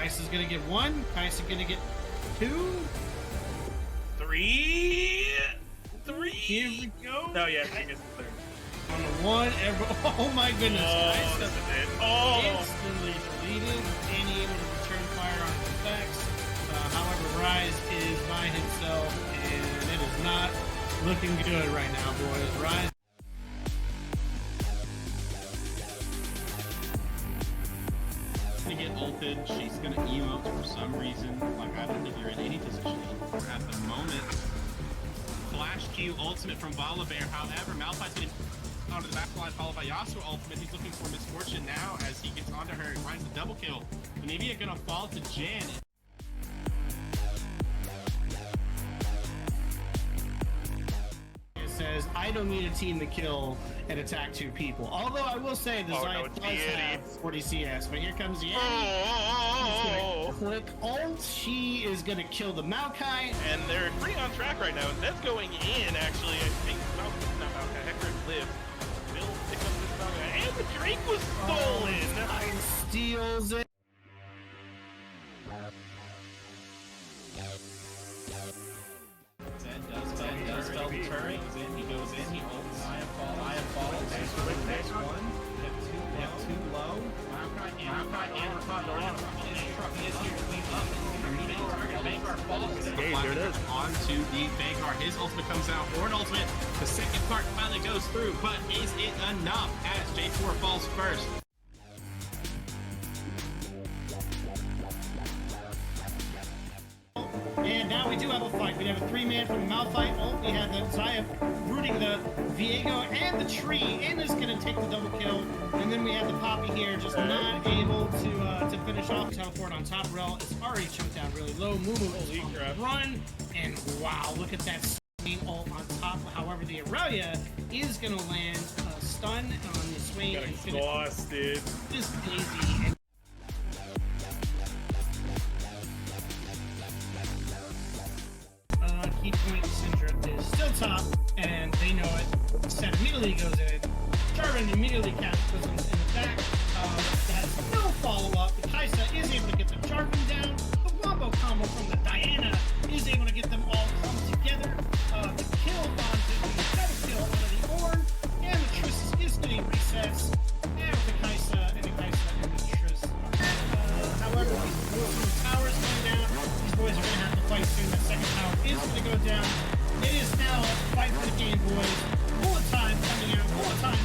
Kaisa's gonna get one. Kaisa gonna get two. Three. Here we go. No, yeah, she gets the third. On the one, oh my goodness. Kaisa instantly deleted and able to return fire on his effects. However, Rise is by himself, and it is not looking good right now, boys. Rise. To get ulted, she's gonna emote for some reason. Like, I don't think you're in any position at the moment. Flash Q ultimate from Volibear. However, Malphite's getting onto the backline, followed by Yasuo ultimate. He's looking for Misfortune now as he gets onto her and finds the double kill. Maybe it's gonna fall to Jan. Says, I don't need a team to kill and attack two people. Although I will say the Zyra does have 40 CS, but here comes the Yeti. Click Alt. She is going to kill the Maokai. And they're pretty on track right now. That's going in, actually. I think not Maokai. Hector lives. Will pick up this Maokai. And the Drake was stolen. And steals it. He goes in, he ults. I have fallen. There's one. They have two low. Maokai and the top. He is here to clean up. Vanguard falls. There it is. Onto the Vanguard. His ultimate comes out for an ultimate. The second part finally goes through, but is it enough as J4 falls first? And now we do have a fight. We have a three-man from Malphite ult. We have the Zyra rooting the Viego and the tree, and is going to take the double kill. And then we have the Poppy here, just not able to finish off. Teleport on top. Rel is already choked down really low. Mumu is on the run, and wow, look at that ult on top. However, the Aurelia is going to land a stun on the swing. Got exhausted. Just lazy. And key point Syndra is still top, and they know it. Set immediately goes in. Jarvan immediately goes in the back. Has no follow-up. The Kaisa is able to get the Jarvan down. The wombo combo from the Diana is able to get them all come together. The kill bond the double kill out of the Ornn, and the Triss is getting resets. And the Kaisa and the Triss. However, these towers going down. These boys are going to have to fight soon. That second tower is going to go down. It is now a fight for the game, boys. Bullet time coming out. Bullet time.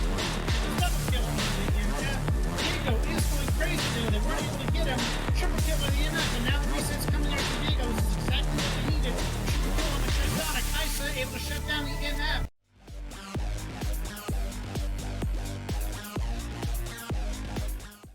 Double kill on the MF. Viego is going crazy though. They weren't able to get him. Triple kill by the MF, and now the reset's coming out for Viego. This is exactly what they needed. Triple kill on the Tristana. Kaisa able to shut down the MF.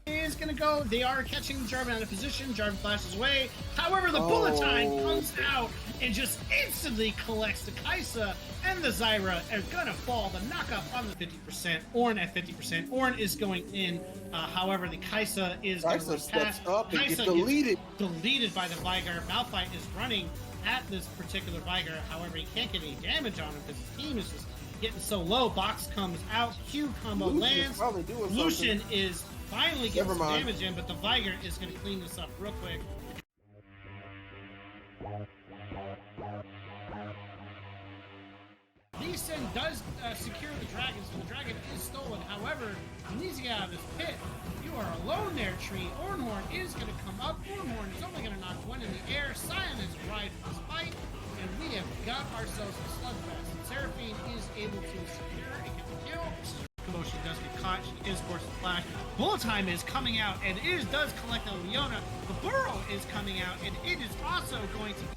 Is gonna go. They are catching Jarvan out of position. Jarvan flashes away. However, the bullet time comes out and just instantly collects the Kaisa, and the Zyra are gonna fall. The knockup on the 50%. Ornn at 50%. Ornn is going in. However, the Kaisa is going to pass. Up and Kaisa get deleted. Deleted by the Veigar. Malphite is running at this particular Veigar. However, he can't get any damage on him because his team is just getting so low. Box comes out. Q combo lands. Lucian is finally getting some damage in, but the Veigar is going to clean this up real quick. Lee Sin does secure the dragon, so the dragon is stolen. However, he needs to get out of this pit. You are alone there, Tree. Ornhorn is going to come up. Ornhorn is only going to knock one in the air. Sion is arrived for this fight, and we have got ourselves a slugfest. Seraphine is able to secure and get the kill. She does get caught. She is forced to flash. Bullet time is coming out, and it does collect on Leona. The Burrow is coming out, and it is also going to be.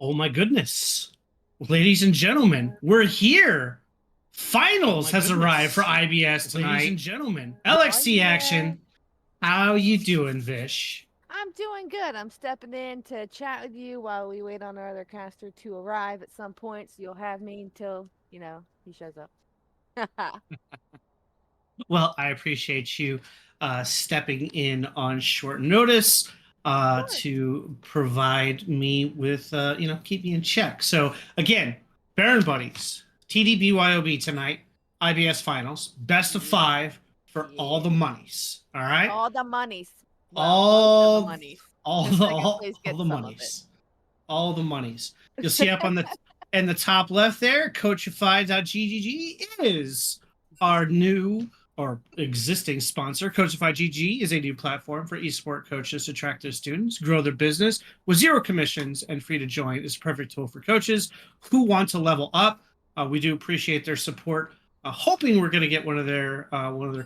Oh my goodness. Ladies and gentlemen, we're here. Finals has arrived for IBS tonight. Ladies and gentlemen, LXT action. How you doing, Vish? I'm doing good. I'm stepping in to chat with you while we wait on our other caster to arrive at some point. So you'll have me until, he shows up. Well, I appreciate you stepping in on short notice to provide me with, keep me in check. So, again, Baron Buddies, TDBYOB tonight, IBS Finals, best of 5 for all the monies. All right? All the monies. Well, most of the monies. All The the, second place all gets the some monies. All the monies. You'll see up on the in the top left there, Coachify.GGG is our new or existing sponsor. Coachify GG is a new platform for esports coaches to track their students, grow their business with zero commissions and free to join. It's a perfect tool for coaches who want to level up. We do appreciate their support. Hoping we're going to get one of their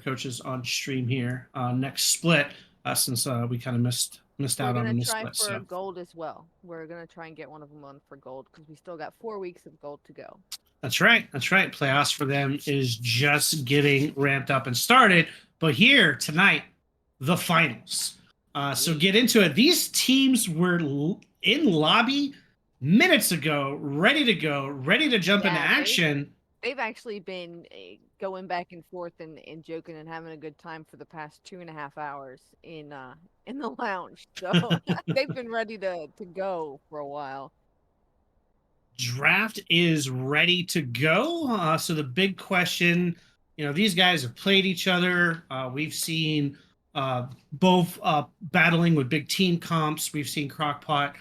coaches on stream here next split, since we kind of missed out on this split. We're going to try for gold as well. We're going to try and get one of them on for gold because we still got 4 weeks of gold to go. That's right. Playoffs for them is just getting ramped up and started. But here tonight, the finals. So get into it. These teams were in lobby minutes ago, ready to go, ready to jump into action. They've actually been going back and forth and joking and having a good time for the past 2.5 hours in the lounge. So they've been ready to go for a while. Draft is ready to go. So the big question, these guys have played each other. We've seen both battling with big team comps. We've seen Crockpot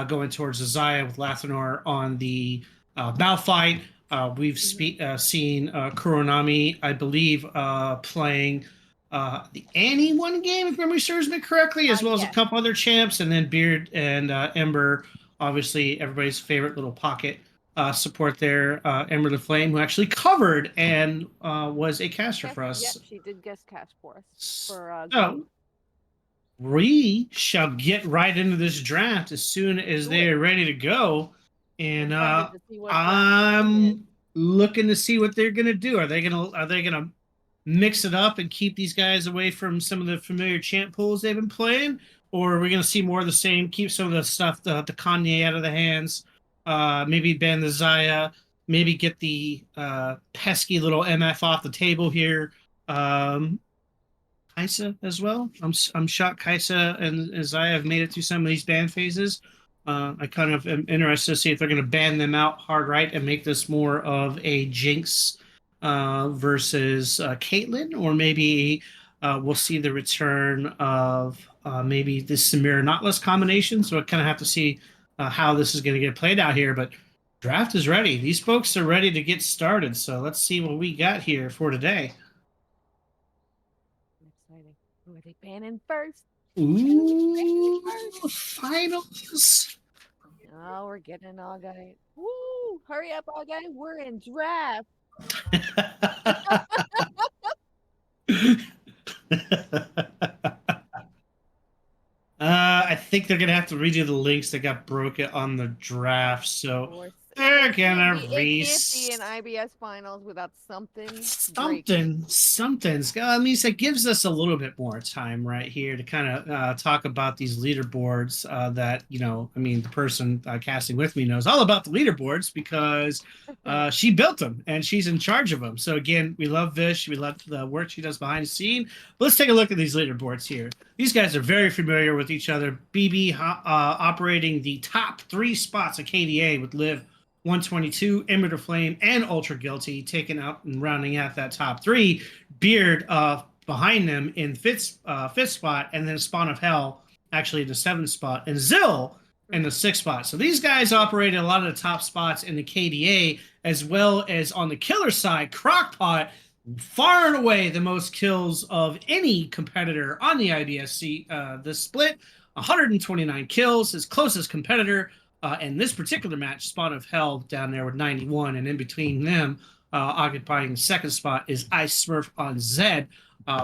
going towards Zaya with Lathanor on the Malphite. We've seen Kuronami, I believe, playing the Annie one game, if memory serves me correctly, as well as a couple other champs, and then Beard and Ember, obviously everybody's favorite little pocket support there, Ember the Flame, who actually covered and was a caster for us. Yep, she did guest cast for us. So we shall get right into this draft as soon as they are ready to go. And I'm looking to see what they're gonna do. Are they gonna mix it up and keep these guys away from some of the familiar champ pools they've been playing, or are we gonna see more of the same? Keep some of the stuff, the Kanye out of the hands. Maybe ban the Zaya. Maybe get the pesky little MF off the table here. Kaisa as well. I'm shocked Kaisa and Zaya have made it through some of these ban phases. I kind of am interested to see if they're going to ban them out hard right and make this more of a Jinx versus Caitlyn, or maybe we'll see the return of maybe this Samira Nautilus combination. So I kind of have to see how this is going to get played out here. But draft is ready. These folks are ready to get started. So let's see what we got here for today. Exciting. Who are they banning first? Ooh, finals. Oh, we're getting an all guy. Woo! Hurry up, all guy. We're in draft. I think they're gonna have to redo the links that got broken on the draft, so they're gonna It can't be an IBS finals without something's. At least it gives us a little bit more time right here to kind of talk about these leaderboards that, the person casting with me knows all about the leaderboards because she built them and she's in charge of them. So again, we love Vish. We love the work she does behind the scene. But let's take a look at these leaderboards here. These guys are very familiar with each other. BB operating the top 3 spots of KDA with Liv 122, Ember the Flame, and Ultra Guilty, taking out and rounding out that top 3. Beard behind them in fifth spot, and then Spawn of Hell actually in the 7th spot, and Zill in the 6th spot. So these guys operated a lot of the top spots in the KDA, as well as on the killer side, Crockpot, far and away the most kills of any competitor on the IBSC this split. 129 kills, his closest competitor. In this particular match, Spawn of Hell down there with 91, and in between them, occupying the 2nd spot is Ice Smurf on Zed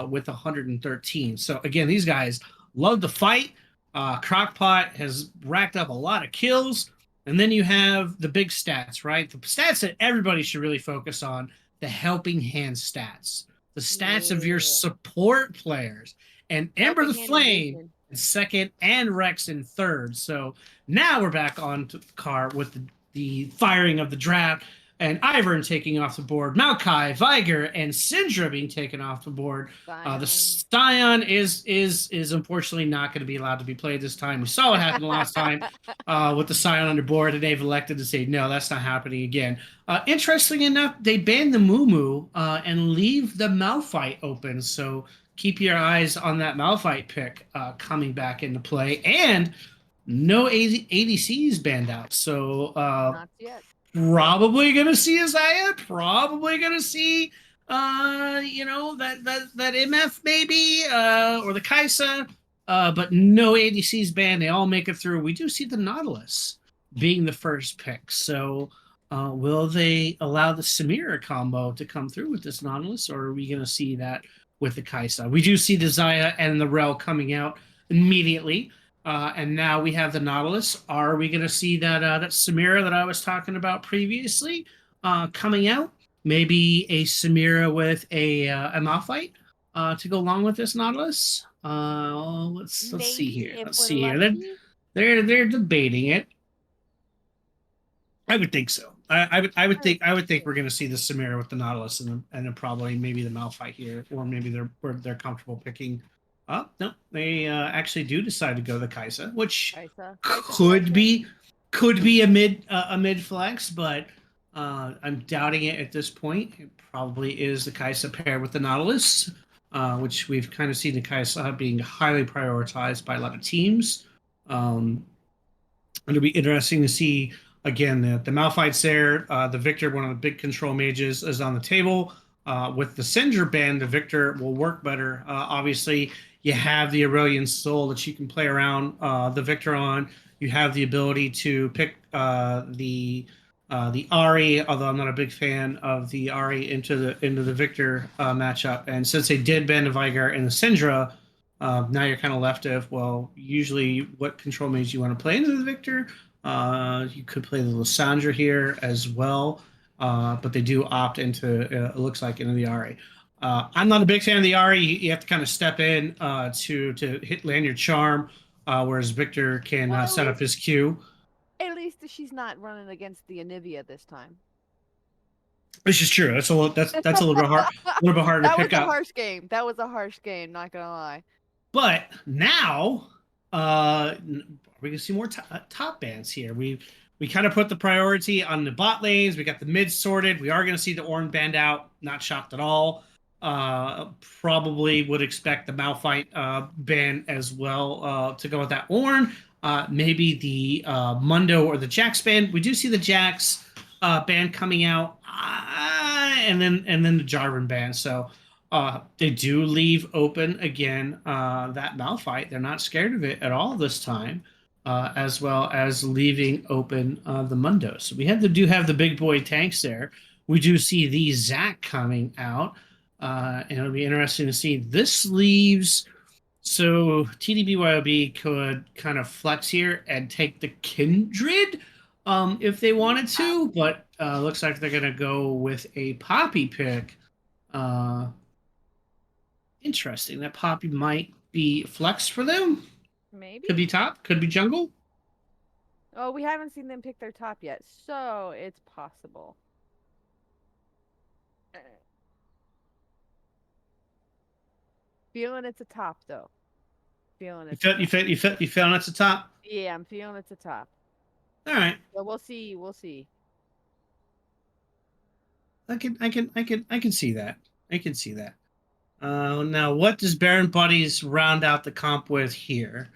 with 113. So again, these guys love to fight. Crockpot has racked up a lot of kills, and then you have the big stats, right? The stats that everybody should really focus on, the helping hand stats, the stats of your support players. And Ember the Flame second, and Rex in third. So now we're back on to the car with the firing of the draft, and Ivern taking off the board, Maokai, Viger, and Syndra being taken off the board. The Scion is unfortunately not going to be allowed to be played this time. We saw what happened last time with the Scion on the board, and they've elected to say no, that's not happening again. Interestingly enough, they banned the Moo and leave the Malphite open. So keep your eyes on that Malphite pick coming back into play, and no ADCs banned out. So Not yet. probably gonna see Isaiah. Probably gonna see that MF maybe or the Kaisa. But no ADCs banned. They all make it through. We do see the Nautilus being the first pick. So will they allow the Samira combo to come through with this Nautilus, or are we gonna see that with the Kaisa? We do see the Zaya and the Rel coming out immediately. And now we have the Nautilus. Are we going to see that Samira that I was talking about previously coming out? Maybe a Samira with a Malphite to go along with this Nautilus. Let's see here. Let's see here. They're debating it. I would think so. I would think we're going to see the Samira with the Nautilus and then probably maybe the Malphite here, or maybe they're comfortable picking. Oh no, they actually do decide to go the Kaisa, which could be a mid flex, but I'm doubting it at this point. It probably is the Kaisa paired with the Nautilus, which we've kind of seen the Kaisa being highly prioritized by a lot of teams. It'll be interesting to see again the Malphite's there. The Victor, one of the big control mages, is on the table. With the Syndra ban, the Victor will work better. Obviously, you have the Aurelian Soul that you can play around the Victor on. You have the ability to pick the Ahri, although I'm not a big fan of the Ahri into the Victor matchup. And since they did ban the Viger and the Syndra, now you're kind of left with, well, usually what control mage you want to play into the Victor. You could play the Lysandra here as well. But they do opt into, it looks like, into the Ahri. I'm not a big fan of the Ahri. You have to kind of step in to land your charm, whereas Victor can set up his Q. At least she's not running against the Anivia this time. This is true. That's a little bit hard. A little bit harder to pick up. That was a harsh game. That was a harsh game. Not gonna lie. But now, we're gonna see more top bans here. We kind of put the priority on the bot lanes. We got the mid sorted. We are going to see the Ornn banned out. Not shocked at all. Probably would expect the Malphite ban as well to go with that Ornn. Maybe the Mundo or the Jax ban. We do see the Jax ban coming out, and then the Jarvan ban. So they do leave open again that Malphite. They're not scared of it at all this time. As well as leaving open the Mundo. So we do have the big boy tanks there. We do see the Zac coming out. And it'll be interesting to see. This leaves... So TDBYOB could kind of flex here and take the Kindred if they wanted to. But looks like they're going to go with a Poppy pick. Interesting. That Poppy might be flex for them. Maybe. Could be top, could be jungle. Oh, we haven't seen them pick their top yet, so it's possible. Feeling it's a top though. Feeling it's you feeling it's a top? Yeah, I'm feeling it's a top. All right. Well, we'll see. We'll see. I can see that. I can see that. Now, what does Baron Buddies round out the comp with here?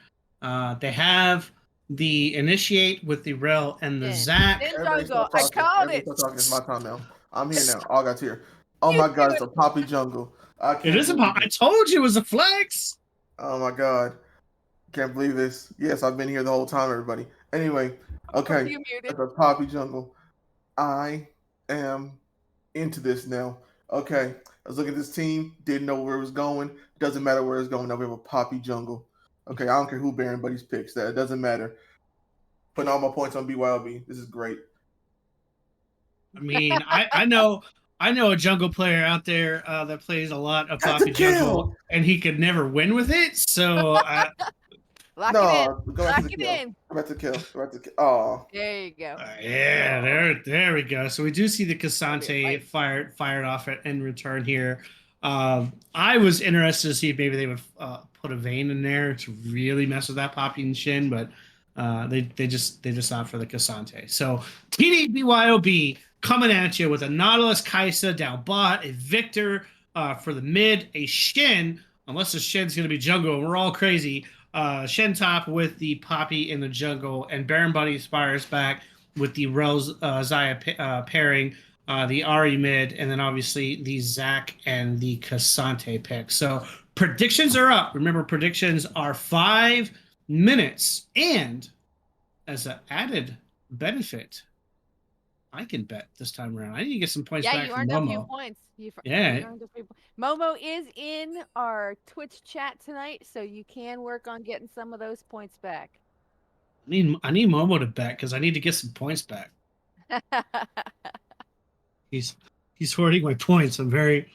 They have the Initiate with the Rel and the Zac. I called it. It's my time now. I'm here now. All got here. Oh my God, it's a Poppy jungle. It is a Poppy. I told you it was a flex. Oh my God. Can't believe this. Yes, I've been here the whole time, everybody. Anyway, okay. It's a Poppy jungle. I am into this now. Okay. I was looking at this team, didn't know where it was going. Doesn't matter where it's going. Now we have a Poppy jungle. Okay, I don't care who Baron Buddies picks. That doesn't matter. Putting all my points on BYOB. This is great. I mean, I know a jungle player out there that plays a lot of Poppy jungle, and he could never win with it. So Lock No, it in. go back to Lock the it kill. in. Go back to the kill. Go back to the kill. Oh. There you go. Yeah, there we go. So we do see the That'll be a Cassante fight. fired off in return here. I was interested to see if maybe they would put a vein in there to really mess with that Poppy and Shin, but they just opt for the Cassante. So TDBYOB coming at you with a Nautilus Kaisa down bot, a Victor for the mid, a Shin, unless the Shin's going to be jungle, and we're all crazy. Shen top with the Poppy in the jungle, and Baron Bunny fires back with the Rose Zaya pairing, the Ari mid, and then obviously the Zac and the Cassante pick. So predictions are up. Remember, predictions are 5 minutes, and as an added benefit, I can bet this time around. I need to get some points back from Momo. Yeah, you earned a few points. You earned a few points. Momo is in our Twitch chat tonight, so you can work on getting some of those points back. I need Momo to bet because I need to get some points back. He's hoarding my points. I'm very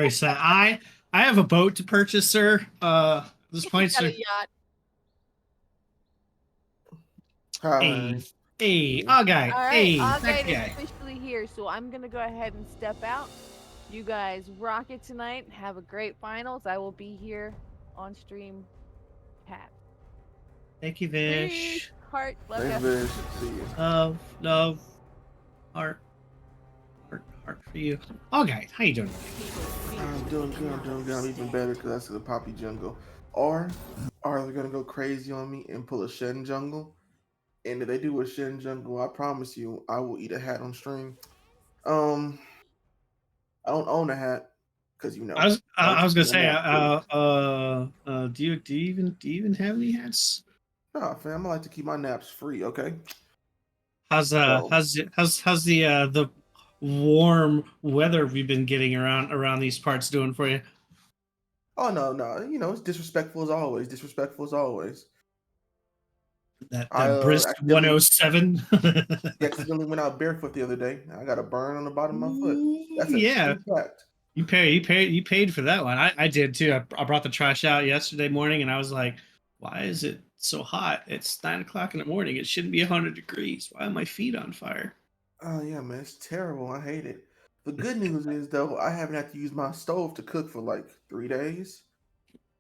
sad. I have a boat to purchase, sir. This points are. Hi. Hey, Augite. All right, hey, Augite is officially here, so I'm gonna go ahead and step out. You guys rock it tonight. Have a great finals. I will be here on stream. Pat. Thank you, Vish. Heart, love Thanks, you. Vish. See you. Love, heart for you. Augite, how you doing? I'm doing good. I'm even better because that's the Poppy jungle. Or are they gonna go crazy on me and pull a Shen jungle? And if they do a Shen jungle, I promise you, I will eat a hat on stream. I don't own a hat because I was gonna say, do you even have any hats? Nah, fam, I like to keep my naps free. Okay. How's the warm weather we've been getting around these parts doing for you? Oh no, it's disrespectful as always. That brisk 107. Accidentally went out barefoot the other day. I got a burn on the bottom of my foot. That's a true fact. You paid for that one. I did too. I brought the trash out yesterday morning, and I was like, "Why is it so hot? It's 9:00 in the morning. It shouldn't be 100 degrees. Why are my feet on fire?" Oh yeah, man, it's terrible. I hate it. The good news is though, I haven't had to use my stove to cook for like 3 days.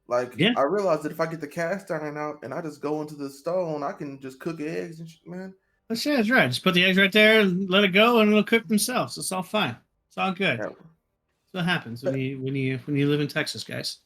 I realized that if I get the cast iron out and I just go into the stove, I can just cook eggs and shit, man. That's right. Just put the eggs right there, and let it go, and it'll cook themselves. It's all fine. It's all good. Yeah. That's what happens when you live in Texas, guys.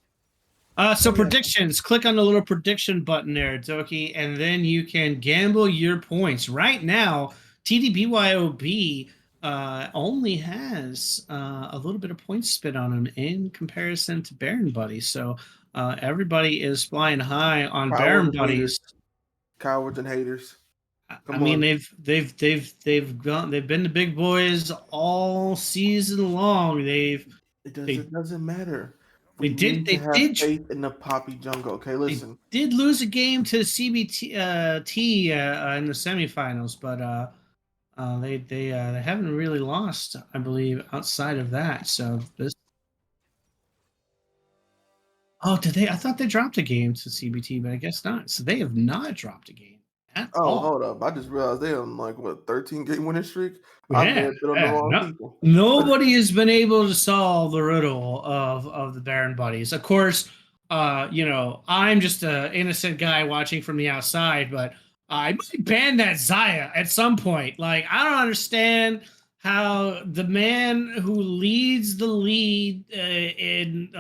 So predictions. Click on the little prediction button there, Doki, and then you can gamble your points. Right now, TDBYOB only has a little bit of points spit on him in comparison to Baron Buddies. So everybody is flying high on Baron Buddies. Cowards and haters. I mean, they've been the big boys all season long. It doesn't matter. They did have faith in the Poppy jungle. Okay, listen. They did lose a game to CBT in the semifinals, but they haven't really lost, I believe, outside of that. So this. Oh, did they? I thought they dropped a game to CBT, but I guess not. So they have not dropped a game. Hold up! I just realized they're on 13-game winning streak. Nobody has been able to solve the riddle of the Baron Buddies. Of course, I'm just an innocent guy watching from the outside, but I might ban that Zaya at some point. I don't understand how the man who leads the lead in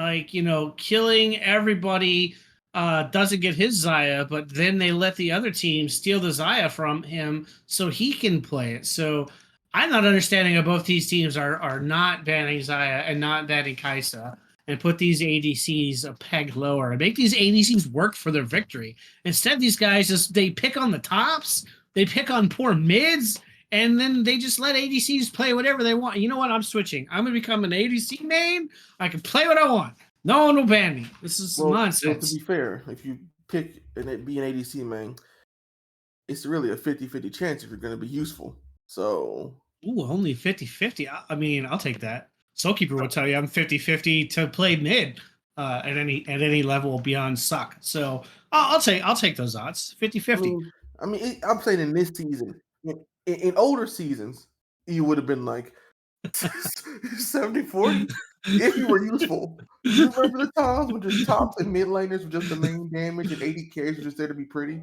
killing everybody doesn't get his Zaya, but then they let the other team steal the Zaya from him so he can play it. So I'm not understanding how both these teams are not banning Zaya and not banning Kaisa and put these ADCs a peg lower and make these ADCs work for their victory. Instead, these guys they pick on the tops, they pick on poor mids, and then they just let ADCs play whatever they want. You know what? I'm switching. I'm going to become an ADC main. I can play what I want. No one will ban me. This is nonsense. To be fair, if you pick and it be an ADC main, it's really a 50-50 chance if you're going to be useful. So, only 50-50. I mean, I'll take that. Soulkeeper will tell you I'm 50-50 to play mid at any level beyond suck. So I'll take those odds. 50-50. I'm saying in this season, in older seasons, you would have been like 70-40 if you were useful. You remember the times when just tops and mid laners were just the main damage and 80 carries were just there to be pretty?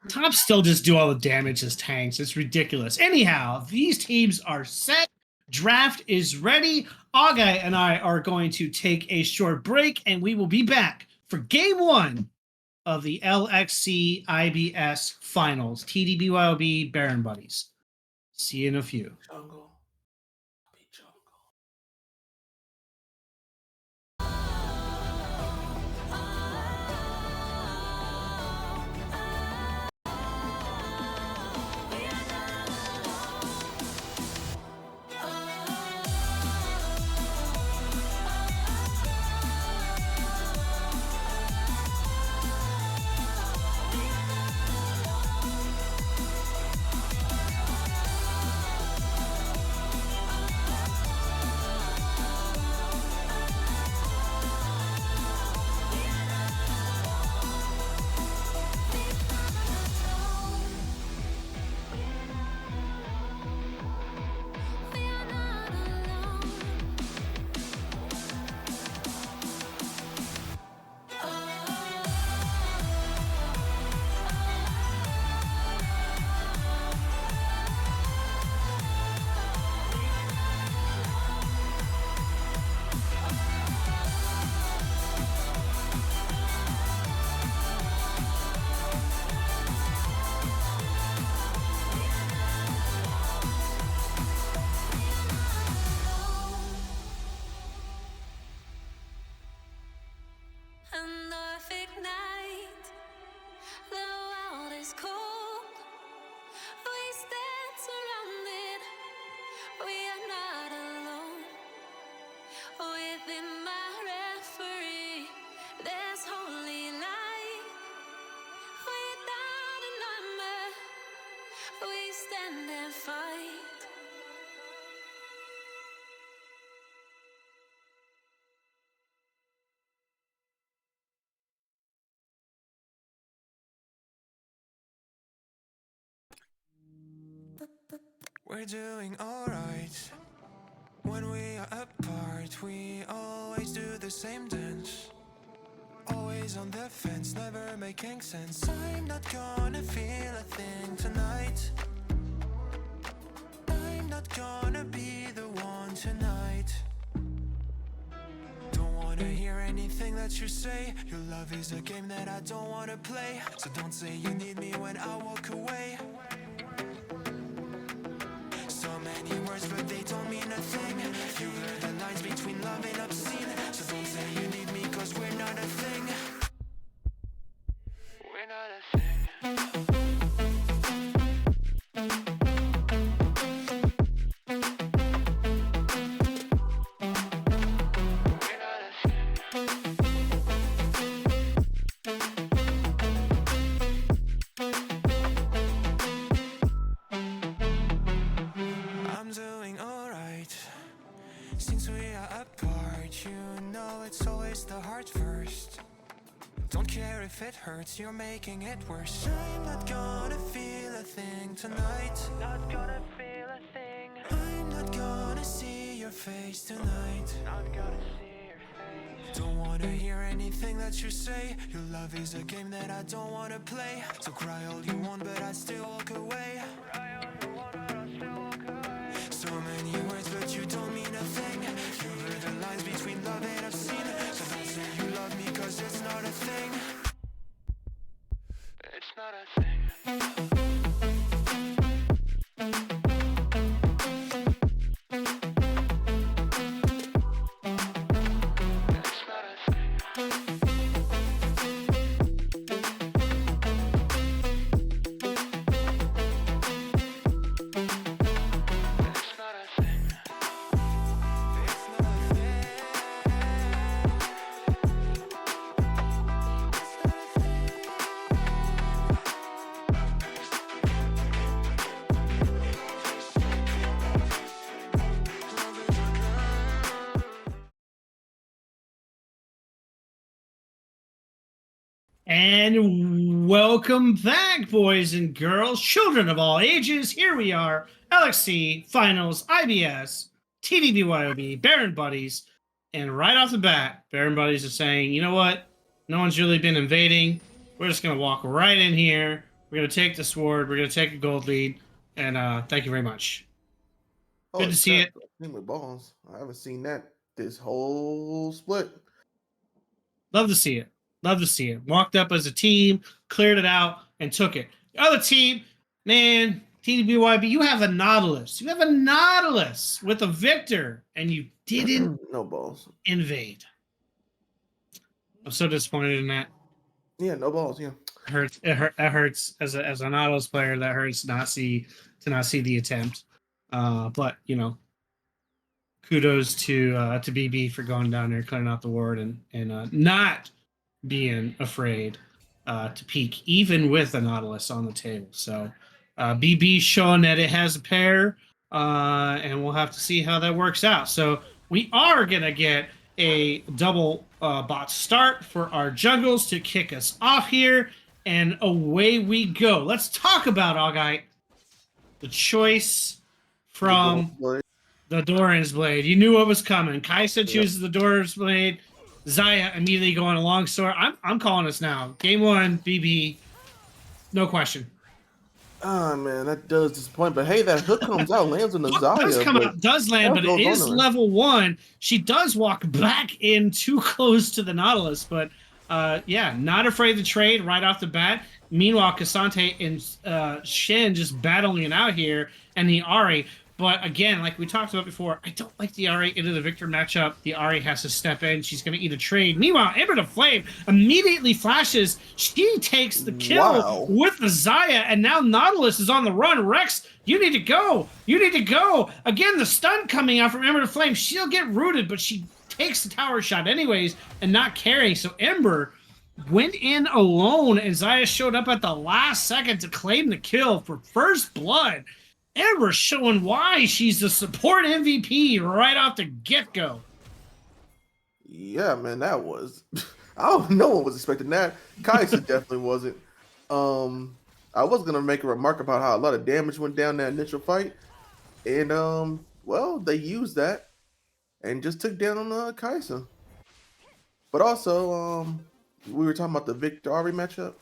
Tops still just do all the damage as tanks. It's ridiculous. Anyhow, these teams are set. Draft is ready. Agai and I are going to take a short break, and we will be back for game 1 of the LXC IBS finals. TDBYOB Baron Buddies. See you in a few. Jungle. Be jungle. We're doing alright. When we are apart, we always do the same dance. Always on the fence, never making sense. I'm not gonna feel a thing tonight. I'm not gonna be the one tonight. Don't wanna hear anything that you say. Your love is a game that I don't wanna play. So don't say you need me when I walk away. So many words but they don't mean a thing. You blur the lines between love and obscene. So don't say you need me cause we're not a thing. We're not a thing. I'm doing alright. Since we are apart, you know it's always the heart first. Don't care if it hurts, you're making it worse. I'm not gonna feel a thing tonight. Not gonna feel a thing. I'm not gonna see your face tonight. Not gonna see your face. Don't wanna hear anything that you say. Your love is a game that I don't wanna play. So cry all you want, but I still walk away. Cry all you want, but I still walk away. So many words, but you don't mean a thing. You blur the lines between love and obscene. So don't say you love me, cause it's not a thing. It's not a thing. It's not a thing. It's not a thing. And welcome back, boys and girls, children of all ages. Here we are, LXC, Finals, IBS, TDBYOB, Baron Buddies. And right off the bat, Baron Buddies is saying, you know what? No one's really been invading. We're just going to walk right in here. We're going to take the sword. We're going to take a gold lead. And thank you very much. Good to see it. Team with balls. I haven't seen that this whole split. Love to see it. Love to see it. Walked up as a team, cleared it out, and took it. The other team, man, TDBYB, you have a Nautilus. You have a Nautilus with a Victor, and you didn't no balls invade. I'm so disappointed in that. Yeah, no balls. Yeah, That hurts as a Nautilus player. That hurts to not see the attempt. But you know, kudos to BB for going down there, clearing out the ward, and not being afraid to peek, even with a Nautilus on the table. So BB showing that it has a pair, and we'll have to see how that works out. So we are going to get a double bot start for our jungles to kick us off here, and away we go. Let's talk about, Augite, the choice from the Doran's Blade. You knew what was coming. Kaisa chooses the Doran's Blade. Xayah immediately going a long sword. I'm calling this now. Game 1, BB. No question. Ah, man, that does disappoint. But hey, that hook comes out, lands on the Xayah. Does land, but it is level 1. She does walk back in too close to the Nautilus. But yeah, not afraid to trade right off the bat. Meanwhile, Cassante and Shen just battling it out here, and the Ahri. But again, like we talked about before, I don't like the Ahri into the Victor matchup. The Ahri has to step in. She's going to eat a trade. Meanwhile, Ember the Flame immediately flashes. She takes the kill with the Xayah, and now Nautilus is on the run. Rex, you need to go. You need to go. Again, the stun coming out from Ember the Flame. She'll get rooted, but she takes the tower shot anyways and not carrying. So Ember went in alone, and Xayah showed up at the last second to claim the kill for first blood. Ember showing why she's the support MVP right off the get-go. Yeah, man, that was... I don't know one was expecting that. Kaisa definitely wasn't. I was going to make a remark about how a lot of damage went down that initial fight. And, well, they used that and just took down on Kaisa. But also, we were talking about the Victor Ahri matchup.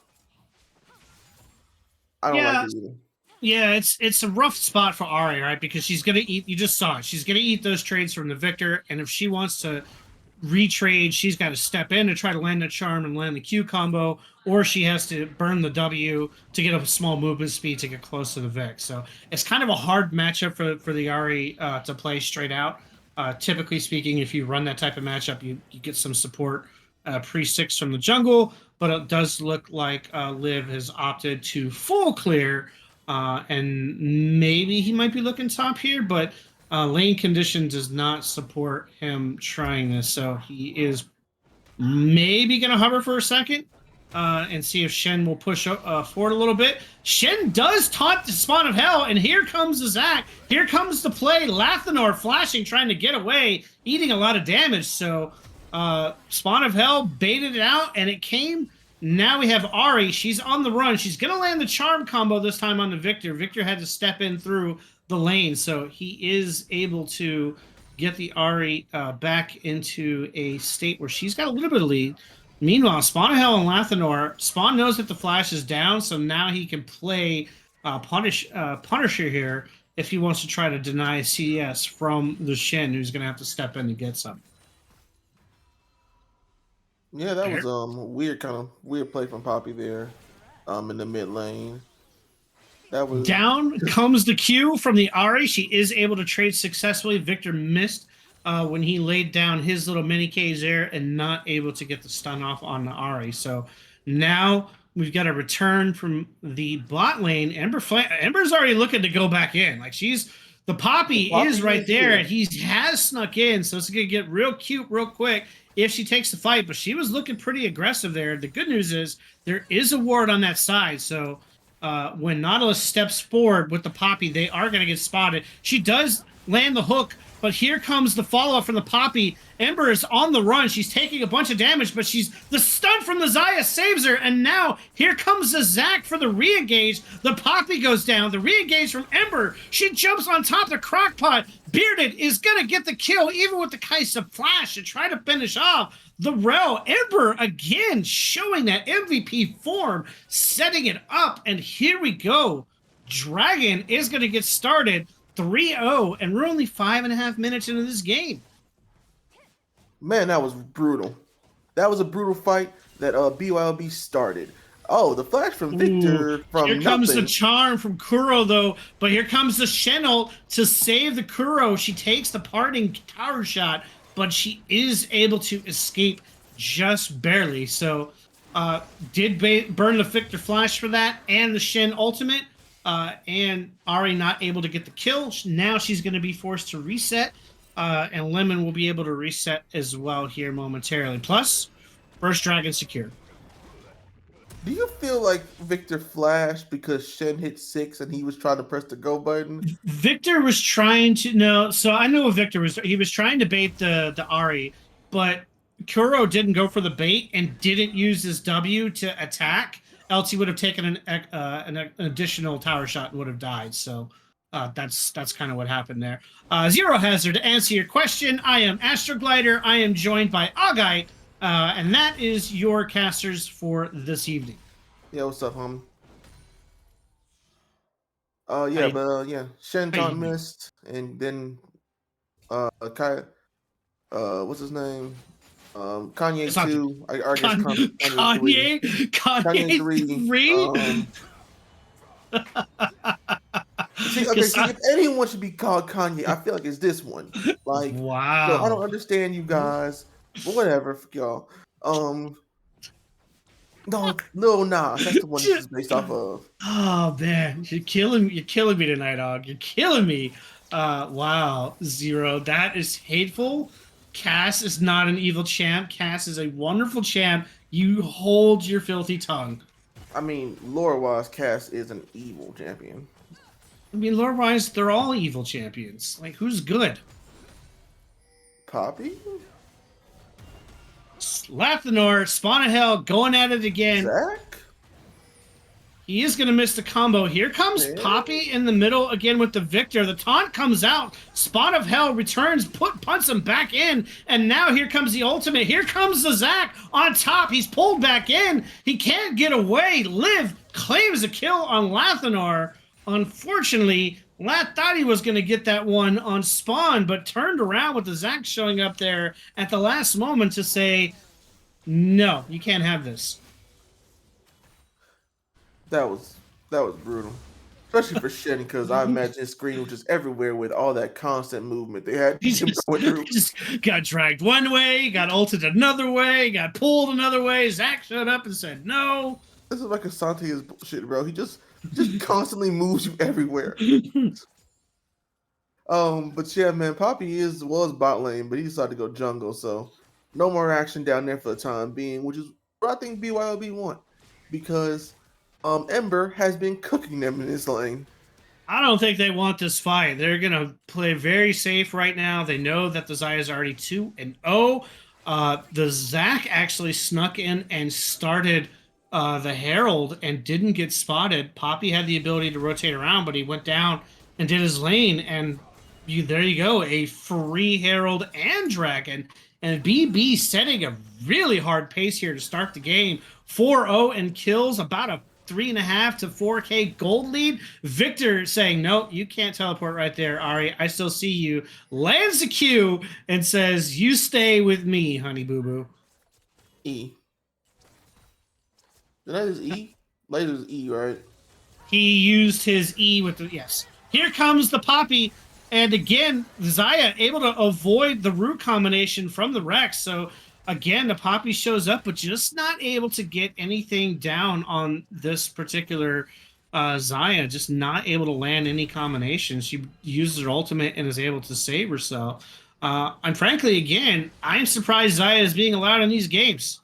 I don't like it either. Yeah, it's a rough spot for Ahri, right? Because she's gonna eat. You just saw it. She's gonna eat those trades from the Victor, and if she wants to retrade, she's got to step in to try to land the charm and land the Q combo, or she has to burn the W to get a small movement speed to get close to the Vic. So it's kind of a hard matchup for the Ahri to play straight out. Typically speaking, if you run that type of matchup, you get some support pre-6 from the jungle, but it does look like Liv has opted to full clear. And maybe he might be looking top here, but lane condition does not support him trying this. So he is maybe going to hover for a second and see if Shen will push forward a little bit. Shen does taunt the Spawn of Hell, and here comes the Zac. Here comes the play. Lathanor flashing, trying to get away, eating a lot of damage. So Spawn of Hell baited it out, and it came... Now we have Ahri. She's on the run. She's going to land the charm combo this time on the Victor. Victor had to step in through the lane, so he is able to get the Ahri back into a state where she's got a little bit of lead. Meanwhile, Spawn of Hell and Lathanor, Spawn knows that the flash is down, so now he can play Punisher here if he wants to try to deny CS from the Shen, who's going to have to step in to get some. Yeah, that was weird play from Poppy there, in the mid lane. That was down comes the Q from the Ahri. She is able to trade successfully. Victor missed when he laid down his little mini K's there and not able to get the stun off on the Ahri. So now we've got a return from the bot lane. Ember's already looking to go back in. Like the Poppy is right there, and he has snuck in. So it's gonna get real cute real quick if she takes the fight, but she was looking pretty aggressive there. The good news is there is a ward on that side, so when Nautilus steps forward with the Poppy, they are going to get spotted. She does land the hook, but here comes the follow-up from the Poppy, Ember is on the run. She's taking a bunch of damage, but the stun from the Xayah saves her. And now here comes the Zac for the re-engage. The Poppy goes down. The re-engage from Ember. She jumps on top of the Crockpot. Bearded is going to get the kill, even with the Kaisa flash, to try to finish off the Rel. Ember again showing that MVP form, setting it up. And here we go. Dragon is going to get started 3-0, and we're only 5.5 minutes into this game. Man, that was brutal. That was a brutal fight that BYOB started. Oh, the flash from Victor from Here comes the charm from Kuro, though, but here comes the Shen ult to save the Kuro. She takes the parting tower shot, but she is able to escape just barely. So did burn the Victor flash for that and the Shen ultimate, and Ahri not able to get the kill. Now she's going to be forced to reset. And Lemon will be able to reset as well here momentarily. Plus, first dragon secure. Do you feel like Victor flashed because Shen hit 6 and he was trying to press the go button? Victor was trying to... No, so I know what Victor was... He was trying to bait the Ahri, but Kuro didn't go for the bait and didn't use his W to attack. Else he would have taken an additional tower shot and would have died, so... that's kind of what happened there. Zero Hazard, to answer your question, I am Astroglider. I am joined by Augite, and that is your casters for this evening. Yeah, what's up, homie? Yeah, Shen Taunt missed, and then what's his name? Kanye 2. I guess Kanye 3. See, if anyone should be called Kanye, I feel like it's this one. Like, wow. So I don't understand you guys, but whatever, for y'all. No, Lil Nas, that's the one this is based off of. Oh man, you're killing me tonight, Dog. You're killing me. Wow, Zero, that is hateful. Cass is not an evil champ. Cass is a wonderful champ. You hold your filthy tongue. I mean, lore-wise, Cass is an evil champion. I mean, lore-wise, they're all evil champions. Like, who's good? Poppy? Lathanor, Spawn of Hell, going at it again. Zac? He is going to miss the combo. Here comes Poppy in the middle again with the Victor. The taunt comes out. Spawn of Hell returns, punts him back in. And now here comes the ultimate. Here comes the Zac on top. He's pulled back in. He can't get away. Liv claims a kill on Lathanor. Unfortunately, Lat thought he was going to get that one on Spawn, but turned around with the Zac showing up there at the last moment to say, no, you can't have this. That was brutal. Especially for Shen, because I imagine his screen was just everywhere with all that constant movement they had. He just got dragged one way, got ulted another way, got pulled another way. Zac showed up and said no. This is like Asante's bullshit, bro. He just constantly moves you everywhere. But yeah, man, Poppy was bot lane, but he decided to go jungle, so no more action down there for the time being, which is what I think BYOB want, because Ember has been cooking them in this lane. I don't think they want this fight. They're gonna play very safe right now. They know that the Xayah is already 2-0. The Zac actually snuck in and started the Herald and didn't get spotted. Poppy had the ability to rotate around, but he went down and did his lane, and there you go, a free Herald and Dragon. And BB setting a really hard pace here to start the game. 4-0 and kills, about a 3.5 to 4K gold lead. Victor saying, no, you can't teleport right there, Ahri. I still see you. Lands the Q and says, you stay with me, honey boo-boo. E. Did I use E? Laser's E, right? He used his E with the... Yes. Here comes the Poppy. And again, Xayah able to avoid the root combination from the Rex. So again, the Poppy shows up, but just not able to get anything down on this particular Xayah. Just not able to land any combinations. She uses her ultimate and is able to save herself. And frankly, again, I'm surprised Xayah is being allowed in these games.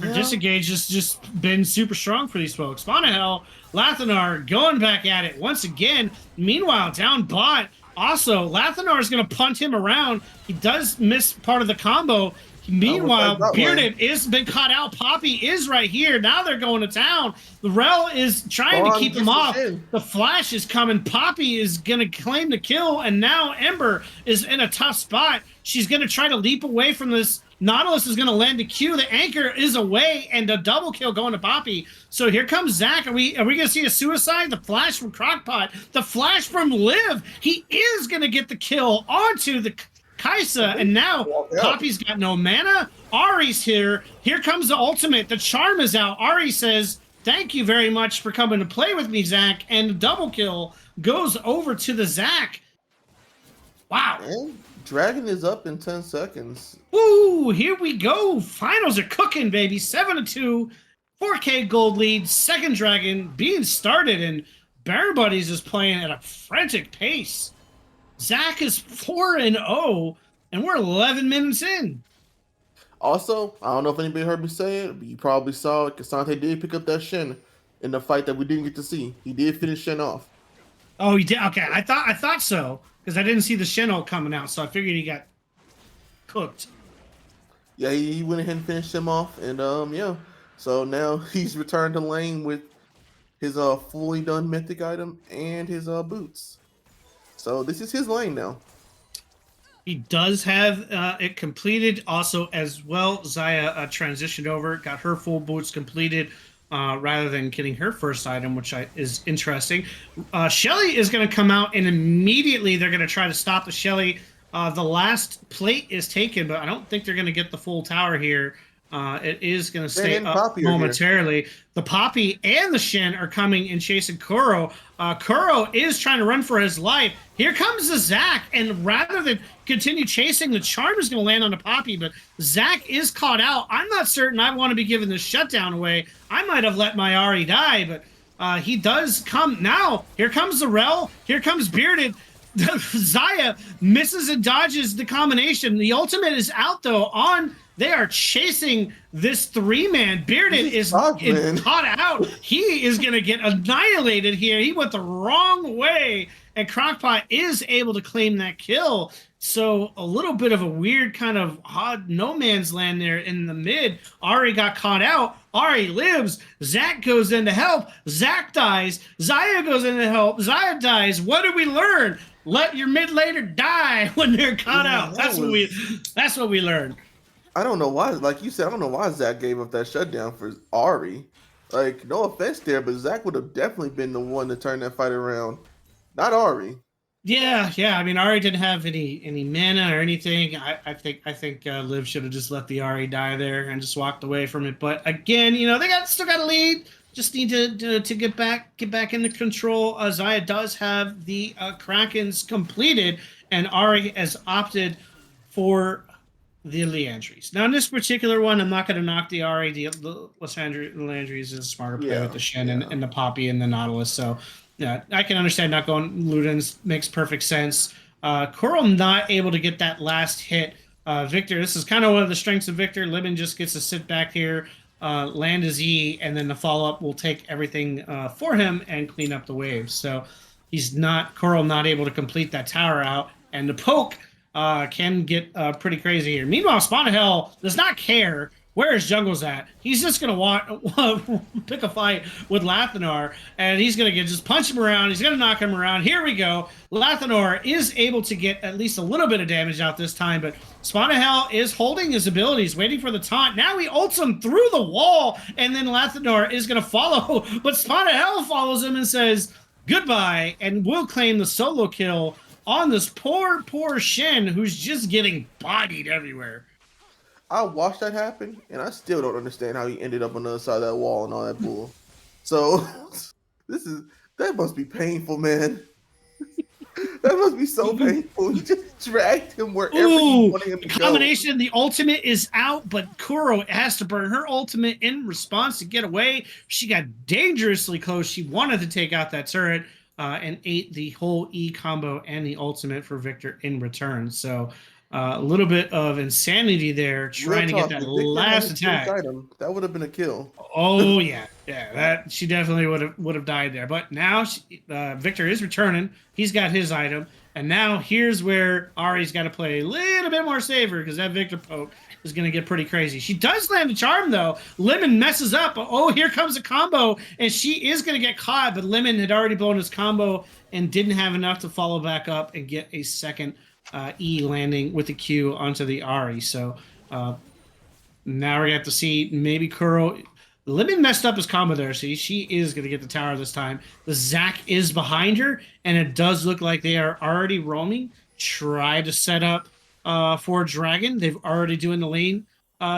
Her disengage has just been super strong for these folks. Spawn of Hell, Lathanar going back at it once again. Meanwhile, down bot, Also, Lathanar is going to punt him around. He does miss part of the combo. Meanwhile, Bearded is been caught out. Poppy is right here. Now they're going to town. The Rel is trying to keep him off. The Flash is coming. Poppy is going to claim the kill, and now Ember is in a tough spot. She's going to try to leap away from this. Nautilus is going to land a Q. The anchor is away, and a double kill going to Poppy. So here comes Zach. Are we going to see a suicide? The flash from Crockpot. The flash from Liv. He is going to get the kill onto the Kaisa, and now Poppy's got no mana. Ari's here. Here comes the ultimate. The charm is out. Ari says, thank you very much for coming to play with me, Zach. And the double kill goes over to the Zach. Wow. And Dragon is up in 10 seconds. Ooh, here we go. Finals are cooking, baby. 7-2. 4K gold lead. Second Dragon being started, and Baron Buddies is playing at a frantic pace. Zach is 4-0, and we're 11 minutes in. Also, I don't know if anybody heard me say it, but you probably saw it. Cassante did pick up that Shen in the fight that we didn't get to see. He did finish Shen off. Oh, he did? Okay, I thought so, because I didn't see the Shen ult coming out, so I figured he got cooked. Yeah, he went ahead and finished him off, and yeah. So now he's returned to lane with his fully done mythic item and his boots. So this is his lane now. He does have it completed also as well. Zaya transitioned over, got her full boots completed rather than getting her first item, which is interesting. Shelly is going to come out, and immediately they're going to try to stop the Shelly. The last plate is taken, but I don't think they're going to get the full tower here. It is going to stay up momentarily. The Poppy and the Shen are coming and chasing Kuro. Kuro is trying to run for his life. Here comes the Zac, and rather than continue chasing, the charm is going to land on the Poppy, but Zac is caught out. I'm not certain I want to be giving this shutdown away. I might have let my Ahri die, but he does come. Now, here comes the Rel. Here comes Bearded. Zaya misses and dodges the combination. The ultimate is out, though, on... They are chasing this three-man. Bearded is caught out. He is going to get annihilated here. He went the wrong way, and Crockpot is able to claim that kill. So a little bit of a weird kind of odd no man's land there in the mid. Ahri got caught out. Ahri lives. Zac goes in to help. Zac dies. Zaya goes in to help. Zaya dies. What did we learn? Let your mid laner die when they're caught out. That's what we learned. I don't know why, like you said, I don't know why Zac gave up that shutdown for Ahri. Like, no offense there, but Zac would have definitely been the one to turn that fight around, not Ahri. Yeah. I mean, Ahri didn't have any mana or anything. I think Liv should have just let the Ahri die there and just walked away from it. But again, you know, they still got a lead. Just need to get back into control. Zaya does have the Krakens completed, and Ahri has opted for the Liandry's. Now, in this particular one, I'm not going to knock the Ahri. The Liandry's is a smarter play with the Shen and the Poppy and the Nautilus. So, yeah, I can understand not going Ludens. Makes perfect sense. Coral not able to get that last hit. Victor, this is kind of one of the strengths of Victor. Libin just gets to sit back here, land his E, and then the follow-up will take everything for him and clean up the waves. So Coral not able to complete that tower out, and the poke can get pretty crazy here. Meanwhile, Spawn of Hell does not care where his jungle's at. He's just going to pick a fight with Lathanar, and he's going to just punch him around. He's going to knock him around. Here we go. Lathanar is able to get at least a little bit of damage out this time, but Spawn of Hell is holding his abilities, waiting for the taunt. Now he ults him through the wall, and then Lathanar is going to follow, but Spawn of Hell follows him and says goodbye, and will claim the solo kill on this poor Shen, who's just getting bodied everywhere. I watched that happen, and I still don't understand how he ended up on the other side of that wall and all that bull. So that must be painful, man. That must be so painful. You just dragged him wherever you wanted him to go. Combination, the ultimate is out, but Kuro has to burn her ultimate in response to get away. She got dangerously close. She wanted to take out that turret. And ate the whole E combo and the ultimate for Victor in return. So a little bit of insanity there, trying to get that last attack. That would have been a kill. Oh yeah, that she definitely would have died there. But now Victor is returning. He's got his item. And now here's where Ari's got to play a little bit more safer because that Victor poke is going to get pretty crazy. She does land a charm, though. Lemon messes up. Oh, here comes a combo, and she is going to get caught, but Lemon had already blown his combo and didn't have enough to follow back up and get a second E landing with the Q onto the Ari. So now we're going to have to see maybe Kuro... Lemon messed up his combo there. See, she is going to get the tower this time. The Zac is behind her, and it does look like they are already roaming. Try to set up for Dragon. They've already doing the lane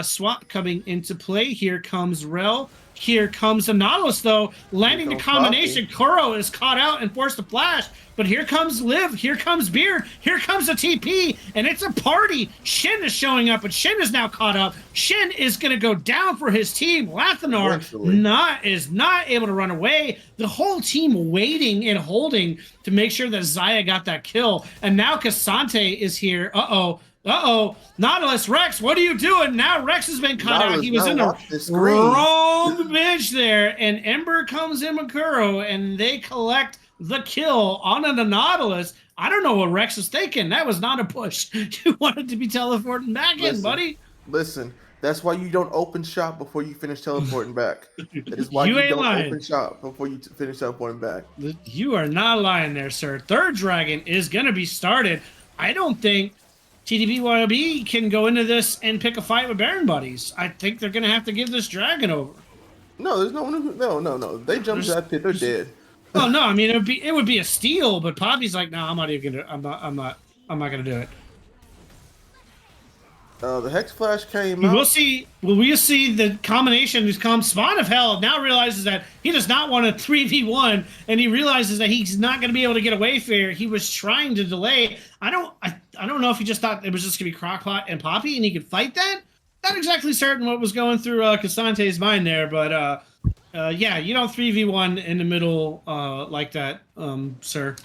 swap coming into play. Here comes Rel. Here comes the Nautilus, though, landing the combination. Kuro is caught out and forced to flash. But here comes Liv. Here comes Beard. Here comes the TP. And it's a party. Shin is showing up, but Shin is now caught up. Shin is going to go down for his team. Lathanor is not able to run away. The whole team waiting and holding to make sure that Xayah got that kill. And now Cassante is here. Nautilus, Rex, what are you doing? Now Rex has been caught out. He was in the wrong bench there. And Ember comes in with Kuro, and they collect the kill on the Nautilus. I don't know what Rex is thinking. That was not a push. You wanted to be teleporting back in, buddy. Listen, that's why you don't open shop before you finish teleporting back. That is why you don't open shop before you finish teleporting back. You are not lying there, sir. Third Dragon is going to be started. I don't think TDBYOB can go into this and pick a fight with Baron buddies. I think they're going to have to give this Dragon over. No, there's no. They jumped that pit. They're dead. Well, no, I mean it would be a steal, but Poppy's like, no, I'm not even gonna. I'm not gonna do it. The Hex Flash came out. We'll see the combination who's come. Spawn of Hell now realizes that he does not want a 3v1, and he realizes that he's not going to be able to get away fair. He was trying to delay. I don't know if he just thought it was just going to be Crockpot and Poppy, and he could fight that. Not exactly certain what was going through Cassante's mind there, but yeah, you don't 3v1 in the middle like that, sir.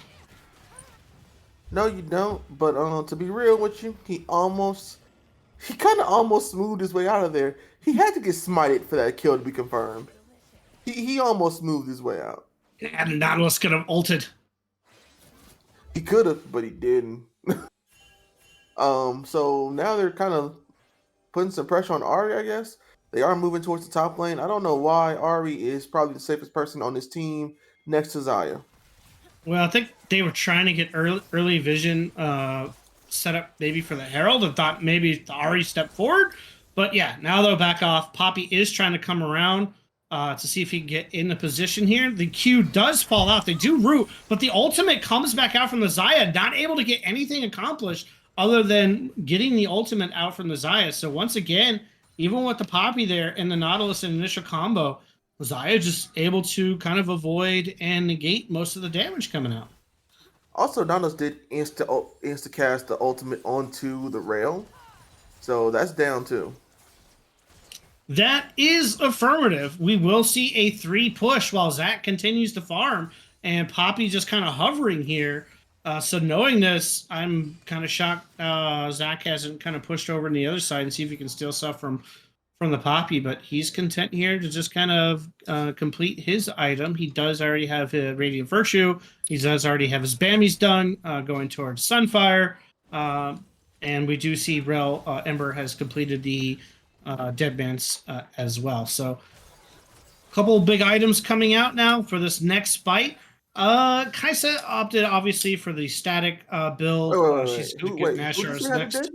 No, you don't. But to be real with you, he kind of almost smoothed his way out of there. He had to get smited for that kill to be confirmed. He almost smoothed his way out. And Nautilus could have ulted. He could have, but he didn't. So now they're kind of putting some pressure on Ari, I guess. They are moving towards the top lane. I don't know why. Ari is probably the safest person on this team next to Xayah. Well, I think they were trying to get early vision set up maybe for the Herald and thought maybe Ari stepped forward. But yeah, now they'll back off. Poppy is trying to come around to see if he can get in the position here. The Q does fall out. They do root, but the ultimate comes back out from the Xayah, not able to get anything accomplished other than getting the ultimate out from the Xayah. So once again, even with the Poppy there and the Nautilus and initial combo, Xayah just able to kind of avoid and negate most of the damage coming out. Also, Nautilus did insta cast the ultimate onto the rail, so that's down too. That is affirmative. We will see a 3 push while Zac continues to farm, and Poppy just kind of hovering here. So knowing this, I'm kind of shocked Zac hasn't kind of pushed over on the other side and see if he can steal stuff from the Poppy, but he's content here to just kind of complete his item. He does already have his Radiant Virtue. He does already have his Bammies done, going towards Sunfire. And we do see Ember has completed the Deadman's as well. So a couple of big items coming out now for this next fight. Kaisa opted obviously for the static build. She's going to get Nashor's next.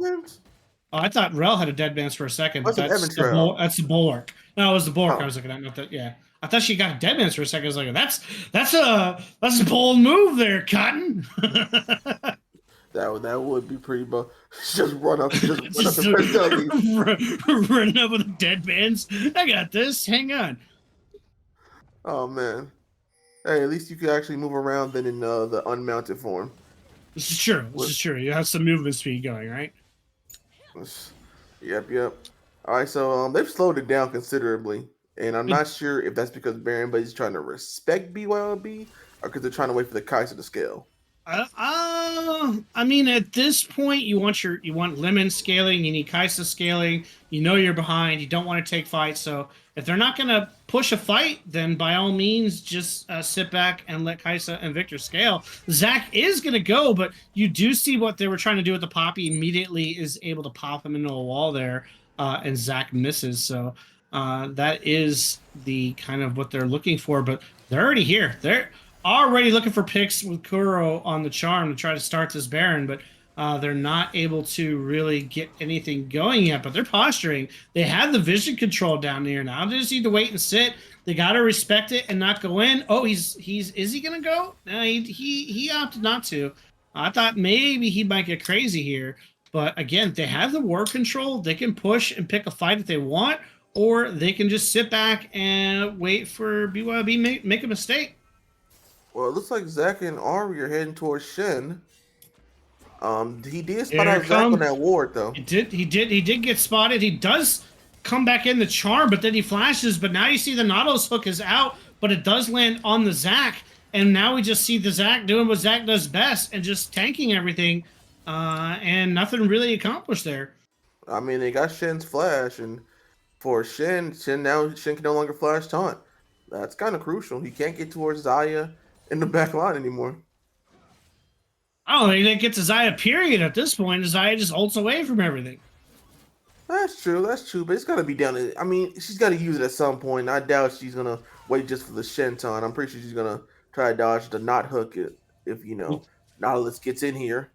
Oh, I thought Rel had a Deadman's for a second. But that's the Bulwark. No, it was the Bulwark I was looking at. Not that, yeah. I thought she got a Deadman's for a second. I was like, that's a bold move there, Cotton. That would be pretty bold. Just run up and run up with a Deadman's. I got this. Hang on. Oh man. Hey, at least you could actually move around than in the unmounted form. This is true. This is true. You have some movement speed going, right? Yep. All right, so they've slowed it down considerably, and I'm not sure if that's because Baron Buddy's trying to respect BYOB or because they're trying to wait for the Kaisa to scale. I mean, at this point, you want Lemon scaling, you need Kaisa scaling. You know you're behind. You don't want to take fights, so if they're not going to push a fight, then by all means, just sit back and let Kaisa and Victor scale. Zach is going to go, but you do see what they were trying to do with the Poppy. Immediately is able to pop him into a wall there, and Zach misses. So that is the kind of what they're looking for, but they're already here. They're already looking for picks with Kuro on the charm to try to start this Baron, but they're not able to really get anything going yet, but they're posturing. They have the vision control down there now. They just need to wait and sit. They got to respect it and not go in. Oh, is he going to go? No, he opted not to. I thought maybe he might get crazy here, but again, they have the war control. They can push and pick a fight if they want, or they can just sit back and wait for BYOB make a mistake. Well, it looks like Zach and Ari are heading towards Shen. He did spot out Zach on that ward, though. He did get spotted. He does come back in the charm, but then he flashes. But now you see the Nautilus hook is out, but it does land on the Zach. And now we just see the Zach doing what Zach does best and just tanking everything, and nothing really accomplished there. I mean, they got Shen's flash, and for Shen can no longer flash taunt. That's kind of crucial. He can't get towards Zaya in the back line anymore. I don't think they get to Zaya, period, at this point. Zaya just ults away from everything. That's true, but it's got to be down to... I mean, she's got to use it at some point. I doubt she's going to wait just for the Shen taunt. I'm pretty sure she's going to try to dodge the not hook it if, Nautilus gets in here.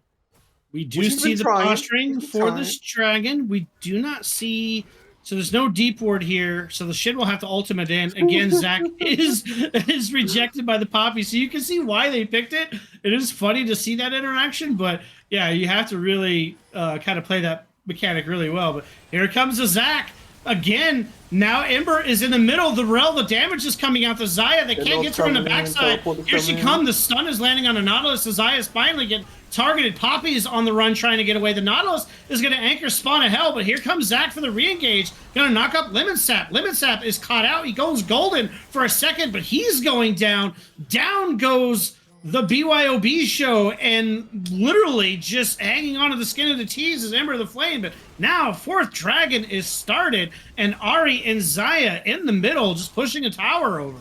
We do see the posturing for this dragon. We do not see... So there's no deep ward here, so the Shin will have to ultimate in. Again, Zach is rejected by the Poppy, so you can see why they picked it. It is funny to see that interaction, but yeah, you have to really kind of play that mechanic really well. But here comes the Zach. Again, now Ember is in the middle of the rel. The damage is coming out to Zaya. They can't get to her on the backside. Here she comes. The stun is landing on the Nautilus. The Zaya is finally getting targeted. Poppy is on the run trying to get away. The Nautilus is going to anchor Spawn of Hell, but here comes Zach for the re-engage. Going to knock up Lemon Sap. Lemon Sap is caught out. He goes golden for a second, but he's going down. Down goes the BYOB show, and literally just hanging onto the skin of the teeth is Ember of the Flame. But now fourth dragon is started, and Ari and Zaya in the middle just pushing a tower over.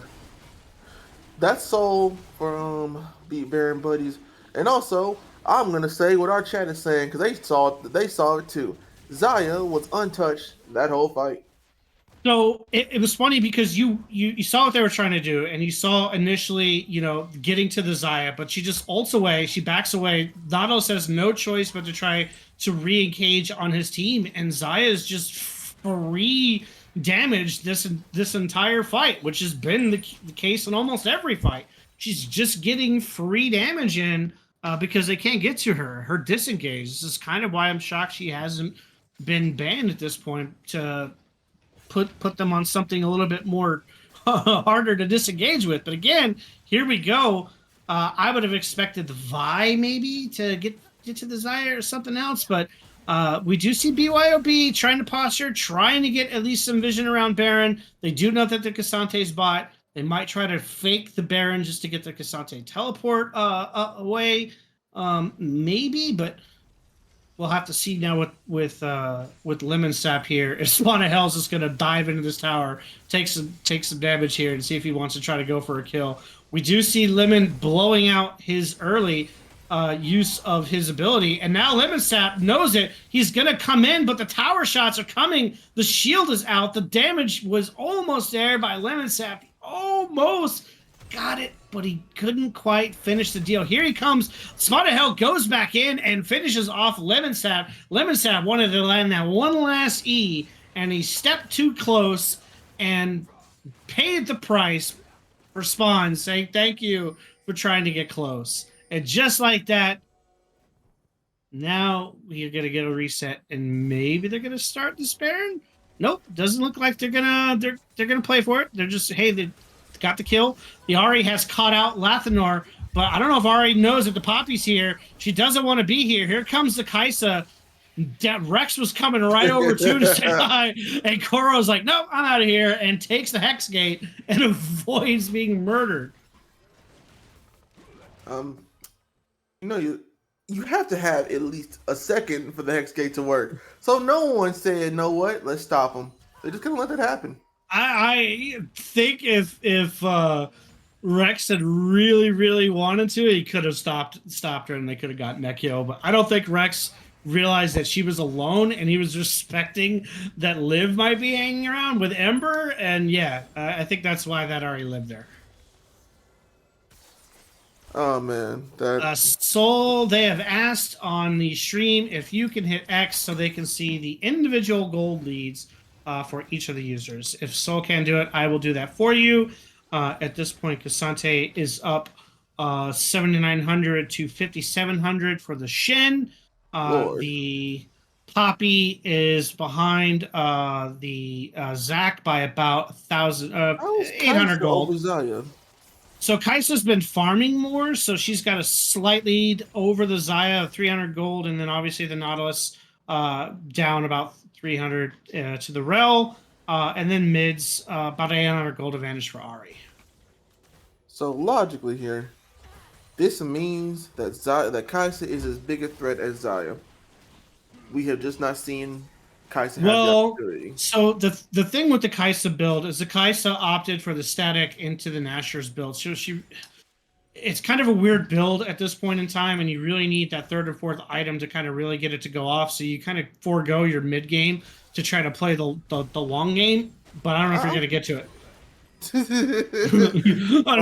That's all for Beat Baron buddies. And also, I'm gonna say what our chat is saying, because they saw it too. Zaya was untouched that whole fight. So it was funny because you saw what they were trying to do, and you saw initially, getting to the Zaya, but she just ults away, she backs away. Nautilus has no choice but to try to re-engage on his team, and Zaya is just free damage this entire fight, which has been the case in almost every fight. She's just getting free damage in because they can't get to her. Her disengage. This is kind of why I'm shocked she hasn't been banned at this point, to put them on something a little bit more harder to disengage with. But again, here we go. I would have expected the Vi maybe to get to the Zaya or something else, but we do see BYOB trying to posture, trying to get at least some vision around Baron. They do know that the Casante's bot. They might try to fake the Baron just to get the Casante teleport away, maybe, but we'll have to see now with Lemon Sap here. If Spawn of Hell's just going to dive into this tower, take some damage here, and see if he wants to try to go for a kill. We do see Lemon blowing out his early use of his ability, and now Lemon Sap knows it. He's going to come in, but the tower shots are coming. The shield is out. The damage was almost there by Lemon Sap. Almost got it, but he couldn't quite finish the deal. Here he comes. Spawn of Hell goes back in and finishes off Lemon Sap. Lemon Sap wanted to land that one last E, and he stepped too close and paid the price for Spawn, saying thank you for trying to get close. And just like that, now we're going to get a reset, and maybe they're going to start this Baron? Nope, doesn't look like they're gonna play for it. They're just, hey, they got the kill. The Ari has caught out Lathanor, but I don't know if Ari knows that the Poppy's here. She doesn't want to be here. Here comes the Kaisa. Rex was coming right over to say hi, and Koro's like, nope, I'm out of here, and takes the Hex Gate and avoids being murdered. You have to have at least a second for the Hex Gate to work. So no one said, know what? Let's stop them. They're just going to let that happen. I think if Rex had really wanted to, he could have stopped her, and they could have gotten that kill. But I don't think Rex realized that she was alone, and he was respecting that Liv might be hanging around with Ember. And yeah, I think that's why that already lived there. Oh man, that Soul, they have asked on the stream if you can hit X so they can see the individual gold leads for each of the users. If Soul can do it, I will do that for you. At this point, Cassante is up 7,900 to 5,700 for the Shin. The Poppy is behind the Zac by about 800 gold. So Kaisa's been farming more, so she's got a slight lead over the Xayah of 300 gold, and then obviously the Nautilus down about 300 to the Rel, and then mids about 800 gold advantage for Ahri. So logically here, this means that that Kaisa is as big a threat as Xayah. We have just not seen Kaisa have the opportunity. So the thing with the Kaisa build is the Kaisa opted for the static into the Nashor's build. So it's kind of a weird build at this point in time, and you really need that third or fourth item to kind of really get it to go off. So you kind of forego your mid game to try to play the long game. But I don't know if you're going to get to it. I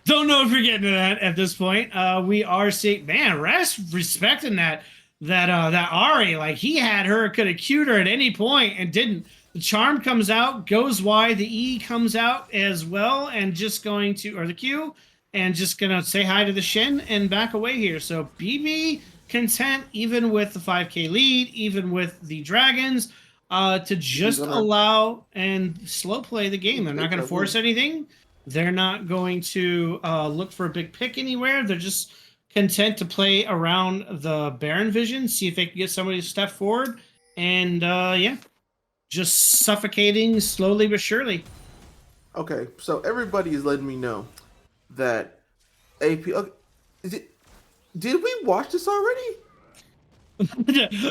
don't know if you're getting to that at this point. We are seeing, man, Rest respecting that Ahri, like he had her, could have queued her at any point and didn't. The charm comes out, goes wide, the E comes out as well, and just going to, or the Q, and just gonna say hi to the Shen and back away here. So BB content, even with the 5k lead, even with the dragons, to just allow and slow play the game. They're not gonna force anything. They're not going to look for a big pick anywhere. They're just content to play around the Baron vision, see if they can get somebody to step forward, and yeah, just suffocating slowly but surely. Okay, so everybody is letting me know that AP. Did we watch this already?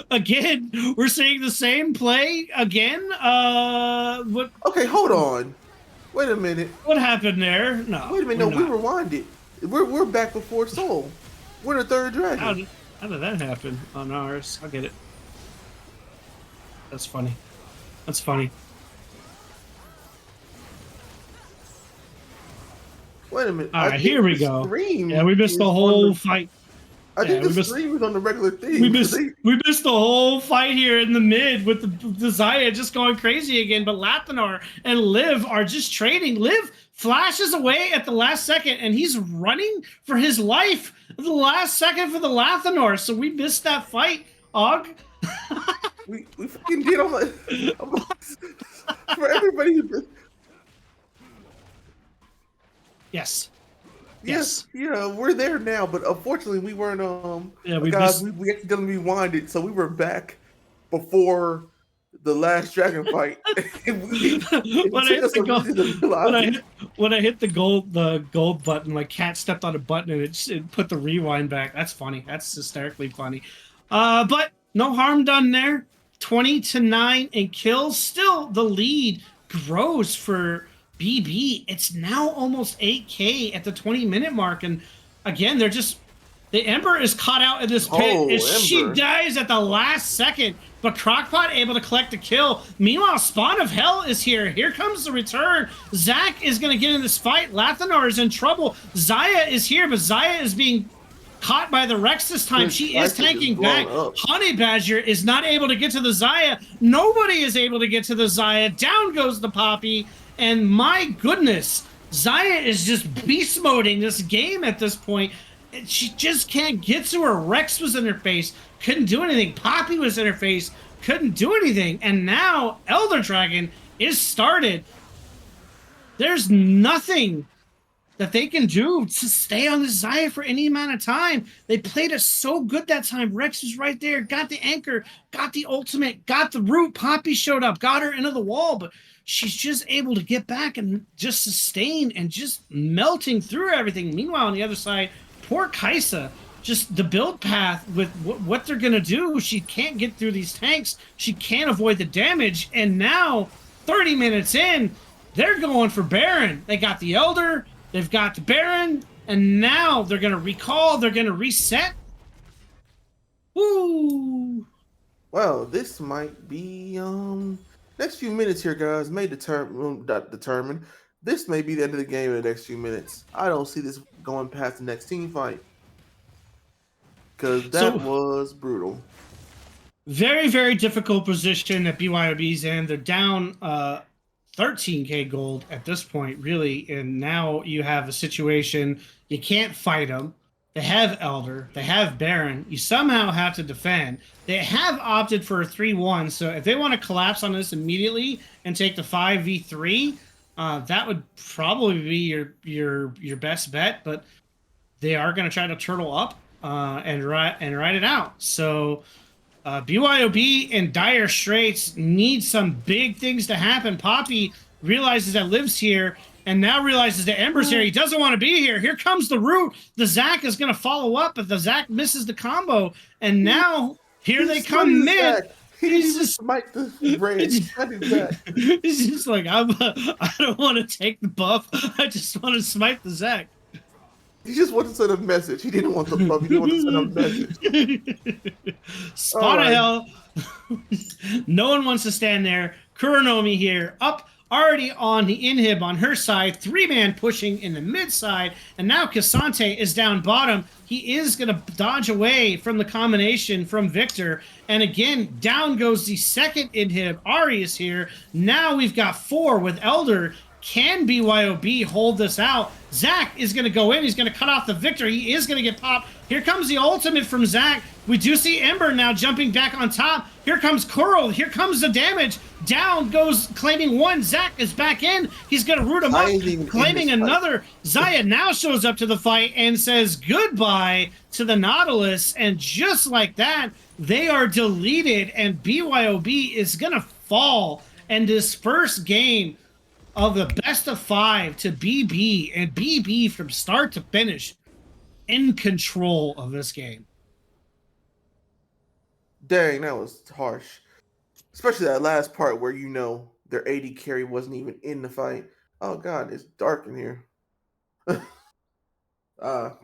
Again, we're seeing the same play again. What? Okay, hold on. Wait a minute. What happened there? No. Wait a minute. No, we rewinded. We're back before Soul. We're the third dragon. How did that happen on ours? I'll get it. That's funny. That's funny. Wait a minute. All right, here we go. Yeah, we missed the whole fight. I think the stream was on the regular thing. We missed the whole fight here in the mid with the Xayah just going crazy again. But Lathanor and Liv are just trading. Liv flashes away at the last second, and he's running for his life at the last second for the Lathanor. So we missed that fight, Og. we fucking did all that for everybody. Yes. Yes, yeah, we're there now, but unfortunately we weren't. Yeah, we accidentally rewinded, so we were back before the last dragon fight. When I hit the gold button, like Cat stepped on a button and it put the rewind back. That's funny. That's hysterically funny. But no harm done there. 20-9 and kills. Still, the lead grows for BB. It's now almost 8k at the 20-minute mark, and again, the Ember is caught out in this pit. She dies at the last second, but Crockpot able to collect the kill. Meanwhile, Spawn of Hell is here. Here comes the return. Zac is going to get in this fight. Lathanor is in trouble. Xayah is here, but Xayah is being caught by the Rex this time. She is tanking back. Honey Badger is not able to get to the Xayah. Nobody is able to get to the Xayah. Down goes the Poppy. And my goodness, Xayah is just beast moding this game at this point. She just can't get to her. Rex was in her face, couldn't do anything. Poppy was in her face, couldn't do anything. And now Elder Dragon is started. There's nothing that they can do to stay on the Xayah for any amount of time. They played it so good that time. Rex was right there, got the anchor, got the ultimate, got the root. Poppy showed up, got her into the wall, but she's just able to get back and just sustain and just melting through everything. Meanwhile, on the other side, poor Kaisa, just the build path with what they're going to do. She can't get through these tanks. She can't avoid the damage. And now 30 minutes in, they're going for Baron. They got the Elder, they've got the Baron, and now they're going to recall, they're going to reset. Woo! Well, this might be next few minutes here, guys, may determine. This may be the end of the game in the next few minutes. I don't see this going past the next team fight. Because that was brutal. Very, very difficult position that BYOB's in. They're down 13k gold at this point, really. And now you have a situation, you can't fight them. They have Elder, they have Baron. You somehow have to defend. They have opted for a 3-1, so if they want to collapse on this immediately and take the 5v3, that would probably be your best bet. But they are going to try to turtle up and ride it out. So BYOB in dire straits needs some big things to happen. Poppy realizes that Liv's here and now realizes that Ember's here. He doesn't want to be here. Here comes the root. The Zac is going to follow up, but the Zac misses the combo. And now here they come mid. He's just smite the brain. He's just like, I don't want to take the buff. I just want to smite the Zac. He just wanted to send a message. He didn't want the buff. He didn't want to send a message. Spot of hell. No one wants to stand there. Kuronomi here, up already on the inhib on her side. 3-man pushing in the mid side. And now Cassante is down bottom. He is going to dodge away from the combination from Victor. And again, down goes the second inhib. Ari is here. Now we've got 4 with Elder. Can BYOB hold this out? Zac is going to go in. He's going to cut off the Victor. He is going to get popped. Here comes the ultimate from Zac. We do see Ember now jumping back on top. Here comes Coral. Here comes the damage. Down goes claiming 1. Zac is back in. He's going to root him up, claiming another. Xayah now shows up to the fight and says goodbye to the Nautilus. And just like that, they are deleted. And BYOB is going to fall. And this first game of the best of 5 to BB, and BB from start to finish in control of this game. Dang, that was harsh. Especially that last part where their AD carry wasn't even in the fight. Oh god, it's dark in here.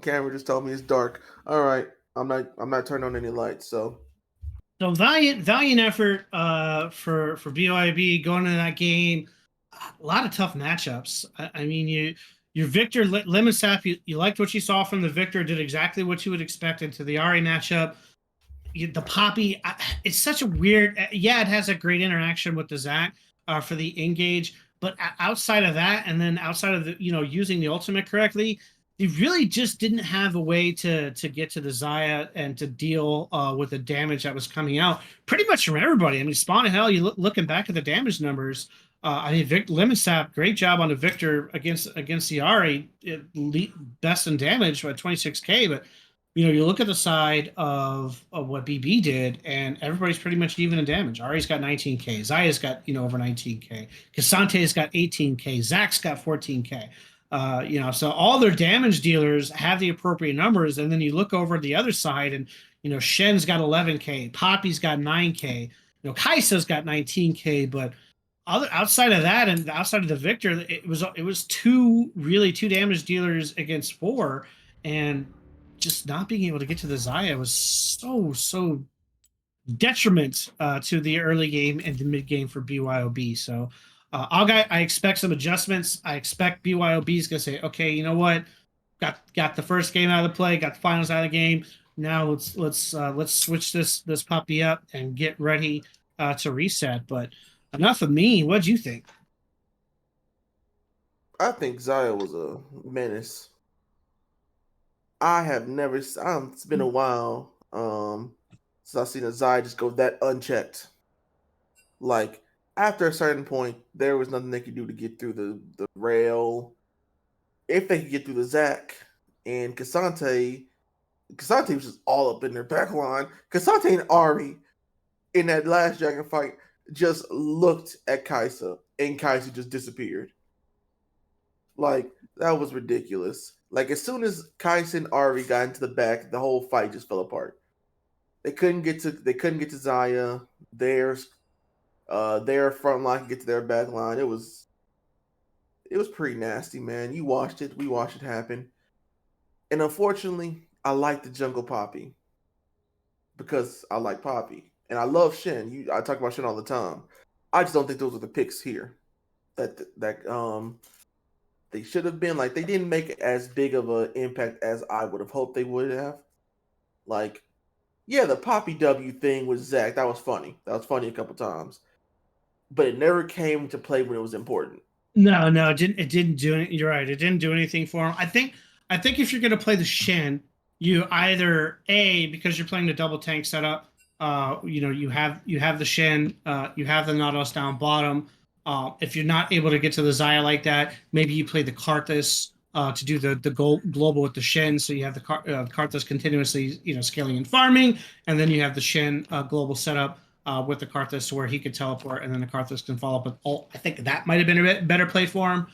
Camera just told me it's dark. All right, I'm not turning on any lights, so valiant effort for BYB going into that game. A lot of tough matchups. I mean, your Victor Lemon Sap, you liked what you saw from the Victor, did exactly what you would expect into the Ari matchup. The Poppy, it's such a weird. Yeah, it has a great interaction with the Zac for the engage, but outside of that, and then outside of the using the ultimate correctly, they really just didn't have a way to get to the Xayah and to deal with the damage that was coming out pretty much from everybody. I mean, Spawn of Hell, looking back at the damage numbers. I mean, Lemon Sap, great job on the Victor against the Ari, best in damage at 26k. But you look at the side of what BB did, and everybody's pretty much even in damage. Ari's got 19k, Xayah's got over 19k, Cassante's got 18k, Zac's got 14k. So all their damage dealers have the appropriate numbers, and then you look over the other side, and Shen's got 11k, Poppy's got 9k, Kai'Sa's got 19k, but outside of that and outside of the Victor, it was two damage dealers against 4, and just not being able to get to the Xayah was so detriment to the early game and the mid game for BYOB. So I expect some adjustments. I expect BYOB is gonna say, okay, you know what, got the first game out of the play, got the finals out of the game. Now let's switch this puppy up and get ready to reset. But enough of me. What'd you think? I think Xayah was a menace. It's been a while since I've seen a Xayah just go that unchecked. Like, after a certain point, there was nothing they could do to get through the rail. If they could get through the Zac, and Cassante was just all up in their back line. Cassante and Ari in that last dragon fight just looked at Kai'Sa, and Kai'Sa just disappeared. Like, that was ridiculous. Like, as soon as Kai'Sa and Ari got into the back, the whole fight just fell apart. They couldn't get to Xayah. There's their front line can get to their back line. It was pretty nasty, man. You watched it. We watched it happen. And unfortunately, I like the Jungle Poppy because I like Poppy. And I love Shen. I talk about Shen all the time. I just don't think those are the picks here. That they should have been. Like, they didn't make as big of an impact as I would have hoped they would have. Like, yeah, the Poppy W thing with Zach, that was funny. That was funny a couple times. But it never came to play when it was important. No, it didn't. It didn't do it. You're right. It didn't do anything for him. I think if you're gonna play the Shen, you either because you're playing the double tank setup. You have the Shen. You have the Nautilus down bottom. If you're not able to get to the Zaya like that, maybe you play the Karthus to do the global with the Shen. So you have the Karthus continuously scaling and farming, and then you have the Shen global setup with the Karthus where he could teleport, and then the Karthus can follow up with ult. I think that might have been a bit better play for him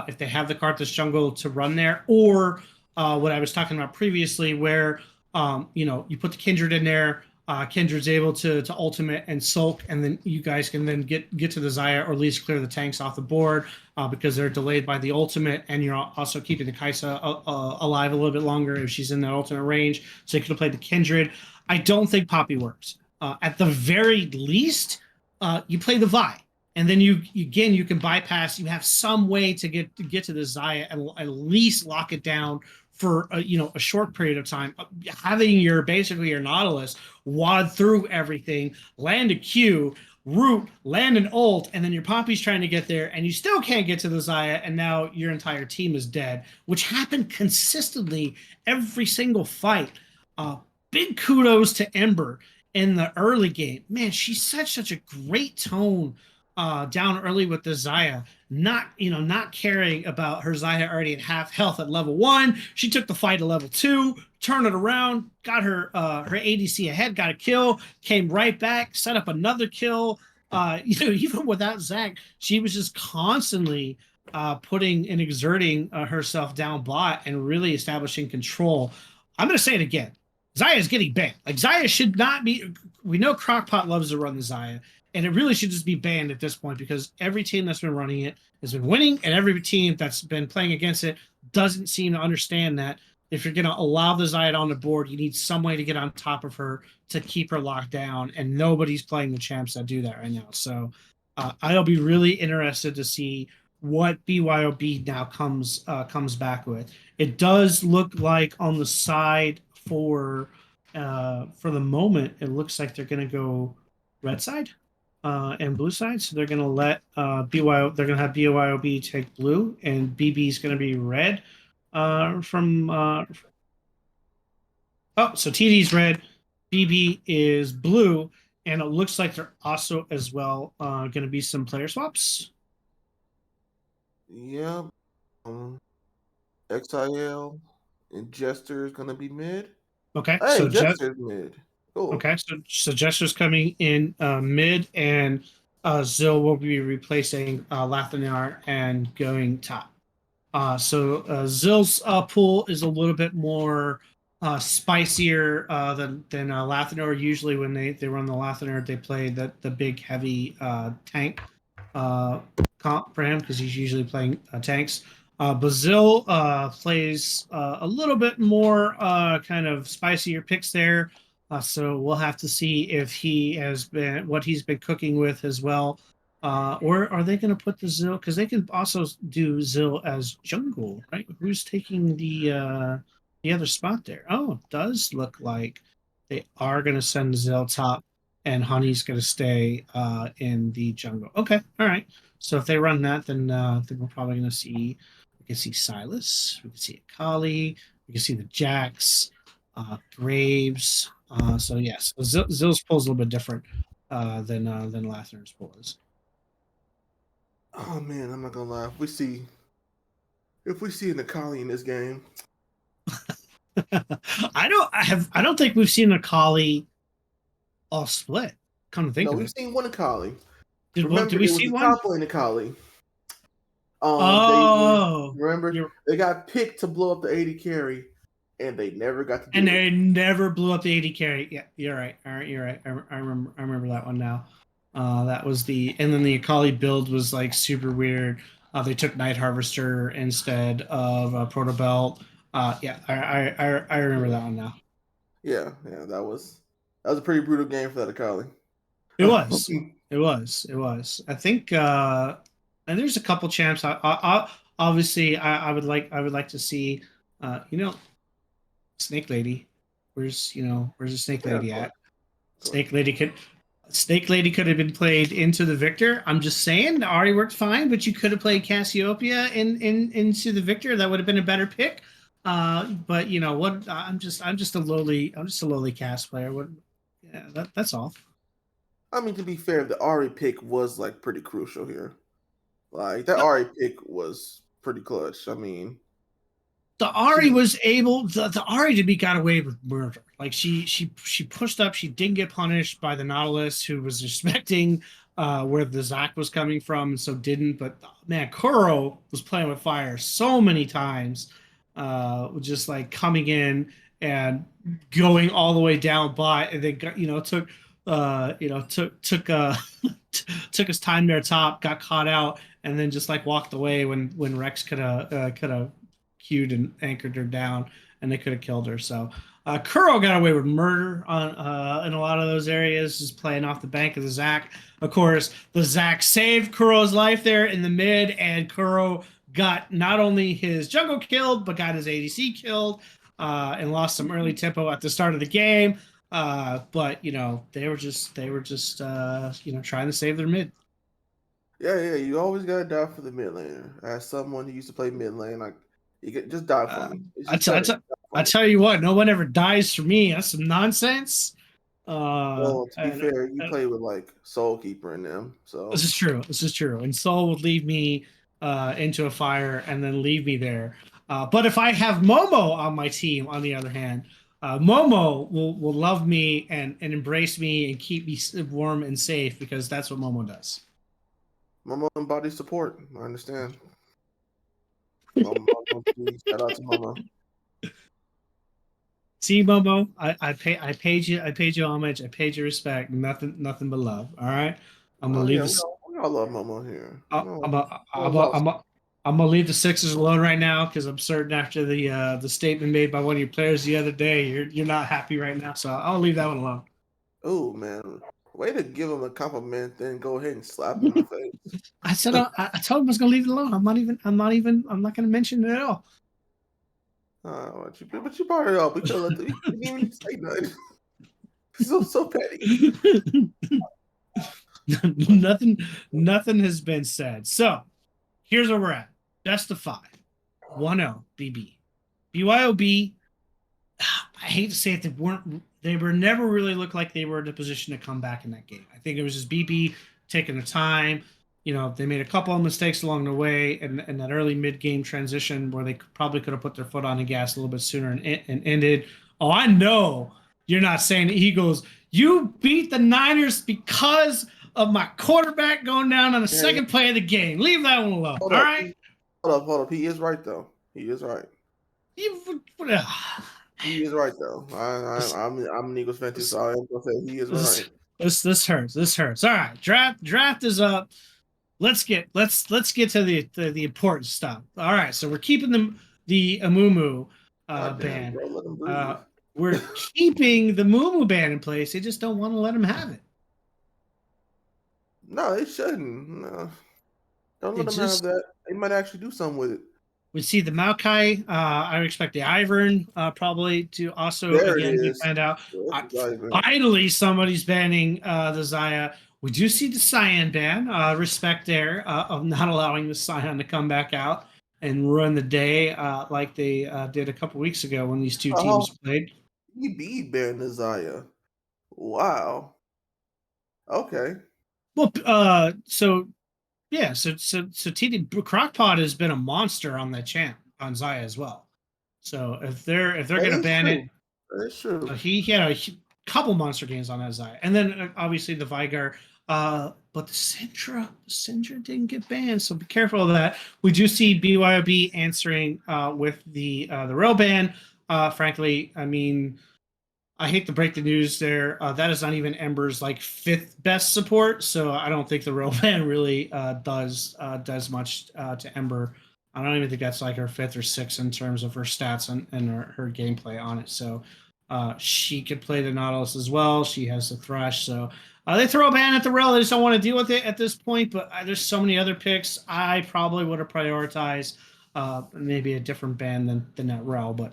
if they have the Karthus jungle to run there, or what I was talking about previously, where you put the Kindred in there. Kindred's able to ultimate and sulk, and then you guys can then get to the Zaya, or at least clear the tanks off the board because they're delayed by the ultimate, and you're also keeping the Kai'Sa alive a little bit longer if she's in that ultimate range. So you could have played the Kindred. I don't think Poppy works. At the very least, you play the Vi, and then you can bypass. You have some way to get to the Zaya and at least lock it down for a short period of time. Having your Nautilus wad through everything, land a Q, root, land an ult, and then your Poppy's trying to get there, and you still can't get to the Zaya, and now your entire team is dead, which happened consistently every single fight. Big kudos to Ember in the early game. Man, she set such a great tone down early with the Zaya, not caring about her Zaya already at half health at level 1. She took the fight to level 2, turned it around, got her ADC ahead, got a kill, came right back, set up another kill. Even without Zach, she was just constantly putting and exerting herself down bot and really establishing control. I'm going to say it again. Zaya is getting banned. Like, Zaya should not be. We know Crockpot loves to run the Zaya, and it really should just be banned at this point because every team that's been running it has been winning, and every team that's been playing against it doesn't seem to understand that if you're going to allow the Zaya on the board, you need some way to get on top of her to keep her locked down, and nobody's playing the champs that do that right now. So I'll be really interested to see what BYOB now comes back with. It does look like on the side for the moment, it looks like they're going to go red side and blue side. So they're going to let they're going to have BYOB take blue, and BB is going to be red so TD's red, BB is blue, and it looks like they're also as well going to be some player swaps. Yeah. XIL and Jester is going to be mid. Okay, hey, so Jester's mid. Cool. Okay, so Jester's coming in mid, and Zill will be replacing Lathanar and going top. So Zill's pool is a little bit more spicier than Lathanar. Usually when they run the Lathanar, they play the big heavy tank comp for him because he's usually playing tanks. Bazil plays a little bit more kind of spicier picks there. So we'll have to see if what he's been cooking with as well. Or are they going to put the Zill? Because they can also do Zill as jungle, right? Who's taking the other spot there? Oh, it does look like they are going to send Zill top, and Honey's going to stay in the jungle. Okay, all right. So if they run that, then we're probably going to see. We can see Silas. We can see Akali. We can see the Jax, Graves. So yes, Zill's pull is a little bit different than Lathanar's pull is. Oh man, I'm not gonna lie. If we see an Akali in this game, I don't think we've seen Akali all split. Come to think of it, we've seen one Akali. Did we see one? Top lane Akali. They got picked to blow up the 80 carry, and they never got to do They never blew up the 80 carry. Yeah, you're right. All right, you're right. I remember that one now. That was and then the Akali build was like super weird. They took Night Harvester instead of Proto Belt. Yeah, I remember that one now. Yeah, that was a pretty brutal game for that Akali. It was. It was. It was. I think and there's a couple champs. Obviously I would like to see you know, Snake Lady. Where's the Snake Yeah, of Lady course, at? of course. Snake Lady could have been played into the Victor. I'm just saying, it already worked fine, but you could have played Cassiopeia into the Victor. That would have been a better pick. But you know what? I'm just a lowly cast player. What? Yeah, that's all. I mean, to be fair, the Ari pick was like pretty crucial here. Like that Ari pick was pretty clutch. I mean, The Ari was able the Ari to be got away with murder. Like she pushed up, she didn't get punished by the Nautilus, who was respecting where the Zac was coming from, and so didn't. But man, Kuro was playing with fire so many times, just like coming in and going all the way down bot, and then took his time there top, got caught out, and then just like walked away when Rex could have queued and anchored her down, and they could have killed her. So Kuro got away with murder on in a lot of those areas, just playing off the bank of the Zac. Of course, the Zac saved Kuro's life there in the mid, and Kuro got not only his jungle killed, but got his ADC killed, and lost some early tempo at the start of the game. But they were just trying to save their mid. yeah. You always gotta die for the mid laner. As someone who used to play mid lane, like you get just die for me. It's just better. I tell you what, no one ever dies for me. That's some nonsense. Well, to be And, fair, you play with like Soul Keeper in them, so this is true. This is true. And Soul would leave me into a fire and then leave me there. But if I have Momo on my team, on the other hand, Momo will love me and embrace me and keep me warm and safe, because that's what Momo does. Momo and body support. I understand. Momo, please, shout out to Momo. See, Momo, I paid you homage, I paid you respect, nothing but love. All right, I'm gonna leave this. We all love Momo here. I'm gonna leave the Sixers alone right now, because I'm certain after the statement made by one of your players the other day, you're not happy right now. So I'll leave that one alone. Oh man, way to give him a compliment, then go ahead and slap him in the face. I said I told him I was gonna leave it alone. I'm not gonna mention it at all. But you brought it up because you didn't even say nothing. so petty. Nothing has been said. So here's where we're at. Best of 5. 1-0 BB. BYOB. I hate to say it, they were never really looked like they were in a position to come back in that game. I think it was just BB taking their time. They made a couple of mistakes along the way, and that early mid-game transition where they probably could have put their foot on the gas a little bit sooner and ended. Oh, I know you're not saying the Eagles. You beat the Niners because of my quarterback going down on the second play of the game. Leave that one alone. All right? Hold up. He is right, though. He is right. He is right, though. I'm an Eagles fan too, so I am gonna say he is right. This hurts. This hurts. All right, draft is up. Let's get to the important stuff. All right, so we're keeping the Amumu ban. Bro, we're keeping the Mumu ban in place. They just don't want to let him have it. No, they shouldn't. No. Don't let them have that. They might actually do something with it. We see the Maokai. I expect the Ivern probably to also again find out. Finally, somebody's banning the Xayah. We do see the Cyan ban. Respect there of not allowing the Cyan to come back out and run the day like they did a couple weeks ago when these two teams played. EB banned the Xayah. Wow. Okay. Well, so TD Crockpot has been a monster on that champ on Xayah as well. So if they're gonna ban it, that's true. He had a couple monster games on that Xayah, and then obviously the Vigar. But the Syndra didn't get banned, so be careful of that. We do see BYOB answering with the rail ban. Frankly, I mean, I hate to break the news there. That is not even Ember's like 5th best support, so I don't think the real ban really does much to Ember. I don't even think that's like her 5th or 6th in terms of her stats and her gameplay on it. So she could play the Nautilus as well. She has the Thresh, so they throw a ban at the Rel. They just don't want to deal with it at this point. But there's so many other picks. I probably would have prioritized maybe a different ban than that Rel, but.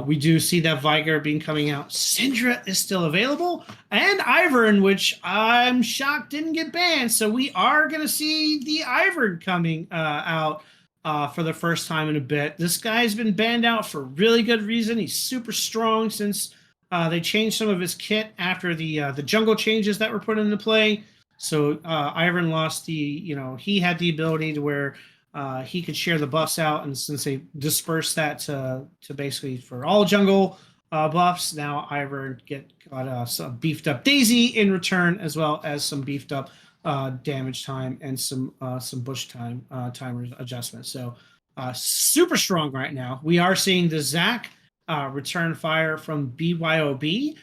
We do see that Viger being coming out. Syndra is still available, and Ivern, which I'm shocked didn't get banned. So we are going to see the Ivern coming out for the first time in a bit. This guy's been banned out for really good reason. He's super strong since they changed some of his kit after the jungle changes that were put into play. So Ivern lost he had the ability to where he could share the buffs out, and since they dispersed that to basically for all jungle buffs, now Ivern got some beefed up Daisy in return, as well as some beefed up damage time and some bush timer adjustments. So super strong right now. We are seeing the Zac return fire from BYOB.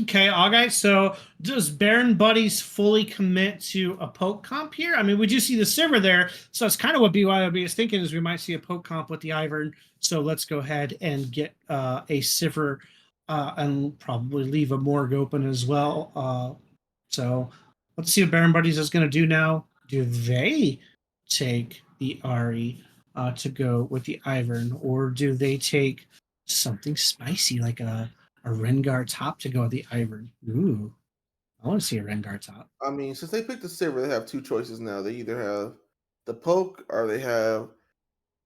Okay, all right. So does Baron Buddies fully commit to a poke comp here? I mean, we do see the Sivir there, so it's kind of what BYOB is thinking is we might see a poke comp with the Ivern. So let's go ahead and get a Sivir and probably leave a Morg open as well. So let's see what Baron Buddies is going to do now. Do they take the Ahri to go with the Ivern, or do they take something spicy like a Rengar top to go with the Ivern? Ooh, I want to see a Rengar top. I mean, since they picked the Sivir, they have 2 choices now. They either have the poke or they have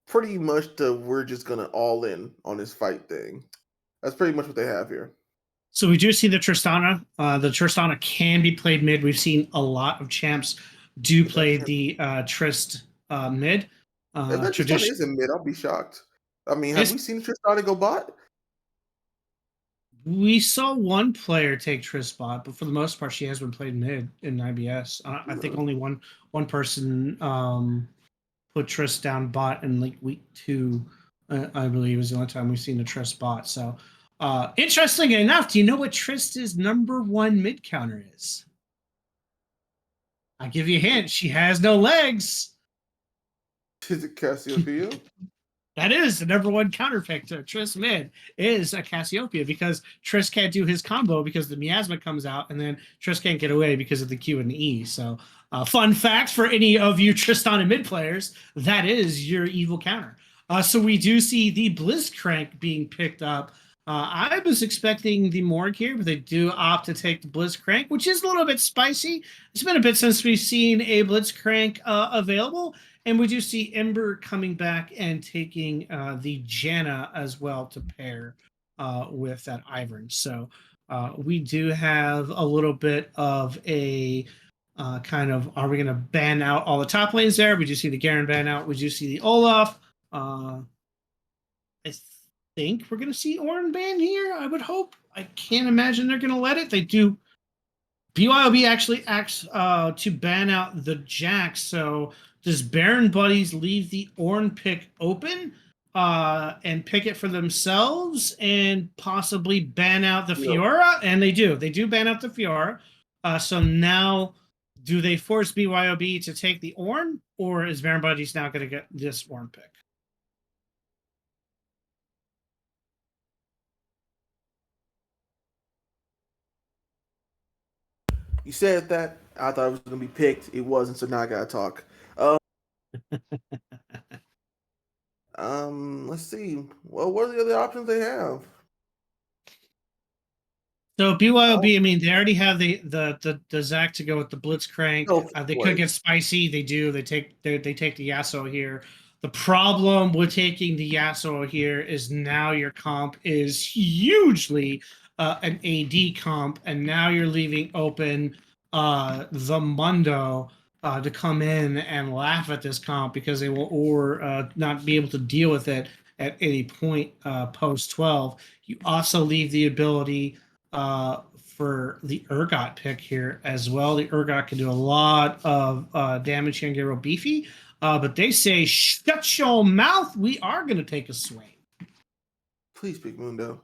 pretty much the we're just gonna all in on this fight thing. That's pretty much what they have here. So we do see the Tristana. The Tristana can be played mid. We've seen a lot of champs do play the Trist mid. If that Tristana is in mid, I'll be shocked. I mean, have we seen Tristana go bot? We saw one player take Trist bot, but for the most part, she has been played mid in IBS. I think only one person put Trist down bot in like week 2, I believe, is the only time we've seen a Trist bot. So, interesting enough, do you know what Trist's #1 mid counter is? I'll give you a hint. She has no legs. Is it Cassiopeia? That is the #1 counter pick to Triss mid is a Cassiopeia, because Triss can't do his combo because the miasma comes out, and then Triss can't get away because of the Q and the E. So, fun fact for any of you Tristana mid players, that is your evil counter. So we do see the Blitzcrank being picked up. I was expecting the Morg here, but they do opt to take the Blitzcrank, which is a little bit spicy. It's been a bit since we've seen a Blitzcrank available. And we do see Ember coming back and taking the Janna as well to pair with that Ivern. So we do have a little bit of a kind of, are we going to ban out all the top lanes there? We do see the Garen ban out. We do see the Olaf. I think we're going to see Ornn ban here, I would hope. I can't imagine they're going to let it. They do. BYOB actually acts to ban out the Jax, so does Baron Buddies leave the Ornn pick open and pick it for themselves and possibly ban out the Fiora? And they do. They do ban out the Fiora. So now, do they force BYOB to take the Ornn, or is Baron Buddies now going to get this Ornn pick? You said that. I thought it was going to be picked. It wasn't, so now I got to talk. Let's see. Well, what are the other options they have? So BYOB, I mean, they already have the Zac to go with the Blitzcrank. They could get spicy. They do. They take the Yasuo here. The problem with taking the Yasuo here is now your comp is hugely an AD comp, and now you're leaving open the Mundo to come in and laugh at this comp because they will or not be able to deal with it at any point post 12. You also leave the ability for the Urgot pick here as well. The Urgot can do a lot of damage here and get real beefy. But they say, shut your mouth. We are going to take a swing. Please pick Mundo.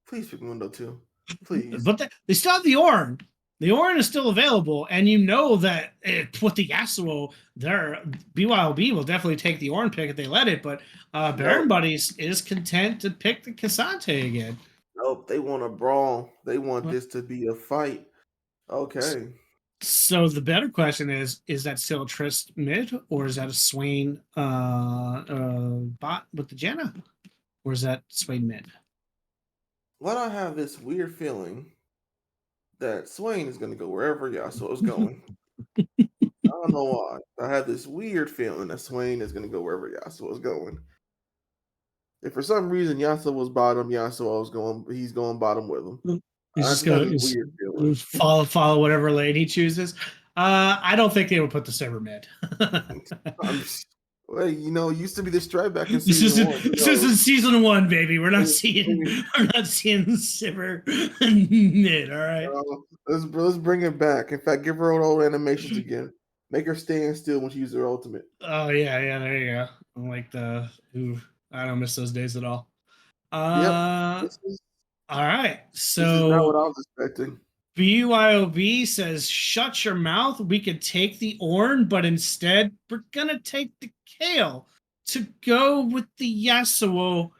Please pick Mundo 2. Please. But they still have the Ornn. The Ornn is still available, and you know that with the Yasuo, BYOB will definitely take the Ornn pick if they let it, but Baron Buddies is content to pick the Cassante again. Nope, they want a brawl. They want this to be a fight. Okay. So the better question is that still Trist mid, or is that a Swain bot with the Janna? Or is that Swain mid? Well, I have this weird feeling that Swain is going to go wherever Yasuo is going. I don't know why. I have this weird feeling that Swain is going to go wherever Yasuo is going. If for some reason Yasuo was bottom, he's going bottom with him. He's just going to follow whatever lane he chooses. I don't think they would put the Saber mid. Well, it used to be the strike back in season 1. This is season 1, baby. We're not seeing Saber mid. All right. Let's bring it back. In fact, give her old animations again. Make her stand still when she uses her ultimate. Oh yeah, there you go. I don't miss those days at all. Yep. All right. So this is not what I was expecting. BYOB says, shut your mouth. We could take the Ornn, but instead we're going to take the Kale to go with the Yasuo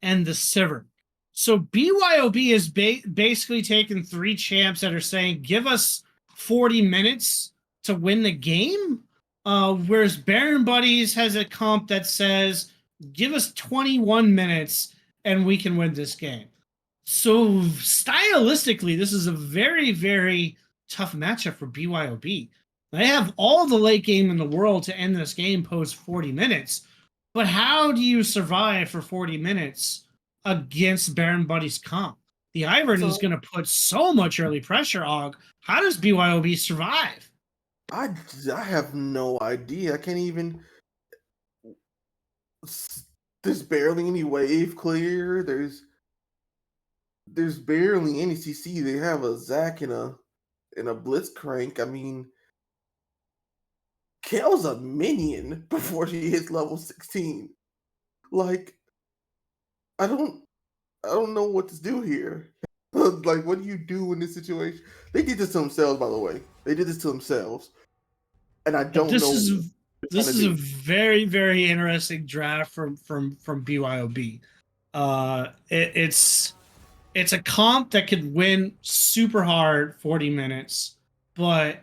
and the Sivir. So BYOB is basically taken 3 champs that are saying, give us 40 minutes to win the game. Whereas Baron Buddies has a comp that says, give us 21 minutes and we can win this game. So stylistically, this is a very, very tough matchup for BYOB. They have all the late game in the world to end this game post 40 minutes. But how do you survive for 40 minutes against Baron Buddy's comp? The Ivern is going to put so much early pressure, Og. How does BYOB survive? I have no idea. I can't even... There's barely any wave clear. There's barely any CC. They have a Zac and a Blitzcrank. I mean, Kale's a minion before she hits level 16. Like, I don't know what to do here. Like, what do you do in this situation? They did this to themselves, by the way. They did this to themselves, and I don't know. This is a very, very interesting draft from BYOB. It's a comp that could win super hard 40 minutes, but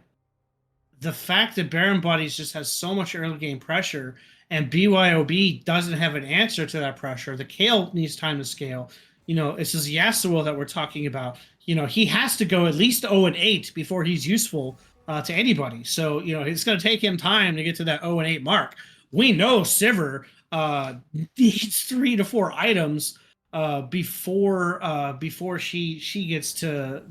the fact that Baron Buddies just has so much early game pressure and BYOB doesn't have an answer to that pressure. The Kale needs time to scale. This is Yasuo that we're talking about. He has to go at least 0-8 before he's useful to anybody. So, it's going to take him time to get to that 0-8 mark. We know Sivir needs 3 to 4 items before she gets to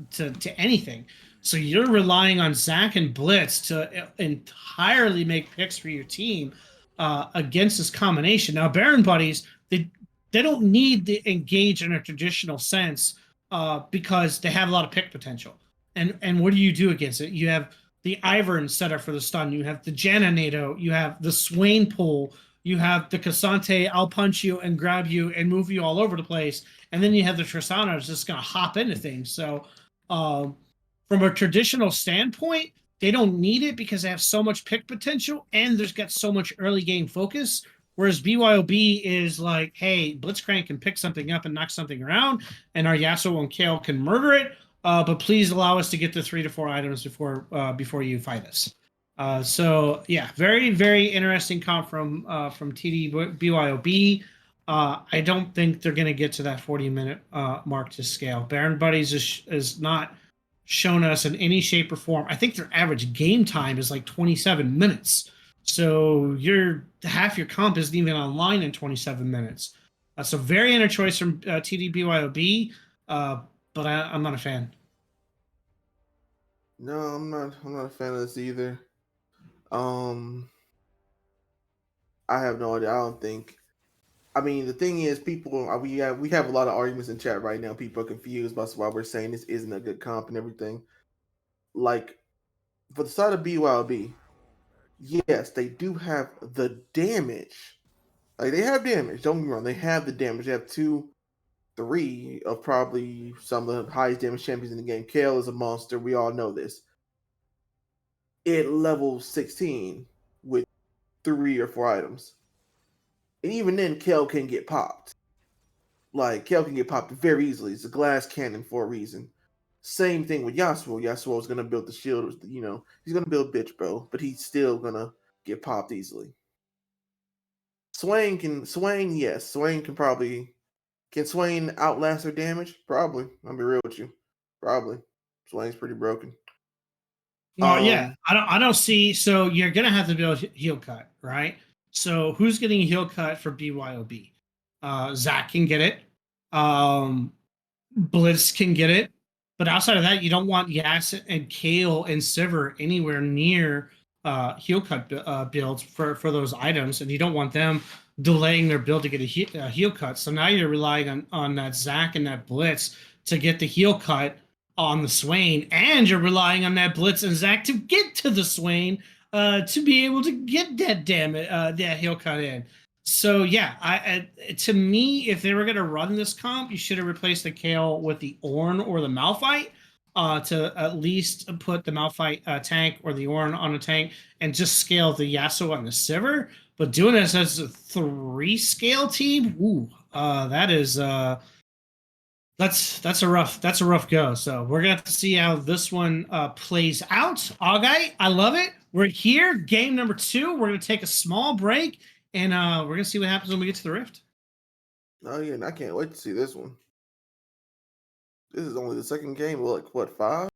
anything. So you're relying on Zac and Blitz to entirely make picks for your team against this combination. Now, Baron Buddies, they don't need to engage in a traditional sense because they have a lot of pick potential. And what do you do against it? You have the Ivern set up for the stun. You have the Janna Nado. You have the Swain pull. You have the Cassante, I'll punch you and grab you and move you all over the place. And then you have the Tristana that's just going to hop into things. So from a traditional standpoint, they don't need it because they have so much pick potential and there's got so much early game focus. Whereas BYOB is like, hey, Blitzcrank can pick something up and knock something around, and our Yasuo and Kale can murder it. But please allow us to get the 3 to 4 items before you fight us. So yeah, very, very interesting comp from TD BYOB. I don't think they're going to get to that 40-minute mark to scale. Baron Buddies is not shown us in any shape or form. I think their average game time is like 27 minutes. So half your comp isn't even online in 27 minutes. So very inner choice from TD BYOB, but I'm not a fan. No, I'm not a fan of this either. I have no idea. I don't think. I mean, the thing is, people we have a lot of arguments in chat right now. People are confused about why we're saying this isn't a good comp and everything. Like, for the side of BYOB, yes, they do have the damage. Like, they have damage. Don't get me wrong. They have the damage. They have 2 three of probably some of the highest damage champions in the game. Kale is a monster. We all know this. It level 16 with 3 or 4 items. And even then, Kale can get popped. Like, Kale can get popped very easily. It's a glass cannon for a reason. Same thing with Yasuo. Yasuo is going to build the shield. You know, he's going to build bitch, bro. But he's still going to get popped easily. Swain, yes. Swain can probably... Can Swain outlast their damage? Probably. I'll be real with you. Probably. Swain's pretty broken. Well, yeah, I don't see. So you're gonna have to build heal cut, right? So who's getting a heal cut for BYOB? Zach can get it. Blitz can get it. But outside of that, you don't want Yas and Kale and Sivir anywhere near heal cut builds for those items, and you don't want them delaying their build to get a heal cut. So now you're relying on that Zach and that Blitz to get the heal cut on the Swain, and you're relying on that Blitz and Zach to get to the Swain to be able to get that that heal cut in. So yeah, to me, if they were going to run this comp, you should have replaced the Kale with the Ornn or the Malphite to at least put the Malphite tank or the Ornn on a tank and just scale the Yasuo and the Sivir. But doing this as a 3-scale team, ooh, that is that's a rough go. So we're gonna have to see how this one plays out. Augite, I love it. We're here, game number 2. We're gonna take a small break, and we're gonna see what happens when we get to the Rift. Oh yeah, and I can't wait to see this one. This is only the second game. Like what, 5?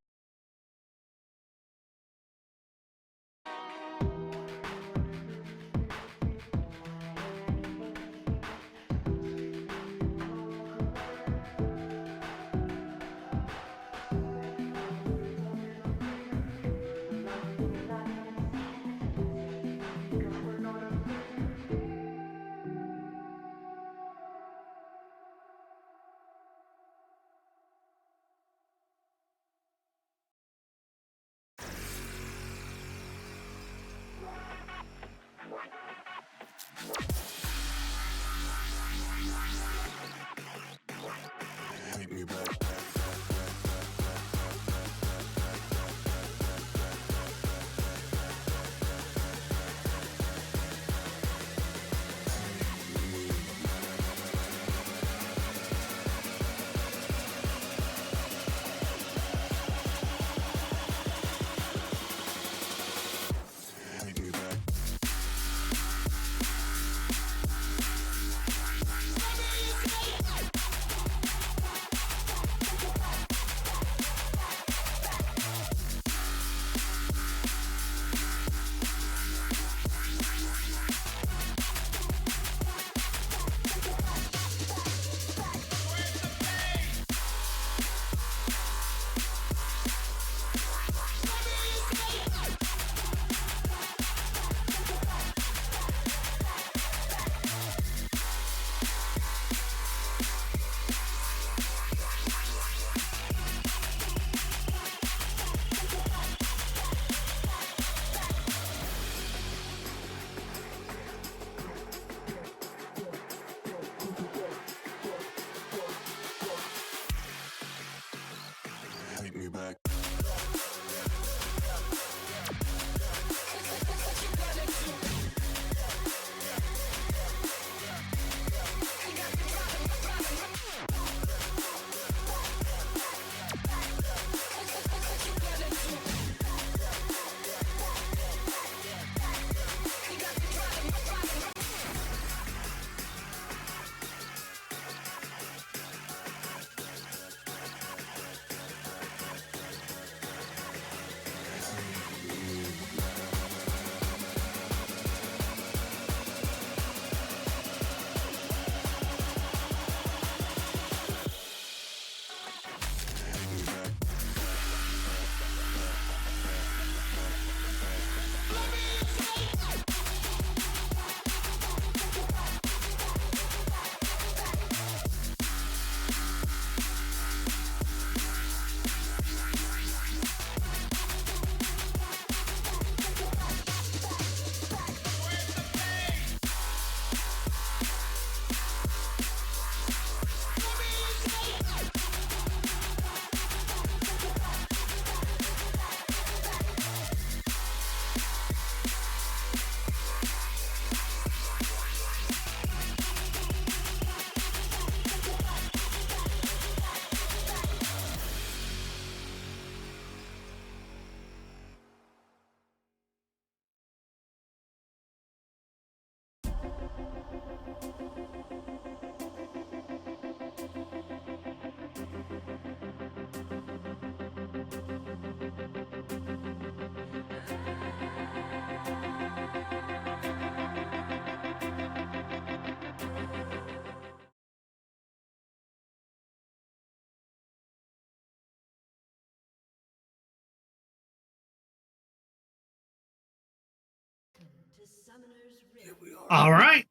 All right.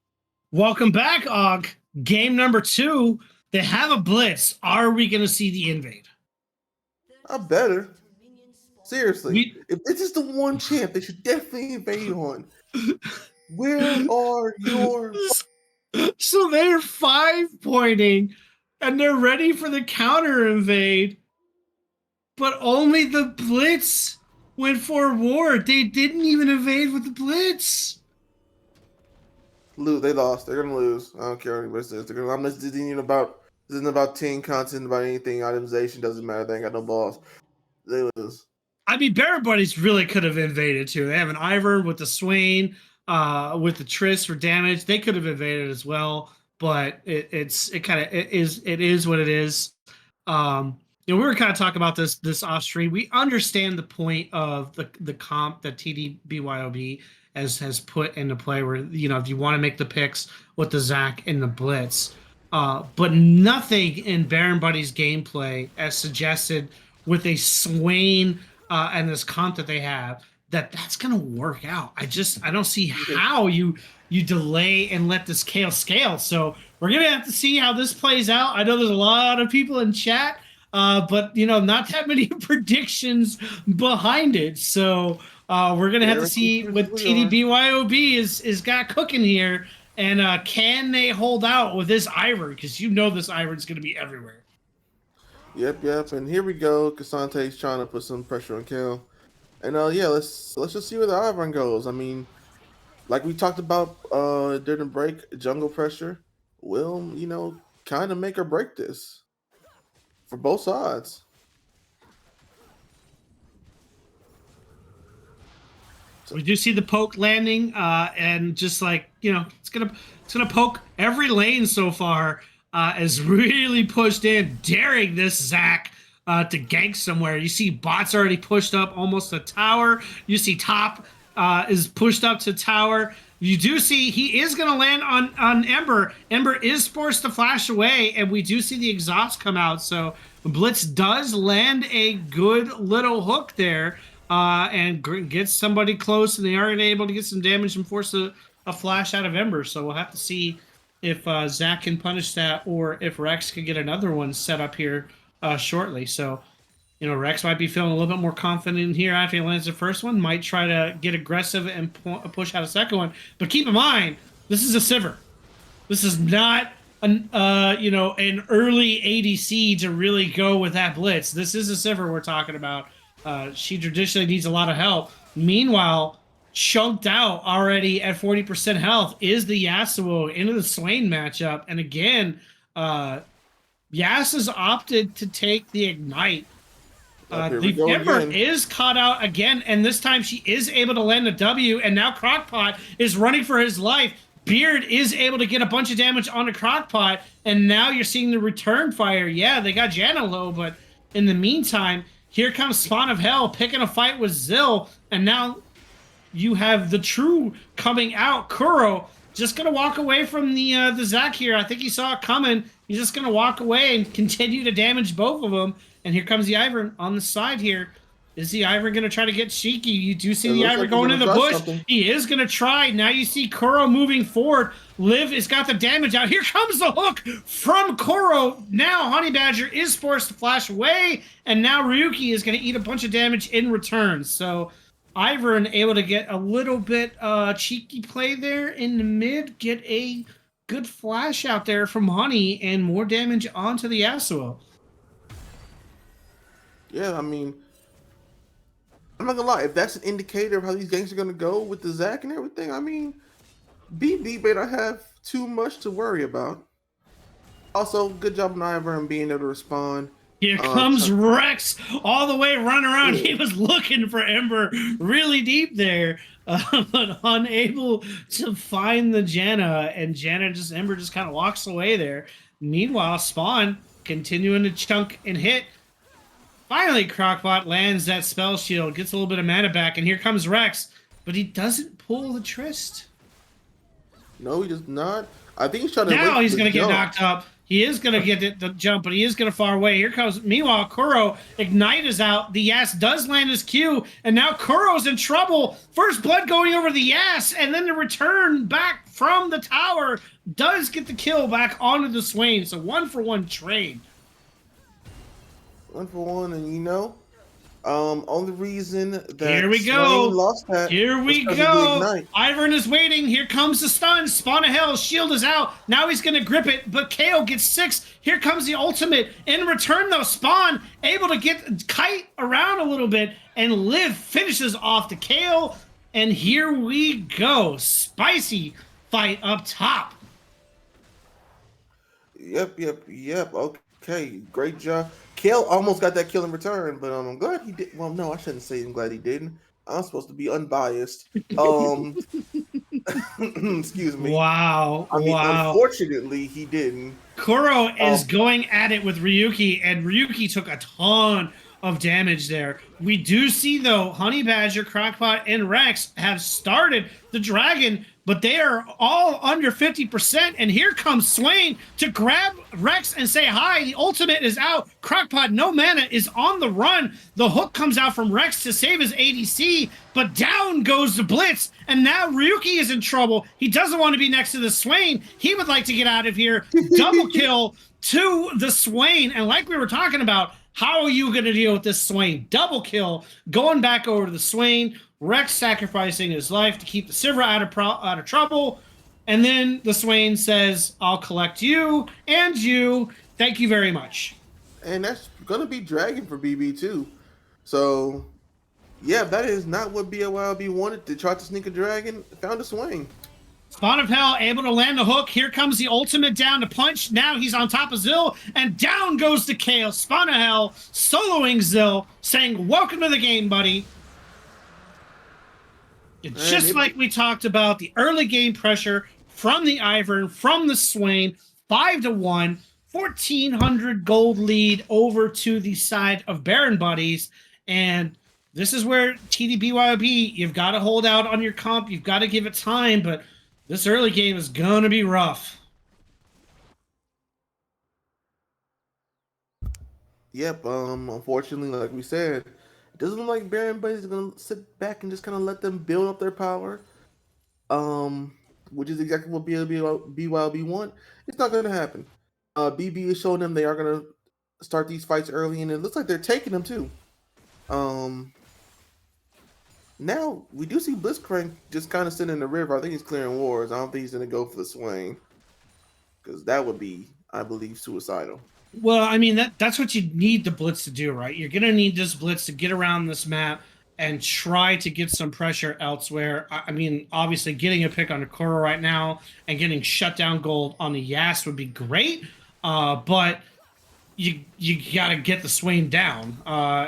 Welcome back, Og. Game number 2. They have a blitz. Are we going to see the invade? I better. Seriously. If this is the one champ they should definitely invade on, where are your... So they're 5-pointing, and they're ready for the counter invade, but only the blitz went forward. They didn't even invade with the blitz. They lost. They're gonna lose. I don't care what anybody says. This isn't about team content, about anything. Itemization doesn't matter. They ain't got no balls. They lose. I mean, Baron Buddies really could have invaded too. They have an Ivern with the Swain, with the Triss for damage. They could have invaded as well, but it is what it is. We were kind of talking about this off stream. We understand the point of the comp that TDBYOB has put into play, where if you want to make the picks with the Zac and the Blitz, but nothing in Baron Buddy's gameplay as suggested with a Swain and this comp that they have that's gonna work out. I don't see how you delay and let this scale. So we're gonna have to see how this plays out. I know there's a lot of people in chat, but not that many predictions behind it. So we're gonna have to see what TDBYOB is got cooking here, and can they hold out with this Ivern? Because this Ivern's gonna be everywhere. Yep. And here we go. Casante's trying to put some pressure on Kel. And let's just see where the Ivern goes. I mean, like we talked about during the break, jungle pressure will, kind of make or break this for both sides. We do see the poke landing, and just like it's gonna poke every lane so far. Is really pushed in, daring this Zac to gank somewhere. You see bots already pushed up almost to tower. You see top is pushed up to tower. You do see he is going to land on Ember. Ember is forced to flash away, and we do see the exhaust come out. So Blitz does land a good little hook there, and gets somebody close, and they are able to get some damage and force a flash out of Ember. So we'll have to see if Zac can punish that, or if Rex can get another one set up here shortly. So, Rex might be feeling a little bit more confident here after he lands the first one, might try to get aggressive and push out a second one. But keep in mind, this is a Sivir. This is not an early ADC to really go with that Blitz. This is a Sivir we're talking about. She traditionally needs a lot of help. Meanwhile, chunked out already at 40% health is the Yasuo into the Swain matchup. And again, Yas has opted to take the Ignite. The Ember is caught out again, and this time she is able to land a W, and now Crockpot is running for his life. Beard is able to get a bunch of damage on the Crockpot, and now you're seeing the return fire. Yeah, they got Janna low, but in the meantime, here comes Spawn of Hell picking a fight with Zill, and now you have the True coming out. Kuro just going to walk away from the Zac here. I think he saw it coming. He's just going to walk away and continue to damage both of them. And here comes the Ivern on the side here. Is the Ivern going to try to get cheeky? You do see the Ivern going in the bush. He is going to try. Now you see Kuro moving forward. Liv has got the damage out. Here comes the hook from Kuro. Now Honey Badger is forced to flash away. And now Ryuki is going to eat a bunch of damage in return. So Ivern able to get a little bit cheeky play there in the mid, get a good flash out there from Honey, and more damage onto the Yasuo. Yeah, I mean, I'm not gonna lie, if that's an indicator of how these games are gonna go with the Zac and everything, I mean, BB may not have too much to worry about. Also, good job on Ivern being able to respond. Here comes Rex all the way running around. He was looking for Ember really deep there, but unable to find the Janna. And Ember just kind of walks away there. Meanwhile, Spawn continuing to chunk and hit. Finally, Crockpot lands that spell shield, gets a little bit of mana back, and here comes Rex. But he doesn't pull the Trist. No, he does not. I think he's trying to. Now he's going to get knocked up. He is going to get the jump, but he is going to far away. Here comes, meanwhile, Kuro. Ignite is out. The Yas does land his Q, and now Kuro's in trouble. First blood going over the Yas, and then the return back from the tower does get the kill back onto the Swain. So 1-for-1 trade. 1-for-1, and only reason that here we Swain go. lost that. Here we go. Ivern is waiting. Here comes the stun. Spawn of Hell. Shield is out. Now he's going to grip it, but KO gets 6. Here comes the ultimate. In return, though, Spawn able to get Kite around a little bit, and Liv finishes off the KO. And here we go. Spicy fight up top. Yep. Okay, great job. Kale almost got that kill in return, but I'm glad he did. Well, no, I shouldn't say I'm glad he didn't. I'm supposed to be unbiased. Excuse me. Wow. I mean, unfortunately, he didn't. Kuro is going at it with Ryuki, and Ryuki took a ton of damage there. We do see, though, Honey Badger, Crockpot, and Rex have started the dragon, but they are all under 50%, and here comes Swain to grab Rex and say hi. The ultimate is out. Crockpot, no mana, is on the run. The hook comes out from Rex to save his ADC, but down goes the Blitz, and now Ryuki is in trouble. He doesn't want to be next to the Swain. He would like to get out of here. Double kill to the Swain, and like we were talking about, how are you going to deal with this Swain? Double kill, going back over to the Swain. Rex sacrificing his life to keep the Sivir out of trouble. And then the Swain says, I'll collect you and you. Thank you very much. And that's going to be Dragon for BB too. So, yeah, that is not what BYOB wanted. They tried to sneak a Dragon, found a Swain. Spawn of Hell able to land the hook. Here comes the ultimate down to punch. Now he's on top of Zill, and down goes the Kale. Spawn of Hell soloing Zill, saying, welcome to the game, buddy. Just like we talked about, the early game pressure from the Ivern, from the Swain, 5-1, 1,400 gold lead over to the side of Baron Buddies. And this is where TDBYOB, you've got to hold out on your comp. You've got to give it time, but this early game is going to be rough. Yep, unfortunately, like we said, it doesn't look like Baron Buddies is going to sit back and just kind of let them build up their power, which is exactly what BYOB want. It's not going to happen. BB is showing them they are going to start these fights early, and it looks like they're taking them too. Now, we do see Blitzcrank just kind of sitting in the river. I think he's clearing wars. I don't think he's going to go for the Swain, because that would be, I believe, suicidal. Well, I mean, that's what you need the Blitz to do, right? You're going to need this Blitz to get around this map and try to get some pressure elsewhere. I mean, obviously, getting a pick on the Kuro right now and getting shutdown gold on the Yas would be great, but you got to get the Swain down.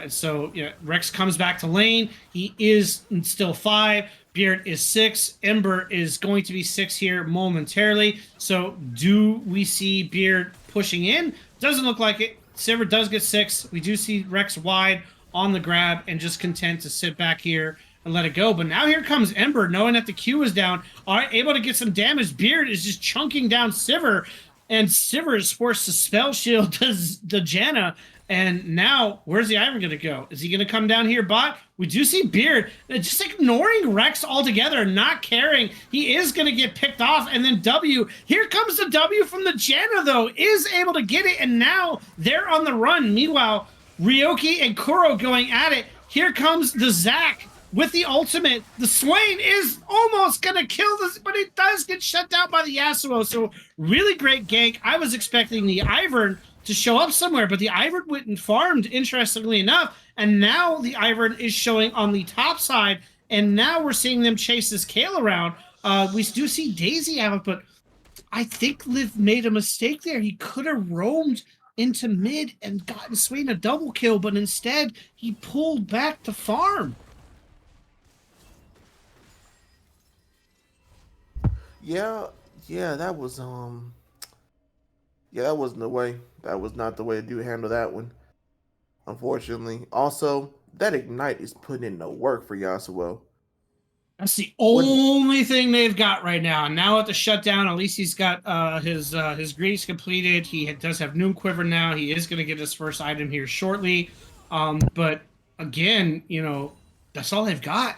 So Rex comes back to lane. He is still 5. Beard is 6. Ember is going to be 6 here momentarily. So do we see Beard pushing in? Doesn't look like it. Sivir does get 6. We do see Rex wide on the grab and just content to sit back here and let it go. But now here comes Ember, knowing that the Q is down, able to get some damage. Beard is just chunking down Sivir, and Sivir is forced to spell shield the Janna. And now, where's the Ivern going to go? Is he going to come down here, bot? We do see Beard just ignoring Rex altogether, not caring. He is going to get picked off, and then W. Here comes the W from the Janna, though, is able to get it, and now they're on the run. Meanwhile, Ryoki and Kuro going at it. Here comes the Zac with the ultimate. The Swain is almost going to kill this, but it does get shut down by the Yasuo. So really great gank. I was expecting the Ivern to show up somewhere, but the Ivern went and farmed, interestingly enough, and now the Ivern is showing on the top side, and now we're seeing them chase this Kale around. We do see Daisy out, but I think Liv made a mistake there. He could have roamed into mid and gotten Swain a double kill, but instead he pulled back to farm. Yeah, that was that wasn't the way. That was not the way to handle that one, unfortunately. Also, that Ignite is putting in the work for Yasuo. That's the only thing they've got right now. And now at the shutdown, at least he's got his grease completed. He does have Noom Quiver now. He is going to get his first item here shortly. But again, that's all they've got.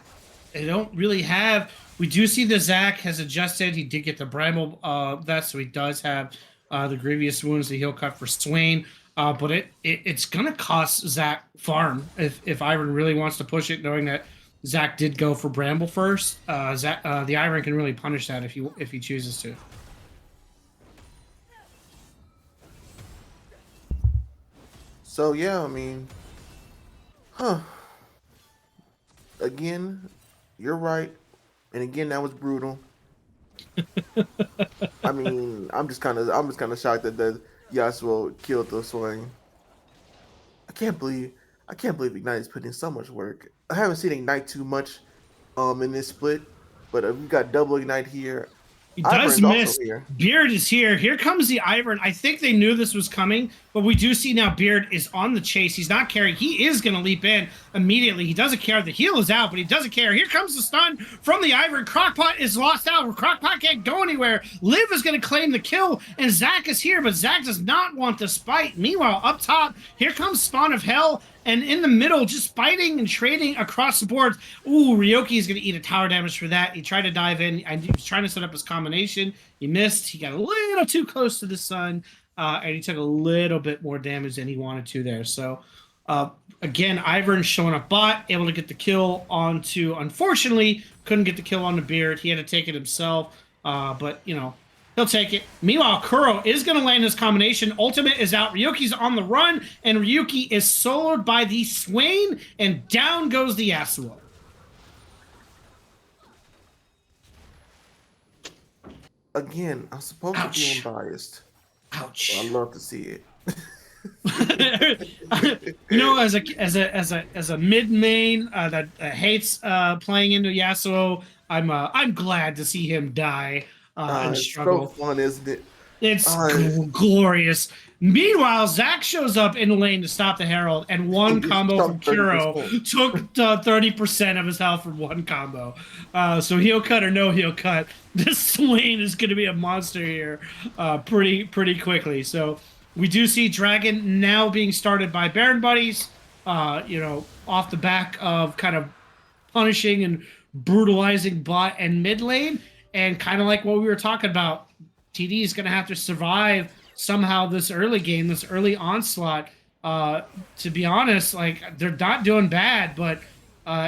They don't really have. We do see that Zach has adjusted. He did get the Bramble vest, so he does have the Grievous Wounds, the heal cut for Swain. But it's going to cost Zach farm if Iron really wants to push it, knowing that Zach did go for Bramble first. The Iron can really punish that if he chooses to. So yeah, I mean, again, you're right, and again that was brutal. I mean, I'm just kind of shocked that Yasuo killed the Swain. I can't believe Ignite is putting in so much work. I haven't seen Ignite too much in this split, but we got double Ignite here. He does miss. Beard is here. Here comes the Ivern. I think they knew this was coming, but we do see now Beard is on the chase. He's not carrying. He is going to leap in immediately. He doesn't care. The heal is out, but he doesn't care. Here comes the stun from the Ivern. Crockpot is lost out. Crockpot can't go anywhere. Liv is going to claim the kill, and Zach is here, but Zach does not want to spite. Meanwhile, up top, here comes Spawn of Hell. And in the middle, just fighting and trading across the board. Ooh, Ryoki is going to eat a tower damage for that. He tried to dive in, and he was trying to set up his combination. He missed. He got a little too close to the sun, and he took a little bit more damage than he wanted to there. So, again, Ivern showing up bot, able to get the kill onto, unfortunately, couldn't get the kill on the Beard. He had to take it himself, but, he'll take it. Meanwhile, Kuro is going to land his combination. Ultimate is out. Ryoki's on the run, and Ryuki is soloed by the Swain, and down goes the Yasuo. Again, I'm supposed to be unbiased. Ouch! I love to see it. as a mid main that hates playing into Yasuo, I'm glad to see him die. And struggle. It's so fun, isn't it? It's glorious. Meanwhile, Zach shows up in the lane to stop the Herald, and one combo from Kuro took 30% of his health from one combo. So heal cut or no heal cut, this Swain is going to be a monster here pretty quickly. So we do see Dragon now being started by Baron Buddies, off the back of kind of punishing and brutalizing bot and mid lane. And kind of like what we were talking about, TD is going to have to survive somehow this early game, this early onslaught. To be honest, like, they're not doing bad, but